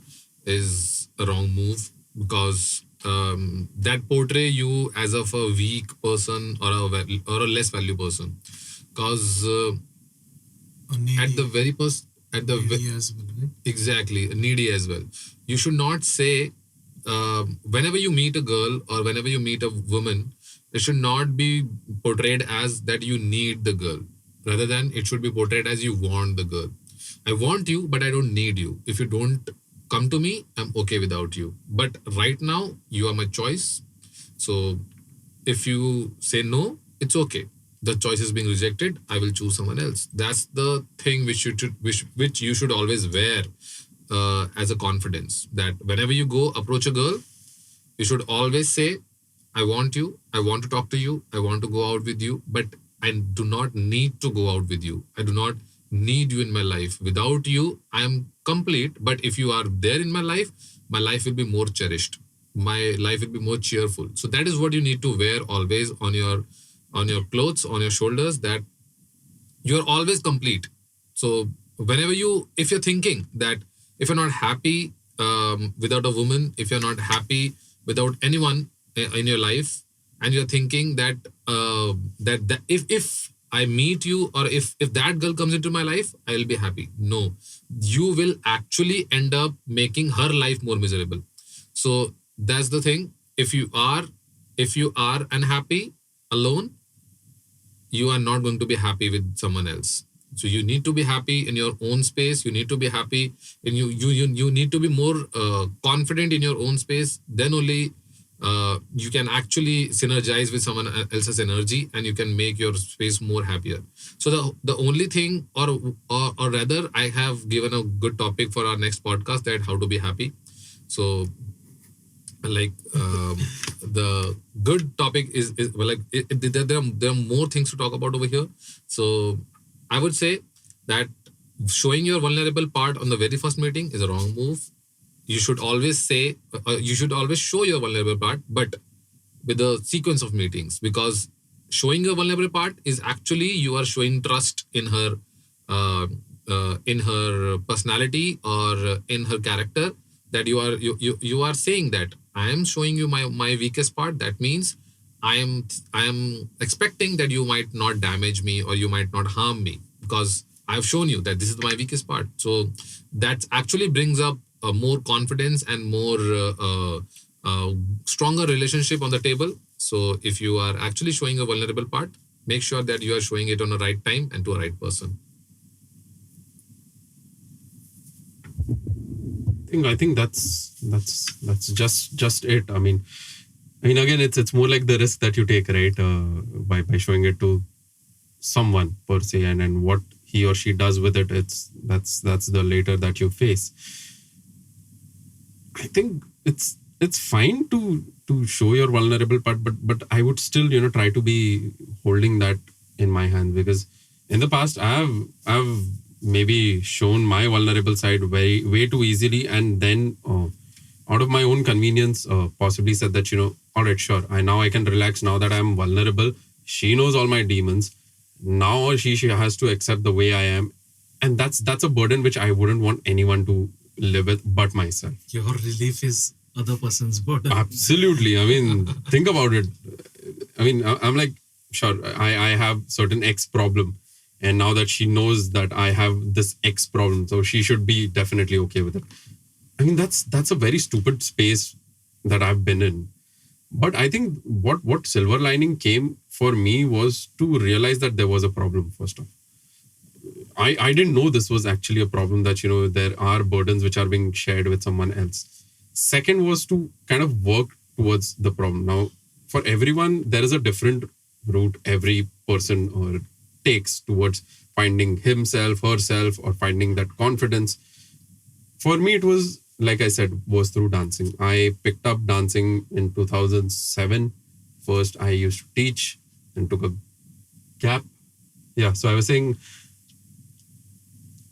C: is a wrong move, because that portray you as of a weak person or a less value person. Because at the very first,
B: needy as well, right?
C: Exactly, needy as well. You should not say whenever you meet a girl or whenever you meet a woman, it should not be portrayed as that you need the girl. Rather than it should be portrayed as you want the girl. I want you, but I don't need you. If you don't come to me, I'm okay without you. But right now, you are my choice. So if you say no, it's okay. The choice is being rejected. I will choose someone else. That's the thing which you should always wear as a confidence. That whenever you go approach a girl, you should always say, I want you. I want to talk to you. I want to go out with you. But I do not need to go out with you. I do not need you in my life. Without you, I am complete. But if you are there in my life will be more cherished. My life will be more cheerful. So that is what you need to wear always on your clothes, on your shoulders, that you're always complete. So whenever if you're thinking that if you're not happy without a woman, if you're not happy without anyone in your life, and you're thinking that that if I meet you, or if that girl comes into my life, I'll be happy. No, you will actually end up making her life more miserable. So that's the thing. If you are unhappy alone, you are not going to be happy with someone else. So you need to be happy in your own space. You need to be happy, and you need to be more confident in your own space. Then only you can actually synergize with someone else's energy, and you can make your space more happier. So the only thing, or rather, I have given a good topic for our next podcast, that how to be happy. So like the good topic is well, like there are more things to talk about over here. So I would say that showing your vulnerable part on the very first meeting is a wrong move. You should always say, you should always show your vulnerable part, but with a sequence of meetings, because showing your vulnerable part is actually you are showing trust in her personality or in her character, that you are saying that I am showing you my weakest part. That means I am expecting that you might not damage me or you might not harm me, because I've shown you that this is my weakest part. So that actually brings up more confidence and more stronger relationship on the table. So if you are actually showing a vulnerable part, make sure that you are showing it on the right time and to a right person.
A: I think that's just it. I mean, again, it's more like the risk that you take, right? By showing it to someone per se, and what he or she does with it, that's the later that you face. I think it's fine to show your vulnerable part, but I would still try to be holding that in my hand, because in the past I've maybe shown my vulnerable side way too easily, and then out of my own convenience possibly said that all right, sure, I can relax now that I'm vulnerable. She knows all my demons. Now she has to accept the way I am, and that's a burden which I wouldn't want anyone to live with but myself.
B: Your relief is other person's burden.
A: Absolutely. I mean, think about it. I mean, I'm like, sure, I have certain X problem, and now that she knows that I have this X problem, so she should be definitely okay with it. I mean, that's a very stupid space that I've been in. But I think what silver lining came for me was to realize that there was a problem first off. I didn't know this was actually a problem, that there are burdens which are being shared with someone else. Second was to kind of work towards the problem. Now, for everyone, there is a different route every person or takes towards finding himself, herself, or finding that confidence. For me, it was, like I said, was through dancing. I picked up dancing in 2007. First, I used to teach and took a gap. Yeah, so I was saying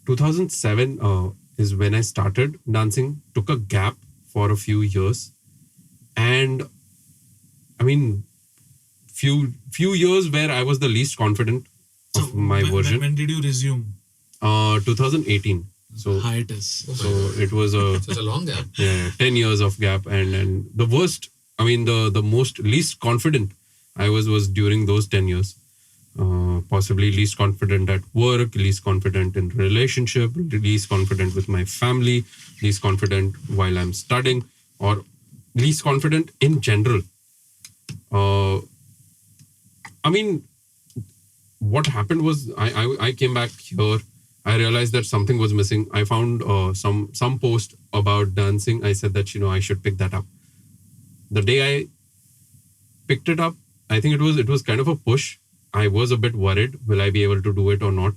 A: 2007 is when I started dancing, took a gap for a few years. And I mean, few years where I was the least confident of my version.
B: When did you resume?
A: 2018. So
B: hiatus.
A: So it was
C: such a long gap.
A: Yeah, 10 years of gap, and the worst. I mean, the most least confident I was during those 10 years. Possibly least confident at work, least confident in relationship, least confident with my family, least confident while I'm studying, or least confident in general. I mean, what happened was I came back here. I realized that something was missing. I found some post about dancing. I said that I should pick that up. The day I picked it up, I think it was kind of a push. I was a bit worried, will I be able to do it or not?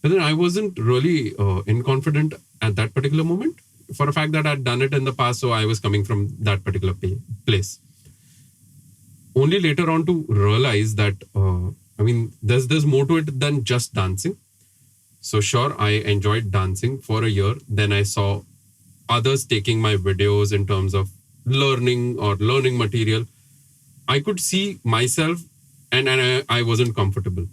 A: But then I wasn't really inconfident at that particular moment, for a fact that I'd done it in the past, so I was coming from that particular place. Only later on to realize that, there's more to it than just dancing. So sure, I enjoyed dancing for a year. Then I saw others taking my videos in terms of learning material. I could see myself, and I wasn't comfortable.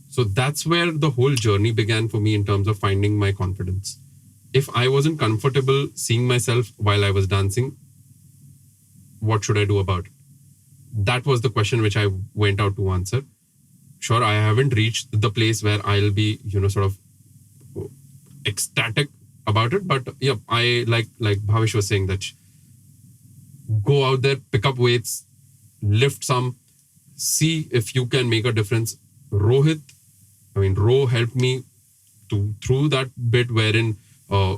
A: So that's where the whole journey began for me in terms of finding my confidence. If I wasn't comfortable seeing myself while I was dancing, what should I do about it? That was the question which I went out to answer. Sure, I haven't reached the place where I'll be, sort of ecstatic about it. But yeah, I like Bhavesh was saying that go out there, pick up weights, lift some, see if you can make a difference. Ro helped me through that bit wherein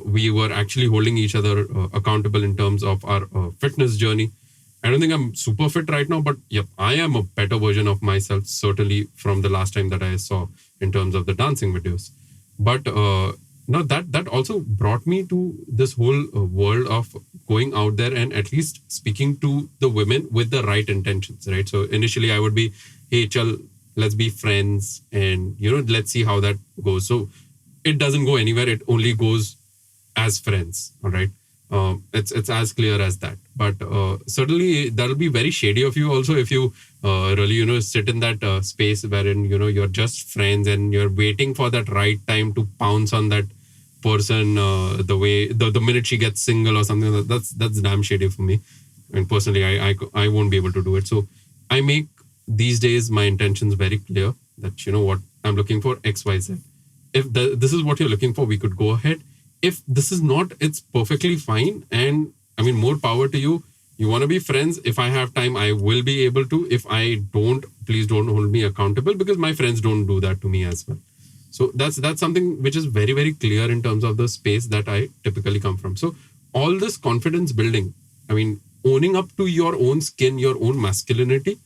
A: we were actually holding each other accountable in terms of our fitness journey. I don't think I'm super fit right now, but yep, I am a better version of myself, certainly from the last time that I saw in terms of the dancing videos. But no, that also brought me to this whole world of going out there and at least speaking to the women with the right intentions, right? So initially I would be, hey, chal, let's be friends, and let's see how that goes. So it doesn't go anywhere. It only goes as friends, all right? It's as clear as that. But certainly that'll be very shady of you also if you really sit in that space wherein you're just friends and you're waiting for that right time to pounce on that person the minute she gets single or something like that. That's damn shady for me. And personally, I won't be able to do it. So I make these days my intentions very clear that what I'm looking for, XYZ. If this is what you're looking for, we could go ahead. If this is not, it's perfectly fine. And I mean, more power to you. You want to be friends. If I have time, I will be able to. If I don't, please don't hold me accountable, because my friends don't do that to me as well. So that's something which is very, very clear in terms of the space that I typically come from. So all this confidence building, I mean, owning up to your own skin, your own masculinity,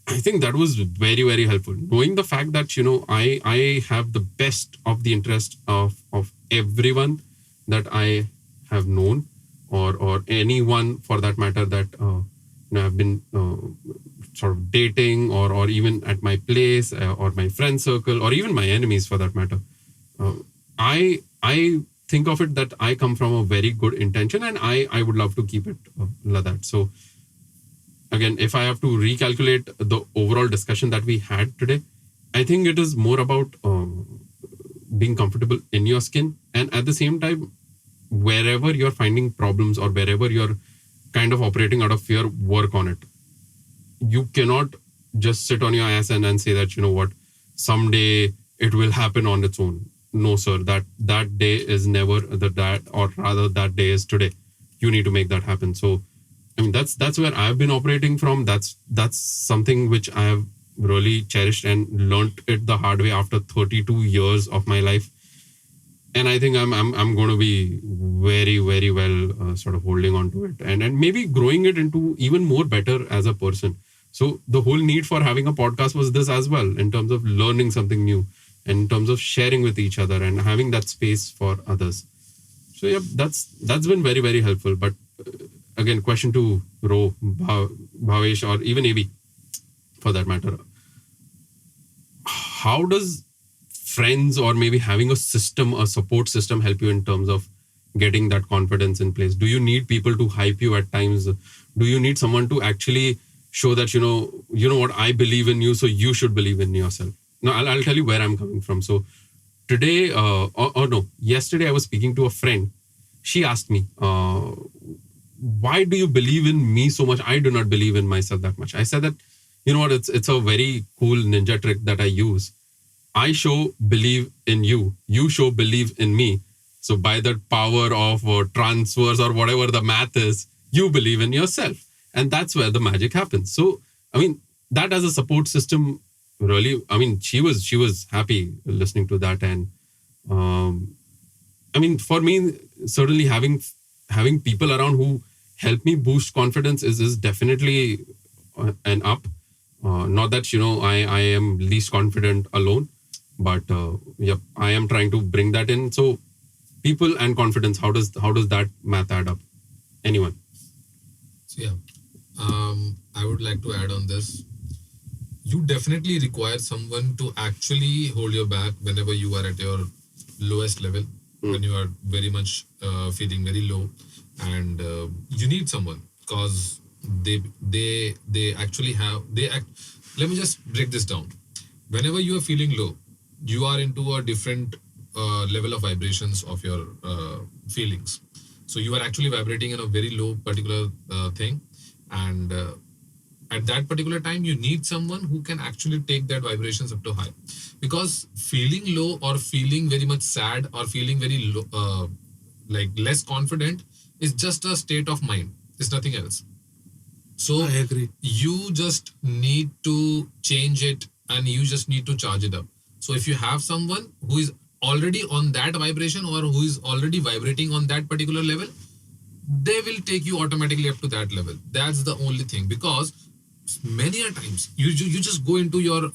A: I think that was very, very helpful. Knowing the fact that, I have the best of the interest of everyone that I have known, or anyone for that matter that I've been sort of dating, or even at my place, or my friend circle, or even my enemies for that matter. I think of it that I come from a very good intention, and I would love to keep it like that. So again, if I have to recalculate the overall discussion that we had today, I think it is more about being comfortable in your skin, and at the same time, wherever you're finding problems or wherever you're kind of operating out of fear, work on it. You cannot just sit on your ass and say that, what, someday it will happen on its own. No, sir, that day is never or rather that day is today. You need to make that happen. So I mean, that's where I've been operating from. That's something which I have really cherished and learnt it the hard way after 32 years of my life. And I think I'm going to be very, very well sort of holding on to it and maybe growing it into even more better as a person. So the whole need for having a podcast was this as well, in terms of learning something new, and in terms of sharing with each other and having that space for others. So yeah, that's been very, very helpful. But again, question to Ro, Bhavesh, or even AB for that matter. How does friends or maybe having a support system help you in terms of getting that confidence in place? Do you need people to hype you at times? Do you need someone to actually show that, you know what, I believe in you, so you should believe in yourself? Now, I'll tell you where I'm coming from. So today, yesterday I was speaking to a friend. She asked me, why do you believe in me so much? I do not believe in myself that much. I said that, you know what, it's a very cool ninja trick that I use. I show believe in you. You show believe in me. So by that power of transfers or whatever the math is, you believe in yourself. And that's where the magic happens. So, I mean, that as a support system, really, I mean, she was happy listening to that. And I mean, for me, certainly having people around who help me boost confidence is definitely an up. Not that, I am least confident alone, but yep, I am trying to bring that in. So people and confidence, how does that math add up? Anyone?
C: So yeah, I would like to add on this. You definitely require someone to actually hold your back whenever you are at your lowest level, when you are very much feeling very low, and you need someone, because they actually have let me just break this down. Whenever you are feeling low, you are into a different level of vibrations of your feelings. So you are actually vibrating in a very low particular thing, and at that particular time you need someone who can actually take that vibrations up to high. Because feeling low or feeling very much sad or feeling very low, like less confident, is just a state of mind. It's nothing else. So
B: I agree.
C: You just need to change it, and you just need to charge it up. So if you have someone who is already on that vibration, or who is already vibrating on that particular level, they will take you automatically up to that level. That's the only thing, because many a times you just go into your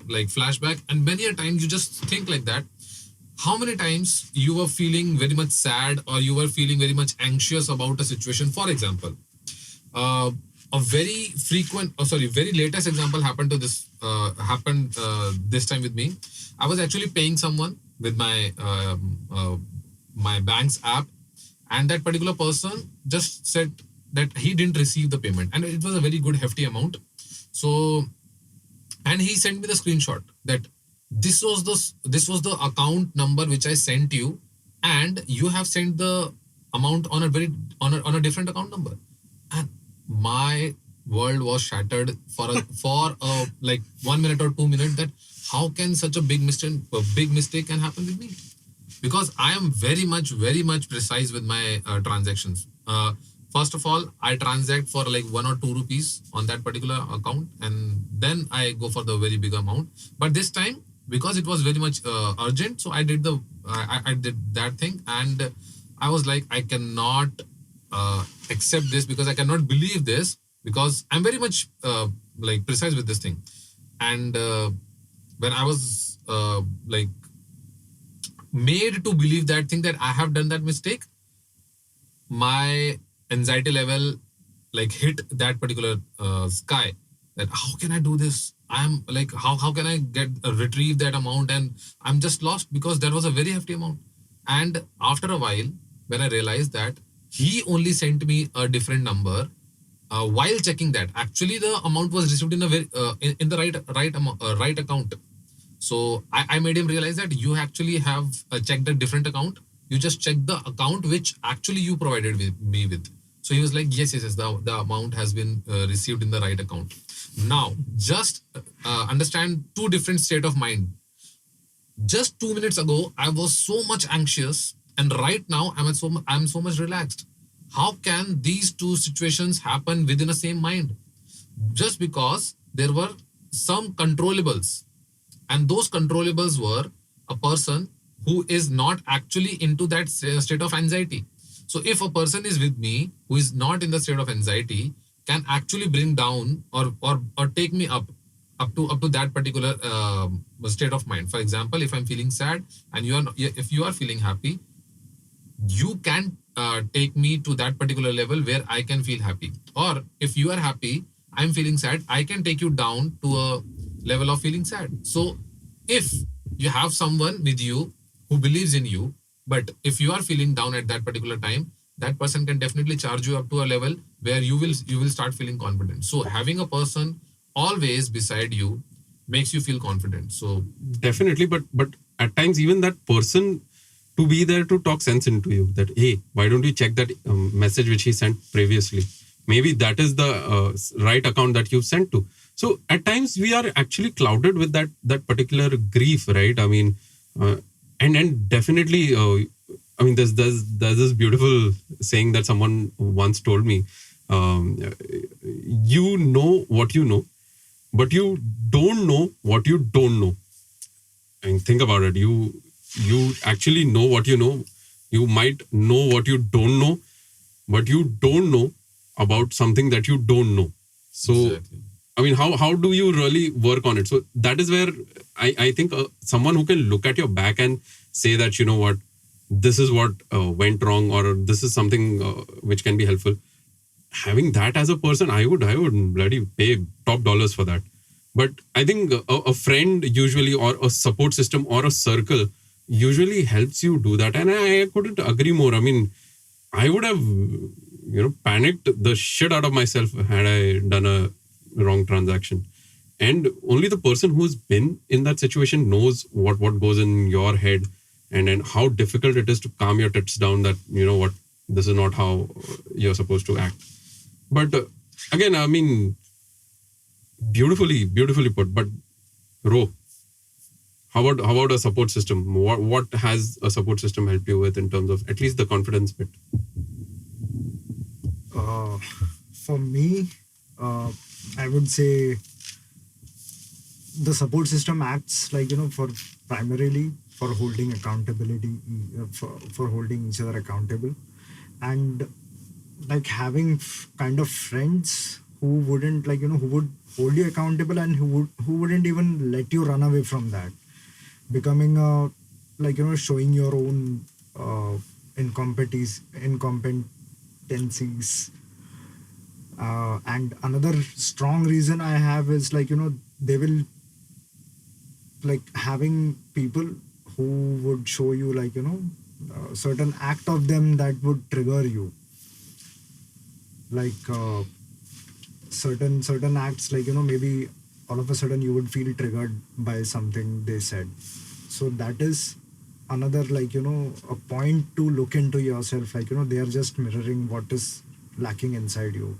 C: like flashback, and many a times you just think like that. How many times you were feeling very much sad, or you were feeling very much anxious about a situation? For example, a very very latest example happened this time with me. I was actually paying someone with my bank's app, and that particular person just said that he didn't receive the payment, and it was a very good hefty amount. So, and he sent me the screenshot that this was the account number which I sent you, and you have sent the amount on a different account number. And my world was shattered for like 1 minute or 2 minutes, that how can such a big mistake can happen with me, because I am very much precise with my transactions. First of all, I transact for like 1 or 2 rupees on that particular account, and then I go for the very big amount. But this time, because it was very much urgent, so I did I did that thing, and I was like, I cannot accept this, because I cannot believe this, because I'm very much like precise with this thing. And when I was like made to believe that thing, that I have done that mistake, my anxiety level like hit that particular sky, that how can I do this? I'm like, how can I retrieve that amount? And I'm just lost, because that was a very hefty amount. And after a while, when I realized that he only sent me a different number, while checking that actually the amount was received in a very in the right account. So I made him realize that you actually have checked a different account. You just checked the account which actually you provided me with. So he was like, yes, the amount has been received in the right account. Now, just understand 2 different state of mind. Just 2 minutes ago, I was so much anxious, and right now I'm so much relaxed. How can these 2 situations happen within the same mind? Just because there were some controllables, and those controllables were a person who is not actually into that state of anxiety. So if a person is with me who is not in the state of anxiety, can actually bring down or take me up to that particular state of mind. For example, if I'm feeling sad and if you are feeling happy, you can take me to that particular level where I can feel happy. Or if you are happy, I'm feeling sad, I can take you down to a level of feeling sad. So if you have someone with you who believes in you, but if you are feeling down at that particular time, that person can definitely charge you up to a level where you will start feeling confident. So having a person always beside you makes you feel confident. So
A: definitely, but at times even that person to be there to talk sense into you, that hey, why don't you check that message which he sent previously? Maybe that is the right account that you've sent to. So at times we are actually clouded with that particular grief, right? I mean, and definitely, I mean, there's this beautiful saying that someone once told me. You know what you know, but you don't know what you don't know. I mean, think about it. You actually know what you know. You might know what you don't know, but you don't know about something that you don't know. So, exactly. I mean, how do you really work on it? So that is where I think someone who can look at your back and say that, you know what, this is what went wrong, or this is something which can be helpful. Having that as a person, I would bloody pay top dollars for that. But I think a friend usually, or a support system, or a circle usually helps you do that. And I couldn't agree more. I mean, I would have, panicked the shit out of myself had I done a wrong transaction. And only the person who's been in that situation knows what goes in your head, and how difficult it is to calm your tits down that, you know what, this is not how you're supposed to act. But again, I mean, beautifully put. But Ro, how about a support system? What has a support system helped you with in terms of at least the confidence bit?
D: For me, I would say the support system acts like, for primarily for holding accountability, for holding each other accountable. And like having kind of friends who wouldn't like who would hold you accountable and who wouldn't even let you run away from that, becoming a like showing your own incompetencies. And another strong reason I have is like they will like having people who would show you like certain act of them that would trigger you, like certain acts, like maybe all of a sudden you would feel triggered by something they said. So that is another like a point to look into yourself, like they are just mirroring what is lacking inside you.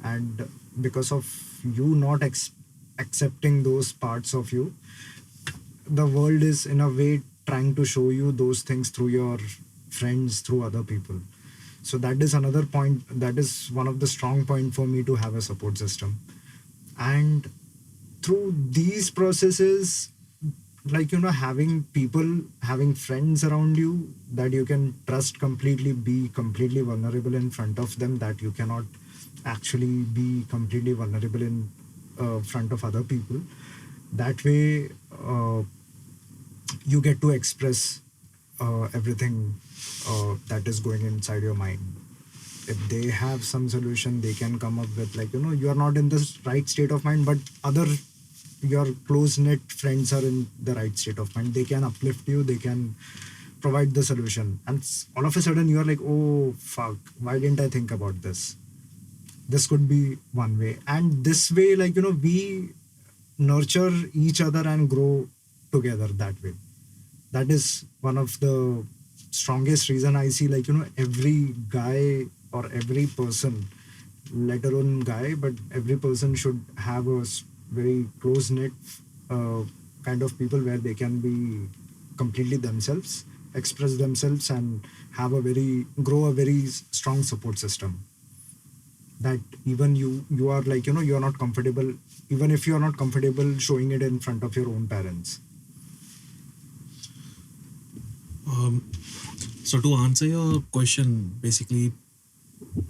D: And because of you not accepting those parts of you, the world is in a way trying to show you those things through your friends, through other people. So that is another point, that is one of the strong point for me to have a support system. And through these processes, like having people, having friends around you that you can trust completely, be completely vulnerable in front of them, that you cannot actually be completely vulnerable in front of other people. That way you get to express everything that is going inside your mind. If they have some solution, they can come up with like you are not in the right state of mind, but other your close knit friends are in the right state of mind. They can uplift you, they can provide the solution, and all of a sudden you are like, oh fuck, why didn't I think about this? This could be one way. And this way, like we nurture each other and grow together that way. That is one of the strongest reason I see, like every guy or every person, let alone guy, but every person should have a very close knit kind of people where they can be completely themselves, express themselves, and have grow a very strong support system. That even you are like you are not comfortable, even if you are not comfortable showing it in front of your own parents.
B: So to answer your question, basically,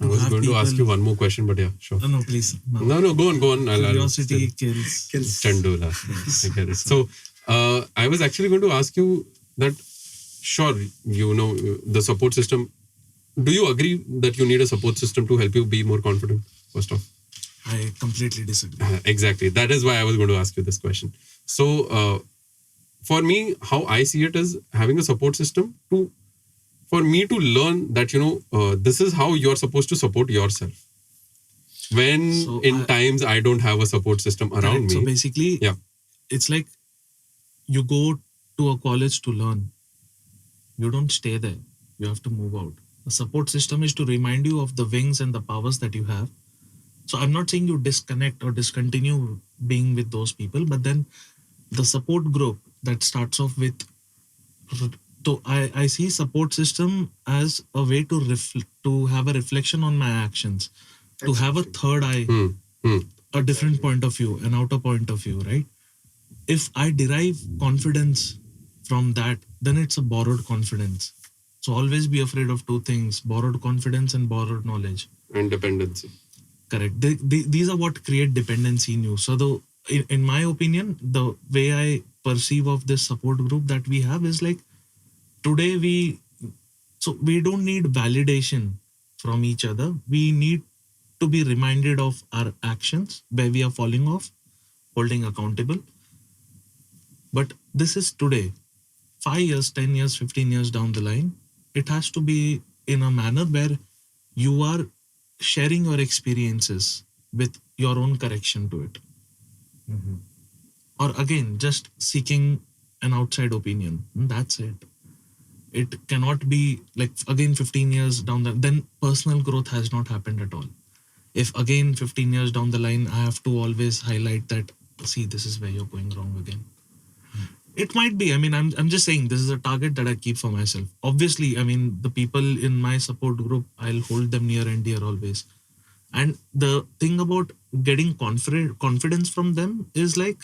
A: I was going to ask you one more question, but yeah, sure.
B: No, please.
A: No, go on.
B: Curiosity kills.
A: Chandula. I get it. So, I was actually going to ask you that, sure, the support system. Do you agree that you need a support system to help you be more confident, first off?
B: I completely disagree.
A: Exactly. That is why I was going to ask you this question. So, for me, how I see it is having a support system for me to learn that, this is how you're supposed to support yourself. When times I don't have a support system around me.
B: So basically, it's like you go to a college to learn. You don't stay there. You have to move out. A support system is to remind you of the wings and the powers that you have. So I'm not saying you disconnect or discontinue being with those people, but then the support group that starts off with. So I see support system as a way to have a reflection on my actions, to have a third eye, a different point of view, an outer point of view, right? If I derive confidence from that, then it's a borrowed confidence. So always be afraid of two things: borrowed confidence and borrowed knowledge.
A: And dependency.
B: Correct. These are what create dependency in you. So in my opinion, the way I perceive of this support group that we have is like, today we don't need validation from each other. We need to be reminded of our actions, where we are falling off, holding accountable. But this is today. 5 years, 10 years, 15 years down the line, it has to be in a manner where you are sharing your experiences with your own correction to it.
D: Mm-hmm.
B: Or again, just seeking an outside opinion. That's it. It cannot be like, again, 15 years down then personal growth has not happened at all. If again 15 years down the line I have to always highlight that, see, this is where you're going wrong again. It might be. I mean, I'm just saying this is a target that I keep for myself. Obviously, I mean, the people in my support group, I'll hold them near and dear always. And the thing about getting confidence from them is like,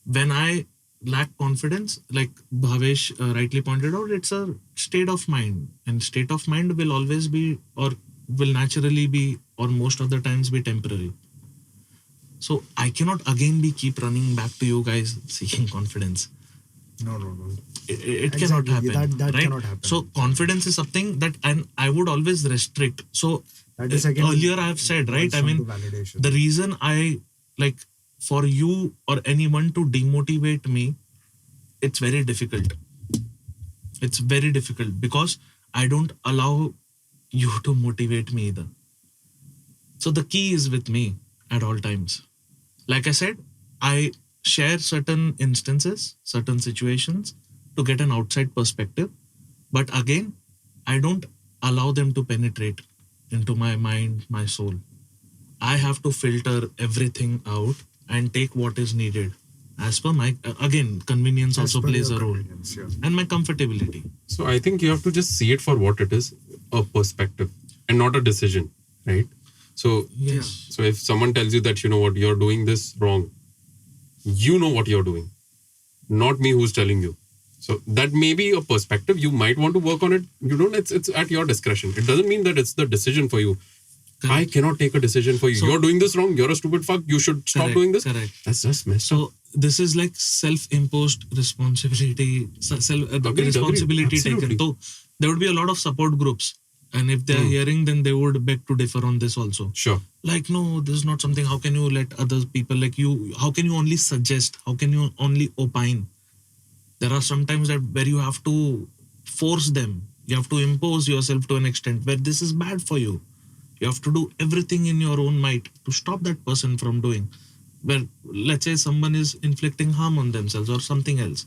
B: when I lack confidence, like Bhavesh rightly pointed out, it's a state of mind, and state of mind will always be, or will naturally be, or most of the times be temporary. So I cannot again be keep running back to you guys seeking confidence.
D: No.
B: It cannot
D: Exactly.
B: happen.
D: That
B: right?
D: cannot happen.
B: So confidence is something that, and I would always restrict. So
D: That is again
B: earlier I have said, right? I
D: comes
B: mean,
D: down to validation.
B: the reason I like for you or anyone to demotivate me, it's very difficult. It's very difficult because I don't allow you to motivate me either. So the key is with me at all times. Like I said, I share certain instances, certain situations to get an outside perspective. But again, I don't allow them to penetrate into my mind, my soul. I have to filter everything out and take what is needed. As per my, again, convenience
D: As
B: also
D: per
B: plays
D: your
B: a role.
D: convenience, yeah.
B: And my comfortability.
A: So I think you have to just see it for what it is, a perspective and not a decision, right? So
B: Yes.
A: So if someone tells you that, you know what, you're doing this wrong, you know what you're doing, not me who's telling you. So that may be a perspective. You might want to work on it. You don't, it's at your discretion. It doesn't mean that it's the decision for you. I cannot take a decision for you.
B: So-
A: You're doing this wrong. You're a stupid fuck. You should stop
B: Correct,
A: doing this.
B: correct.
A: That's just messed up.
B: So this is like self-imposed responsibility,
A: Agreed,
B: responsibility
A: absolutely.
B: taken. So there would be a lot of support groups, and if they are hearing, then they would beg to differ on this also.
A: Sure.
B: Like, no, this is not something. How can you let other people like you? How can you only suggest? How can you only opine? There are some times that where you have to force them. You have to impose yourself to an extent where this is bad for you. You have to do everything in your own might to stop that person from doing. Where, let's say, someone is inflicting harm on themselves or something else.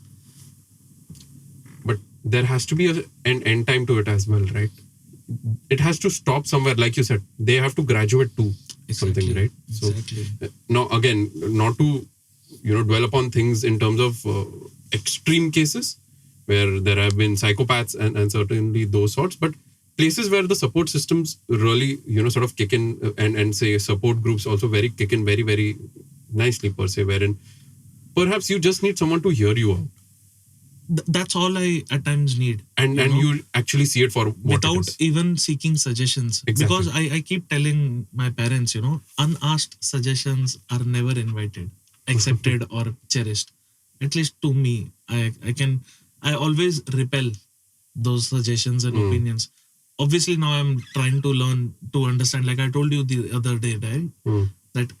A: But there has to be an end time to it as well, right? It has to stop somewhere. Like you said, they have to graduate to something, right?
B: Exactly.
A: So now, again, not to, dwell upon things in terms of extreme cases where there have been psychopaths and certainly those sorts, but places where the support systems really, sort of kick in and say support groups also kick in very, very nicely per se, wherein perhaps you just need someone to hear you out.
B: That's all I at times need.
A: And you actually see it for what
B: without
A: it is.
B: even seeking suggestions.
A: Exactly.
B: Because I keep telling my parents, unasked suggestions are never invited, accepted or cherished. At least to me, I always repel those suggestions and opinions. Obviously now I'm trying to learn to understand, like I told you the other day, right? That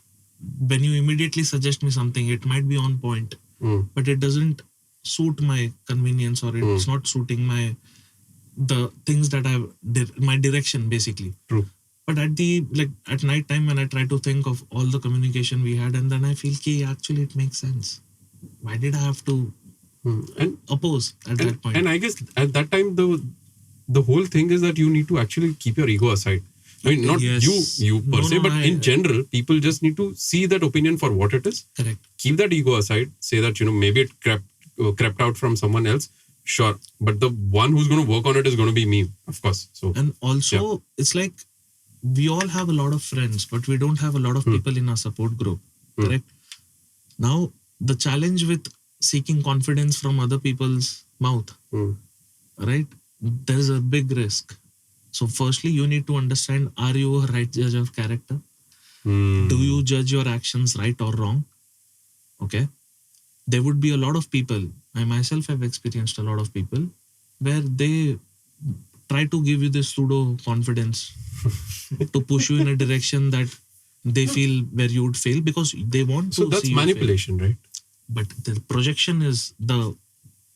B: when you immediately suggest me something, it might be on point, but it doesn't suit my convenience or it's not suiting the things that my direction basically.
A: True.
B: But at night time when I try to think of all the communication we had, and then I feel actually it makes sense. Why did I have to oppose at that point?
A: And I guess at that time the whole thing is that you need to actually keep your ego aside. I mean, not
B: Yes.
A: you per
B: No,
A: se,
B: no,
A: but in general, people just need to see that opinion for what it is.
B: Correct.
A: Keep that ego aside. Say that, maybe it crept out from someone else. Sure. But the one who's going to work on it is going to be me, of course. So,
B: And also, it's like we all have a lot of friends, but we don't have a lot of people in our support group. Correct? Now, the challenge with seeking confidence from other people's mouth, right? There is a big risk. So, firstly, you need to understand, are you a right judge of character? Do you judge your actions right or wrong? Okay. There would be a lot of people, I myself have experienced a lot of people, where they try to give you this pseudo confidence to push you in a direction that they feel where you would fail because they want to
A: so that's
B: see you fail.
A: manipulation, right?
B: But the projection is the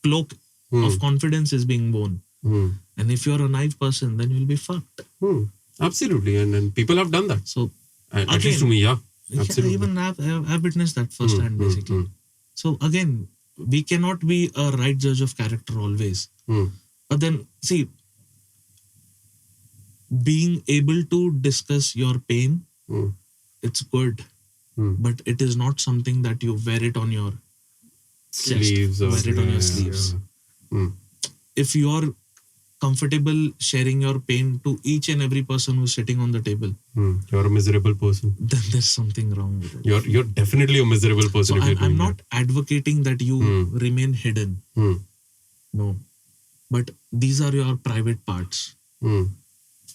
B: cloak of confidence is being worn. And if you're a naive person, then you'll be fucked.
A: Absolutely. And people have done that.
B: So
A: At least to me, yeah. Absolutely.
B: even I've witnessed that firsthand basically. So again, we cannot be a right judge of character always. But then see, being able to discuss your pain, it's good. But it is not something that you wear it on your
A: Sleeves or
B: chest, wear it on your sleeves. If you are comfortable sharing your pain to each and every person who's sitting on the table,
A: You're a miserable person.
B: then there's something wrong with it.
A: You're definitely a miserable person
B: So
A: if you're doing
B: I'm not advocating that you remain hidden.
A: that.
B: No. But these are your private parts.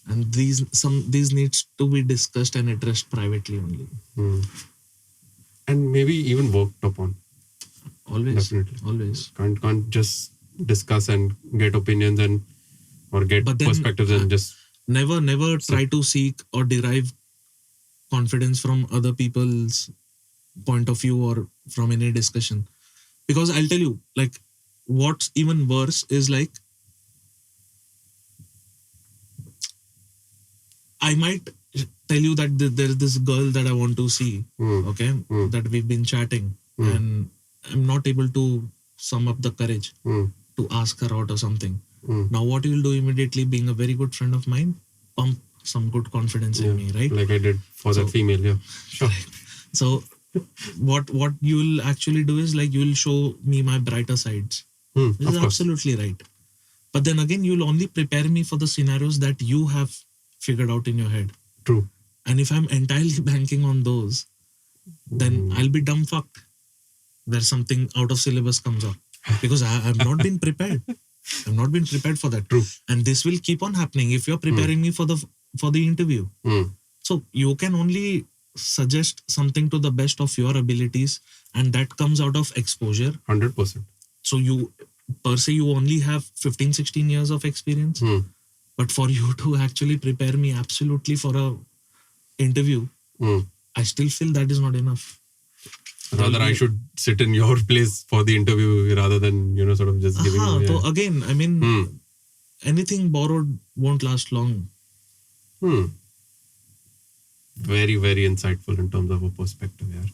B: And these needs to be discussed and addressed privately only.
A: And maybe even worked upon.
B: Always.
A: Definitely.
B: Always.
A: Can't just discuss and get opinions or get
B: But then,
A: perspectives and just
B: never try to seek or derive confidence from other people's point of view or from any discussion. Because I'll tell you, like, what's even worse is like, I might tell you that there's this girl that I want to see, okay, that we've been chatting, and I'm not able to sum up the courage to ask her out or something. Now, what you'll do immediately, being a very good friend of mine, pump some good confidence in me, right?
A: like I did for that female, yeah. Sure.
B: So, what you'll actually do is like you'll show me my brighter sides. This
A: Of
B: is
A: course.
B: absolutely right. But then again, you'll only prepare me for the scenarios that you have figured out in your head.
A: True.
B: And if I'm entirely banking on those, then I'll be dumb fucked where something out of syllabus comes up. Because I've not been prepared. I've not been prepared for that.
A: True.
B: And this will keep on happening if you're preparing me for the interview. So you can only suggest something to the best of your abilities, and that comes out of exposure.
A: 100%.
B: So you only have 15-16 years of experience. But for you to actually prepare me absolutely for a interview, I still feel that is not enough.
A: Rather, I should sit in your place for the interview rather than, sort of just giving you.
B: So again, I mean, anything borrowed won't last long.
A: Very, very insightful in terms of a perspective, yeah.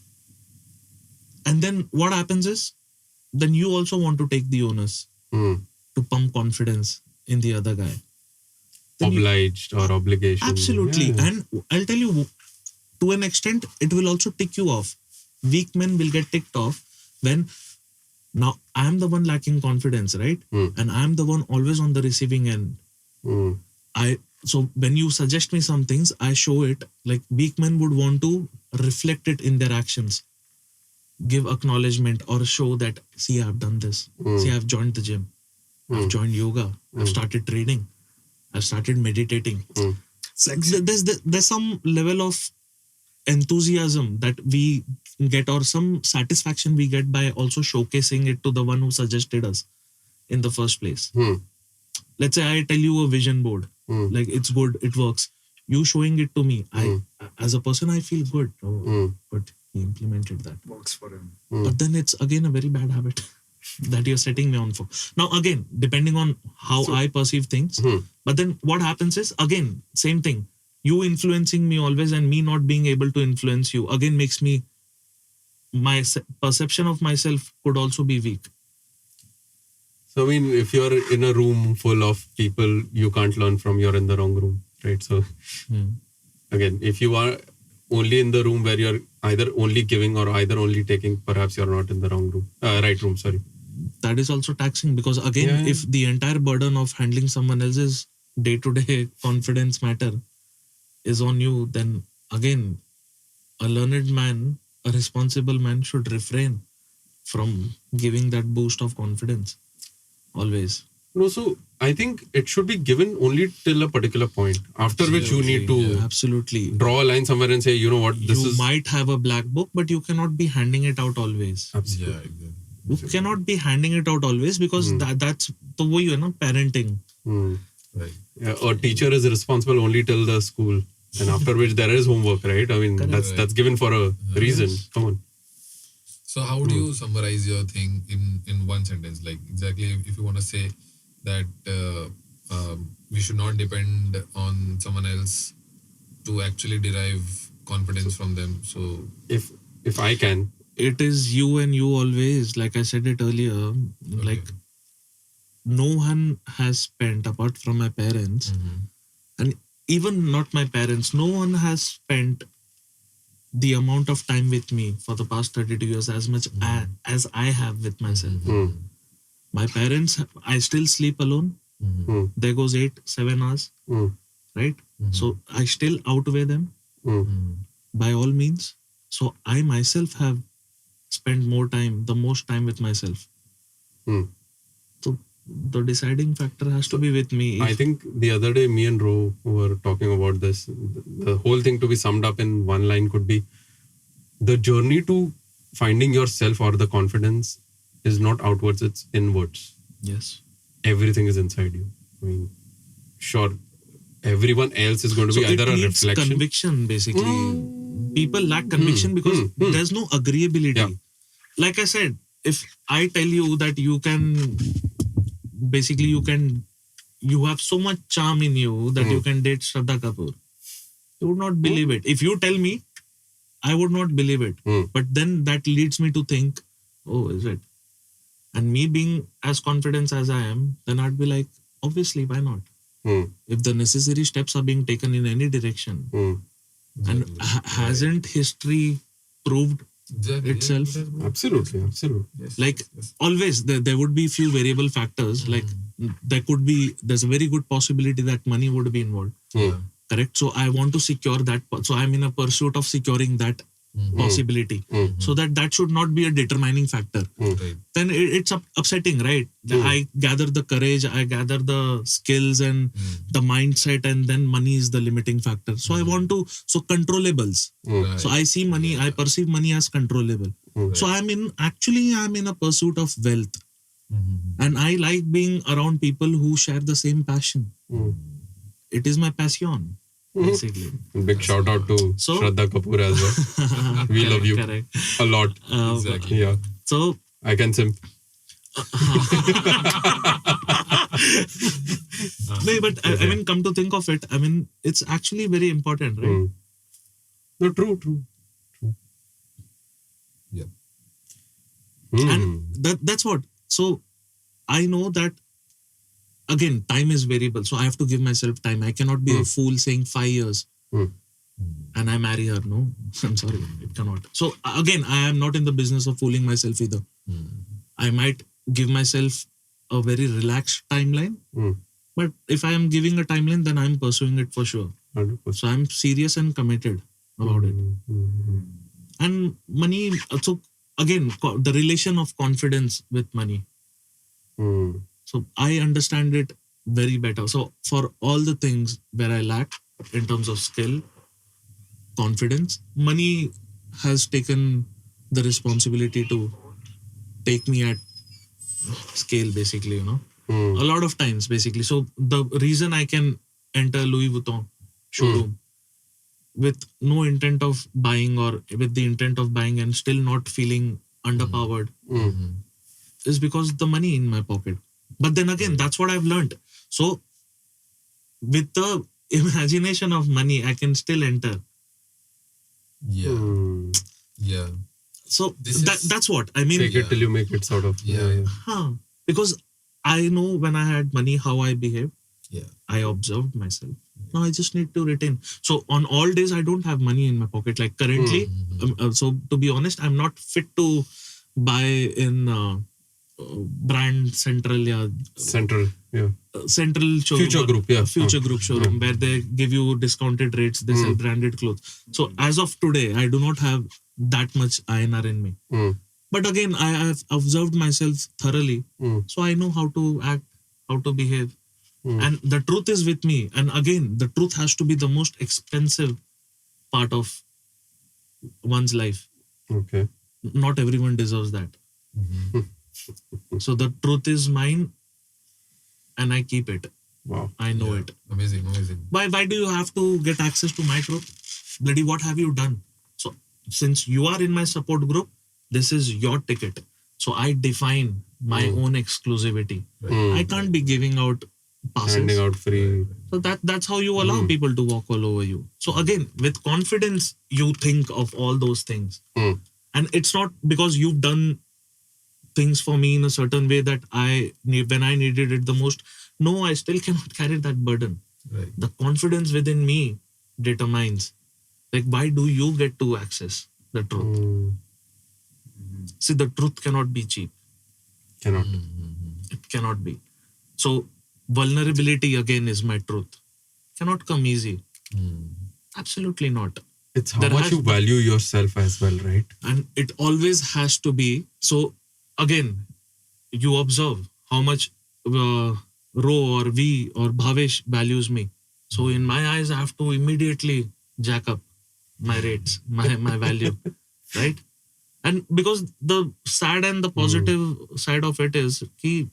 B: And then what happens is, then you also want to take the onus to pump confidence in the other guy.
A: Obliged or obligation.
B: Absolutely.
A: Yeah.
B: And I'll tell you, to an extent, it will also tick you off. Weak men will get ticked off when now I'm the one lacking confidence, right? And I'm the one always on the receiving end. So when you suggest me some things, I show it. Like weak men would want to reflect it in their actions. Give acknowledgement or show that, see, I've done this. See, I've joined the gym. I've joined yoga. I've started training. I've started meditating. There's some level of enthusiasm that we get or some satisfaction we get by also showcasing it to the one who suggested us in the first place. Let's say I tell you a vision board, like it's good, it works. You showing it to me, I as a person I feel good. But he implemented that.
D: Works for him.
B: But then it's again a very bad habit that you're setting me on for. Now again, depending on how I perceive things, but then what happens is, again, same thing. You influencing me always and me not being able to influence you again makes me, my perception of myself could also be weak.
A: So, I mean, if you're in a room full of people you can't learn from, you're in the wrong room, right? So, again, if you are only in the room where you're either only giving or either only taking, perhaps you're not in the wrong room, right room, sorry.
B: That is also taxing because again, if the entire burden of handling someone else's day-to-day confidence matter is on you, then again, a learned man, a responsible man should refrain from giving that boost of confidence. Always.
A: No, so I think it should be given only till a particular point, after which you need to
B: absolutely
A: draw a line somewhere and say, you know what,
B: you might have a black book, but you cannot be handing it out always.
A: Absolutely.
C: Yeah, exactly.
B: You cannot be handing it out always because that's the way, parenting.
C: Right.
A: Yeah, a teacher is responsible only till the school, and after which there is homework, right? I mean, that's given for a reason. Come on.
C: So how would you summarize your thing in one sentence? Like exactly if you want to say that we should not depend on someone else to actually derive confidence from them. So
A: If I can.
B: It is you and you always, like I said it earlier, like no one has spent, apart from my parents, and even not my parents, no one has spent the amount of time with me for the past 32 years as much as I have with myself. My parents, I still sleep alone. There goes 8-7 hours, right? So I still outweigh them by all means. So I myself have spent the most time with myself. So the deciding factor has to be with me.
A: I think the other day, me and Ro were talking about this. The whole thing to be summed up in one line could be the journey to finding yourself or the confidence is not outwards, it's inwards.
B: Yes.
A: Everything is inside you. I mean, sure, everyone else is going to be either
B: it
A: a
B: needs
A: reflection.
B: conviction, basically. People lack conviction because there's no agreeability.
A: Yeah.
B: Like I said, if I tell you that you have so much charm in you that you can date Shraddha Kapoor, you would not believe it. If you tell me, I would not believe it. But then that leads me to think, oh, is it? And me being as confident as I am, then I'd be like, obviously, why not? If the necessary steps are being taken in any direction, and hasn't history proved itself?
A: Absolutely.
B: Like always, there would be few variable factors. Like there's a very good possibility that money would be involved. Correct. So I want to secure that. So I'm in a pursuit of securing that possibility. So that should not be a determining factor. Then it's upsetting, right? I gather the courage, I gather the skills and the mindset, and then money is the limiting factor. So I want to, controllables. So I see money, I perceive money as controllable. So I'm in a pursuit of wealth. And I like being around people who share the same passion. It is my passion, basically.
A: Big shout out to Shraddha Kapoor as well. We love you a lot.
C: Exactly.
A: Yeah.
B: So
A: I can simp.
B: No, but I mean, come to think of it, I mean, it's actually very important, right?
A: No, true.
C: Yeah.
B: And that's what. So I know that, again, time is variable. So I have to give myself time. I cannot be a fool saying 5 years and I marry her. No, I'm sorry, it cannot. So again, I am not in the business of fooling myself either. I might give myself a very relaxed timeline. But if I am giving a timeline, then I'm pursuing it for sure.
A: 100%.
B: So I'm serious and committed about it. And money, so again, the relation of confidence with money. So I understand it very better. So for all the things where I lack in terms of skill, confidence, money has taken the responsibility to take me at scale, basically, you know. A lot of times, basically. So the reason I can enter Louis Vuitton showroom with no intent of buying or with the intent of buying and still not feeling underpowered is because the money in my pocket. But then again, that's what I've learned. So with the imagination of money, I can still enter.
C: Yeah.
B: So that's what I mean.
A: Take it till you make it, sort of.
B: Because I know when I had money, how I behaved. I observed myself. Now I just need to retain. So on all days, I don't have money in my pocket. Like currently, so to be honest, I'm not fit to buy in brand central,
A: Central showroom.
B: Future Group, Future Group showroom,
A: Yeah.
B: where they give you discounted rates, they sell branded clothes. So as of today, I do not have that much INR in me. But again, I have observed myself thoroughly. So I know how to act, how to behave. And the truth is with me. And again, the truth has to be the most expensive part of one's life.
A: Okay.
B: Not everyone deserves that. So the truth is mine and I keep it.
A: Wow.
B: I know it.
C: Amazing.
B: Why do you have to get access to my truth? Bloody, what have you done? So since you are in my support group, this is your ticket. So I define my own exclusivity. I can't be giving out passes.
A: Handing out free.
B: So that's how you allow people to walk all over you. So again, with confidence, you think of all those things. And it's not because you've done things for me in a certain way that when I needed it the most. No, I still cannot carry that burden.
C: Right.
B: The confidence within me determines, like, why do you get to access the truth? See, the truth cannot be cheap.
A: Cannot.
B: It cannot be. So vulnerability again is my truth. Cannot come easy. Absolutely not.
A: It's how much you value yourself as well, right?
B: And it always has to be. So again, you observe how much Ro or V or Bhavesh values me. So in my eyes, I have to immediately jack up my rates, my value, right? And because the sad and the positive side of it is ki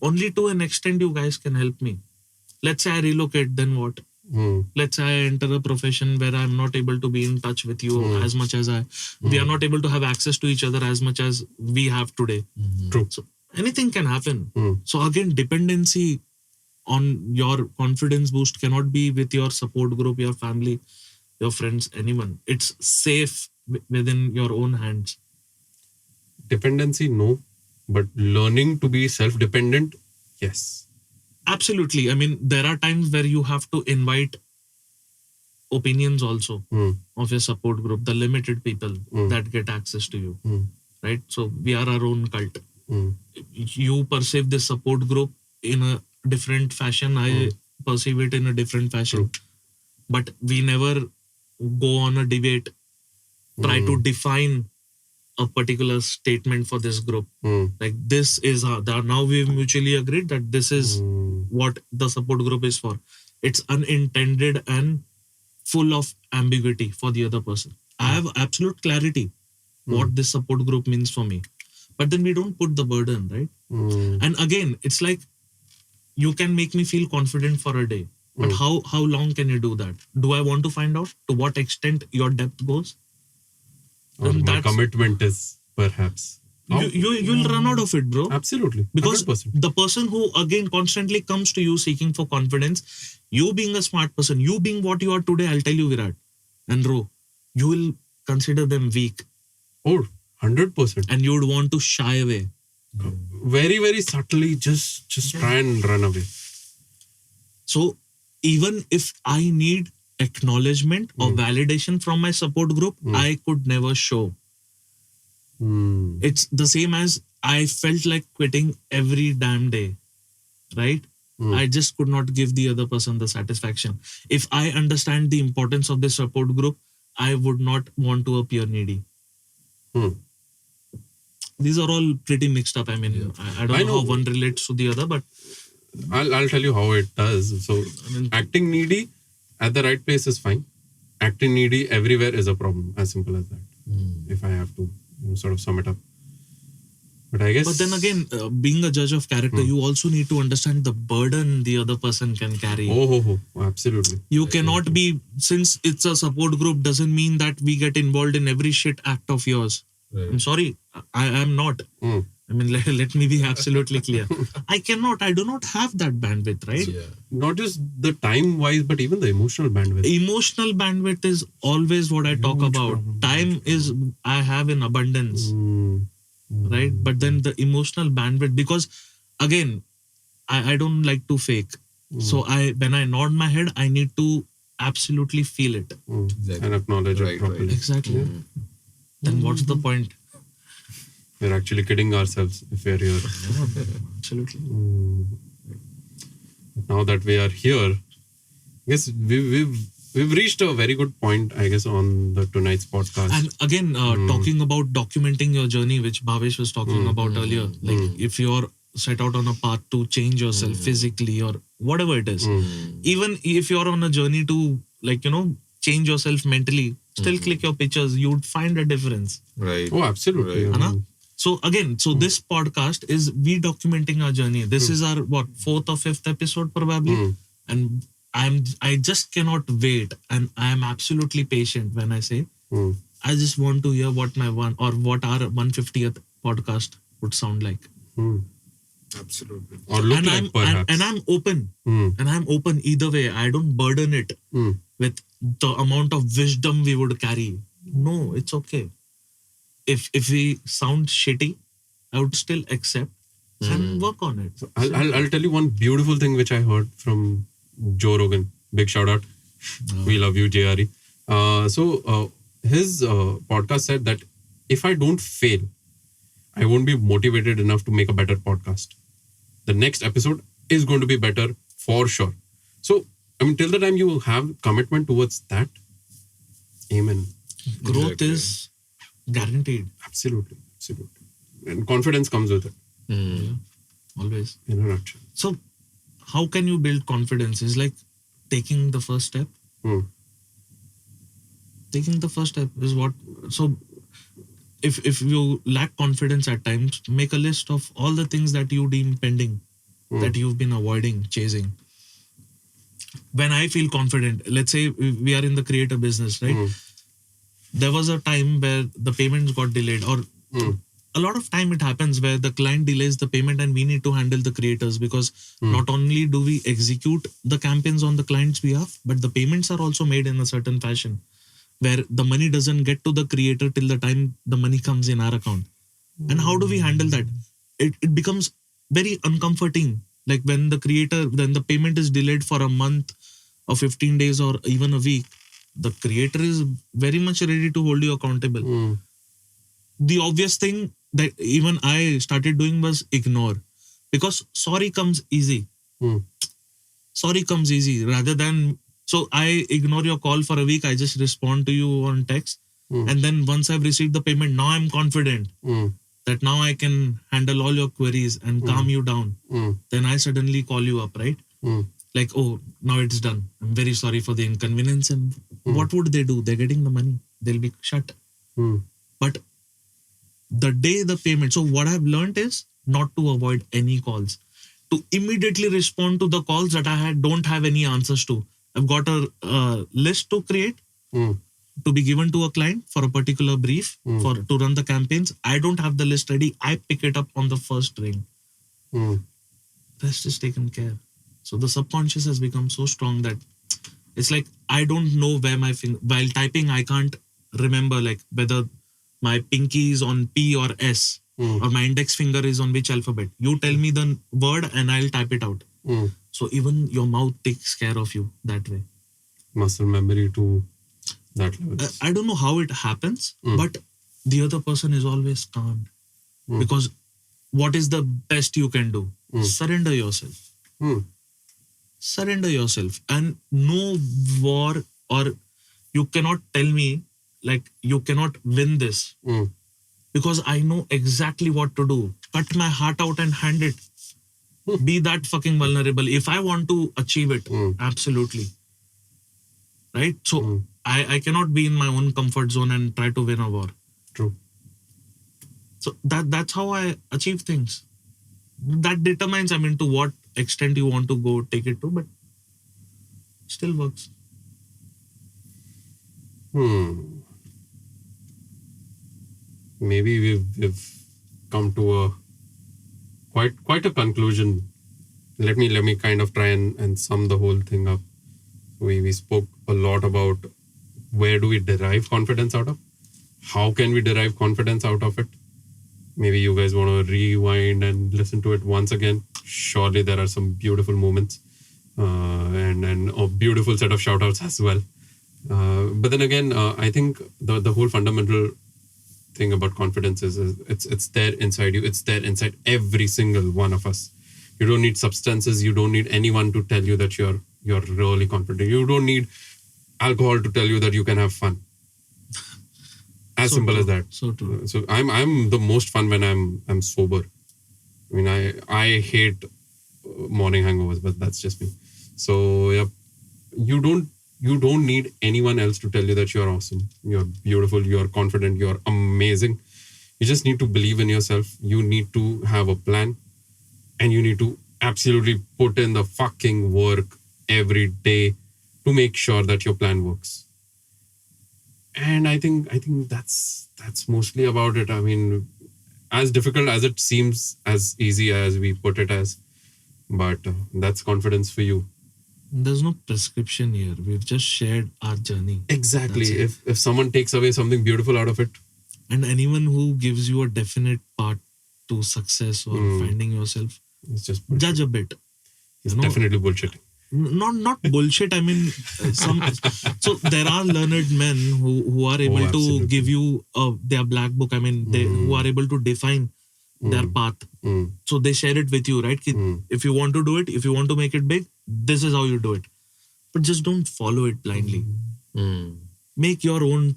B: only to an extent you guys can help me. Let's say I relocate, then what? Let's say I enter a profession where I'm not able to be in touch with you as much as we are not able to have access to each other as much as we have today.
A: True.
B: So anything can happen. So again, dependency on your confidence boost cannot be with your support group, your family, your friends, anyone. It's safe within your own hands.
A: Dependency, no. But learning to be self-dependent, yes.
B: Absolutely. I mean, there are times where you have to invite opinions also of your support group, the limited people that get access to you, right? So we are our own cult. You perceive this support group in a different fashion. I perceive it in a different fashion. But we never go on a debate, try to define a particular statement for this group. Like this is now we've mutually agreed that this is what the support group is for. It's unintended and full of ambiguity for the other person. I have absolute clarity what this support group means for me. But then we don't put the burden, right? And again, it's like you can make me feel confident for a day. But how long can you do that? Do I want to find out to what extent your depth goes?
A: Or my commitment is perhaps.
B: You'll run out of it, bro.
A: Absolutely.
B: Because
A: 100%.
B: the person who again constantly comes to you seeking for confidence, you being a smart person, you being what you are today, I'll tell you, Virat and Ro, you will consider them weak.
A: Oh, 100%.
B: And you would want to shy away.
A: Very, very subtly, just try and run away.
B: So even if I need acknowledgement or validation from my support group, I could never show. It's the same as I felt like quitting every damn day, right? I just could not give the other person the satisfaction. If I understand the importance of this support group, I would not want to appear needy. These are all pretty mixed up. I mean, I don't know how one relates to the other, but
A: I'll tell you how it does. So acting needy at the right place is fine. Acting needy everywhere is a problem. As simple as that. If I have to sort of sum it up. But I guess.
B: But then again, being a judge of character, you also need to understand the burden the other person can carry.
A: Oh, absolutely.
B: You cannot be, since it's a support group, doesn't mean that we get involved in every shit act of yours. Right. I'm sorry, I am not. I mean, let me be absolutely clear. I do not have that bandwidth, right?
A: So, not just the time wise, but even the emotional bandwidth.
B: Emotional bandwidth is always what I talk about. Time is, I have in abundance, right? But then the emotional bandwidth, because again, I don't like to fake. So when I nod my head, I need to absolutely feel it.
C: Exactly.
A: And acknowledge it properly.
C: Right.
B: Exactly. Then what's the point?
A: We're actually kidding ourselves if we're here.
B: Absolutely.
A: Now that we are here, I guess we've reached a very good point, I guess, on the tonight's podcast.
B: And again, talking about documenting your journey, which Bhavesh was talking about earlier. Like if you're set out on a path to change yourself physically or whatever it is, even if you're on a journey to change yourself mentally, still click your pictures, you'd find a difference.
C: Right.
A: Oh, absolutely.
B: Right. So again, this podcast is we documenting our journey. This is our 4th or 5th episode probably. And I just cannot wait. And I am absolutely patient when I say, I just want to hear what what our 150th podcast would sound like.
C: Absolutely.
A: Or look like perhaps.
B: And I'm open. And I'm open either way. I don't burden it with the amount of wisdom we would carry. No, it's okay. If we sound shitty, I would still accept and work on it.
A: So I'll tell you one beautiful thing which I heard from Joe Rogan. Big shout out. We love you, JRE. His podcast said that if I don't fail, I won't be motivated enough to make a better podcast. The next episode is going to be better for sure. So, I mean, till the time you have commitment towards that, amen.
B: Growth is guaranteed.
A: Absolutely. And confidence comes with it.
B: Always.
A: in a nutshell.
B: So how can you build confidence? Is like taking the first step.
A: Hmm.
B: Taking the first step is what. So if you lack confidence at times, make a list of all the things that you deem pending, that you've been avoiding, chasing. When I feel confident, let's say we are in the creator business, right? There was a time where the payments got delayed, or a lot of time it happens where the client delays the payment and we need to handle the creators, because not only do we execute the campaigns on the client's behalf, but the payments are also made in a certain fashion where the money doesn't get to the creator till the time the money comes in our account. And how do we handle that? It becomes very uncomforting. Like when the payment is delayed for a month or 15 days or even a week, the creator is very much ready to hold you accountable. The obvious thing that even I started doing was ignore, because sorry comes easy. Sorry comes easy rather than, so I ignore your call for a week. I just respond to you on text. And then once I've received the payment, now I'm confident that now I can handle all your queries and calm you down. Then I suddenly call you up, right? Like, oh, now it's done. I'm very sorry for the inconvenience. And what would they do? They're getting the money. They'll be shut. But the day the payment, so what I've learned is not to avoid any calls, to immediately respond to the calls that don't have any answers to. I've got a list to create to be given to a client for a particular brief to run the campaigns. I don't have the list ready. I pick it up on the first ring. Rest is taken care. So the subconscious has become so strong that it's like I don't know where my finger, while typing, I can't remember like whether my pinky is on P or S or my index finger is on which alphabet. You tell me the word and I'll type it out. So even your mouth takes care of you that way.
A: Muscle memory to that level.
B: I don't know how it happens, but the other person is always calm. Because what is the best you can do? Surrender yourself. Surrender yourself. And no war, or you cannot tell me like you cannot win this. Because I know exactly what to do. Cut my heart out and hand it. Be that fucking vulnerable. If I want to achieve it, absolutely. Right? So I cannot be in my own comfort zone and try to win a war.
A: True.
B: So that's how I achieve things. That determines, to what extent you want to go take it to, but still works.
A: Maybe we've come to a quite a conclusion. Let me kind of try and sum the whole thing up. We spoke a lot about where do we derive confidence out of? How can we derive confidence out of it? Maybe you guys want to rewind and listen to it once again. Surely there are some beautiful moments and a beautiful set of shout-outs as well. But then again, I think the whole fundamental thing about confidence is it's there inside you. It's there inside every single one of us. You don't need substances. You don't need anyone to tell you that you're really confident. You don't need alcohol to tell you that you can have fun. As simple as that.
B: So true.
A: So I'm the most fun when I'm sober. I hate morning hangovers, but that's just me. So yeah, you don't need anyone else to tell you that you're awesome, you're beautiful, you're confident, you're amazing. You just need to believe in yourself. You need to have a plan, and you need to absolutely put in the fucking work every day to make sure that your plan works. And I think that's mostly about it. As difficult as it seems, as easy as we put it as, but that's confidence for you.
B: There's no prescription here. We've just shared our journey.
A: Exactly. If someone takes away something beautiful out of it,
B: and anyone who gives you a definite path to success or finding yourself,
A: it's just
B: judge a bit.
A: It's definitely bullshitting.
B: Not bullshit. So there are learned men who are able to give you their black book. Who are able to define their path. So they share it with you, right? If you want to do it, if you want to make it big, this is how you do it. But just don't follow it blindly. Make your own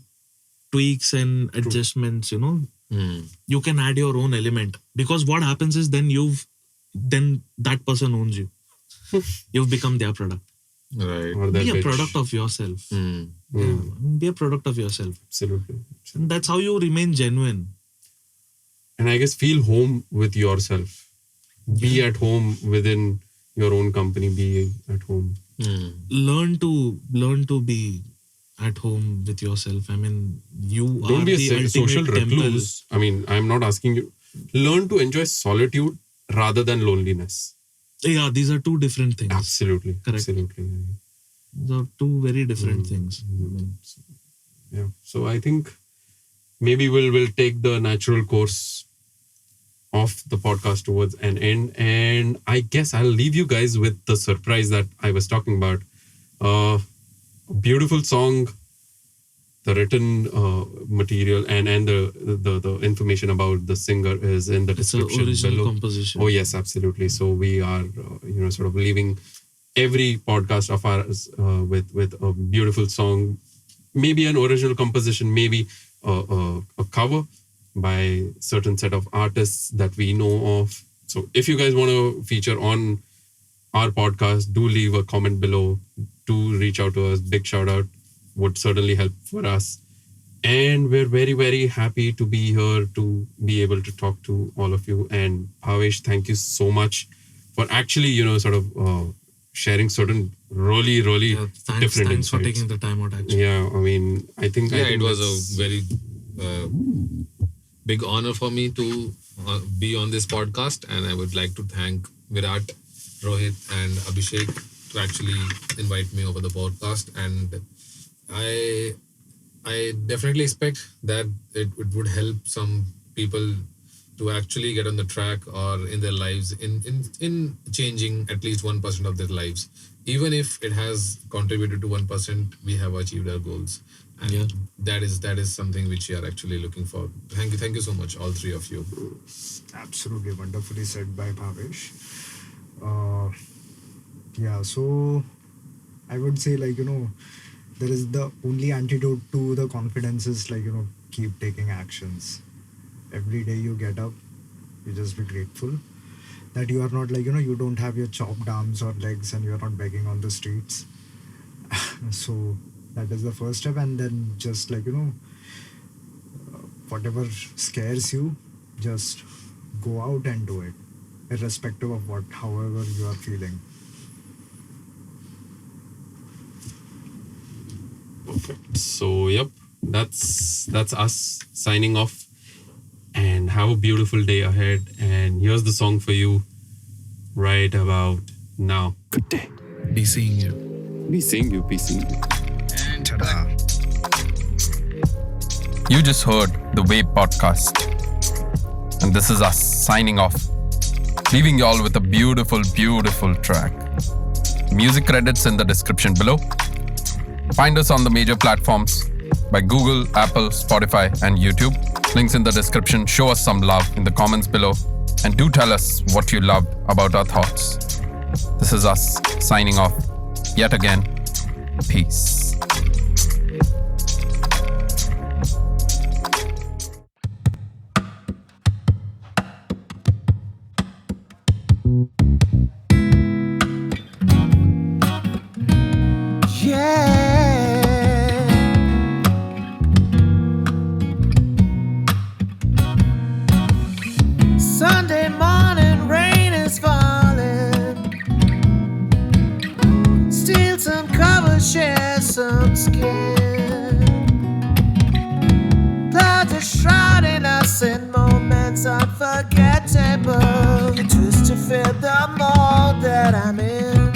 B: tweaks and adjustments, You can add your own element. Because what happens is then you've then that person owns you. You've become their product.
C: Right.
A: Or that
B: Be a
A: bitch.
B: product of yourself. Yeah, be a product of yourself.
A: Absolutely.
B: And that's how you remain genuine.
A: And I guess feel home with yourself. Be at home within your own company. Be at home.
B: Learn to be at home with yourself. I mean, you
A: Don't
B: are
A: be
B: the
A: a
B: ultimate
A: social
B: temple.
A: recluse. I mean, I'm not asking you. Learn to enjoy solitude rather than loneliness.
B: Yeah, these are two different things.
A: Absolutely.
B: Correct.
A: Absolutely.
B: These are two very different things. I mean,
A: Yeah. So I think maybe we'll take the natural course of the podcast towards an end. And I guess I'll leave you guys with the surprise that I was talking about. A beautiful song, the written material and the information about the singer is in the
B: it's an
A: description
B: original
A: below.
B: composition.
A: Oh yes, absolutely. So we are sort of leaving every podcast of ours with a beautiful song, maybe an original composition, maybe a cover by certain set of artists that we know of. So if you guys want to feature on our podcast, do leave a comment below. Do reach out to us. Big shout out would certainly help for us. And we're very, very happy to be here to be able to talk to all of you. And Bhavesh, thank you so much for actually, sort of sharing certain really, really different
B: Thanks for
A: insights.
B: taking the time out, actually.
A: Yeah, I mean, I think
C: It was
A: that's-
C: a very big honor for me to be on this podcast, and I would like to thank Virat, Rohit, and Abhishek to actually invite me over the podcast. And I definitely expect that it would help some people to actually get on the track or in their lives in changing at least 1% of their lives. Even if it has contributed to 1%, we have achieved our goals. And that is something which we are actually looking for. Thank you so much, all three of you.
D: Absolutely wonderfully said by Bhavesh. So I would say, there is the only antidote to the confidence is keep taking actions. Every day you get up, you just be grateful that you are not you don't have your chopped arms or legs and you are not begging on the streets. So that is the first step, and then just whatever scares you, just go out and do it, irrespective of however you are feeling.
A: Perfect. So, yep, that's us signing off. And have a beautiful day ahead. And here's the song for you right about now. Good day.
B: Be seeing you.
A: Be seeing you. Be seeing you.
D: Ta-da.
A: You just heard the VAbE podcast. And this is us signing off, leaving you all with a beautiful, beautiful track. Music credits in the description below. Find us on the major platforms by Google, Apple, Spotify, and YouTube. Links in the description. Show us some love in the comments below. And do tell us what you loved about our thoughts. This is us signing off yet again. Peace.
E: Sunday morning, rain is falling. Steal some cover, share some skin. Clouds are shrouding us in moments unforgettable. Twist to fit the mold that I'm in.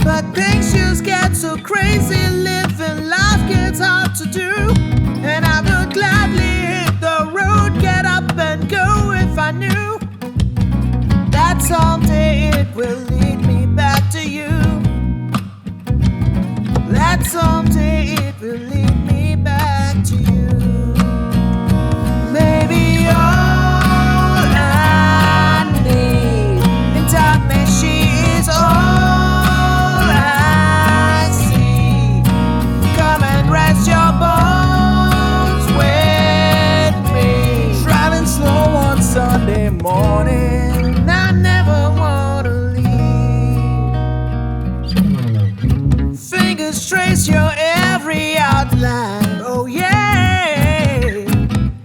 E: But things just get so crazy, living life gets hard to do. And I would gladly hit the road, get up and go if I knew that someday it will lead me back to you. That someday it will lead me back to you. Maybe all I need in darkness, she is all I see. Come and rest your bones with me. Driving slow on Sunday morning. line. Oh yeah,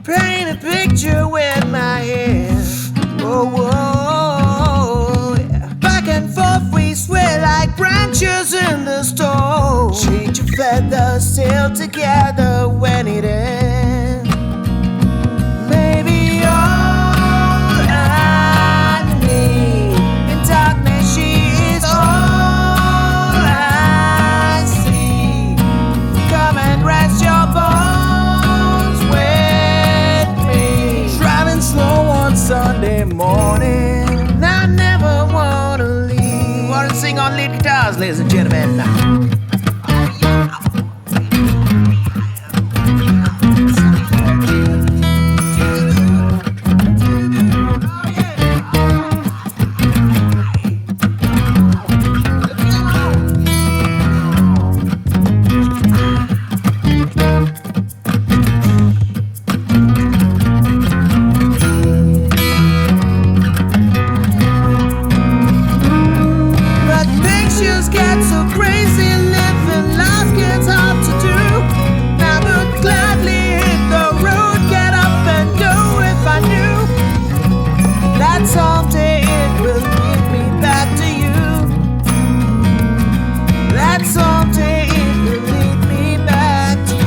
E: paint a picture with my hands. Oh, whoa, yeah. Back and forth we sway like branches in the storm. Change your feathers, sail together when it ends. Maybe all I need in darkness, she is all I see. Come and rest your bones with me. Driving slow on Sunday morning, I never wanna leave. Wanna sing on lead guitars, ladies and gentlemen. But things just get so crazy, living life gets hard to do. I would gladly hit the road, get up and go if I knew that someday it will lead me back to you. That someday it will lead me back to you.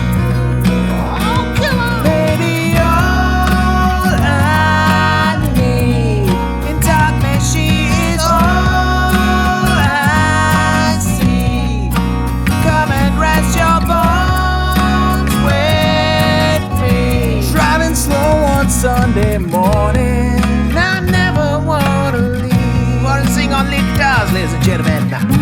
E: Oh, come on. Baby, all I need in darkness, she is all I see. Come and rest your bones with me. Driving slow on Sunday morning, I never wanna leave. Wanna sing on lead guitars, ladies and gentlemen.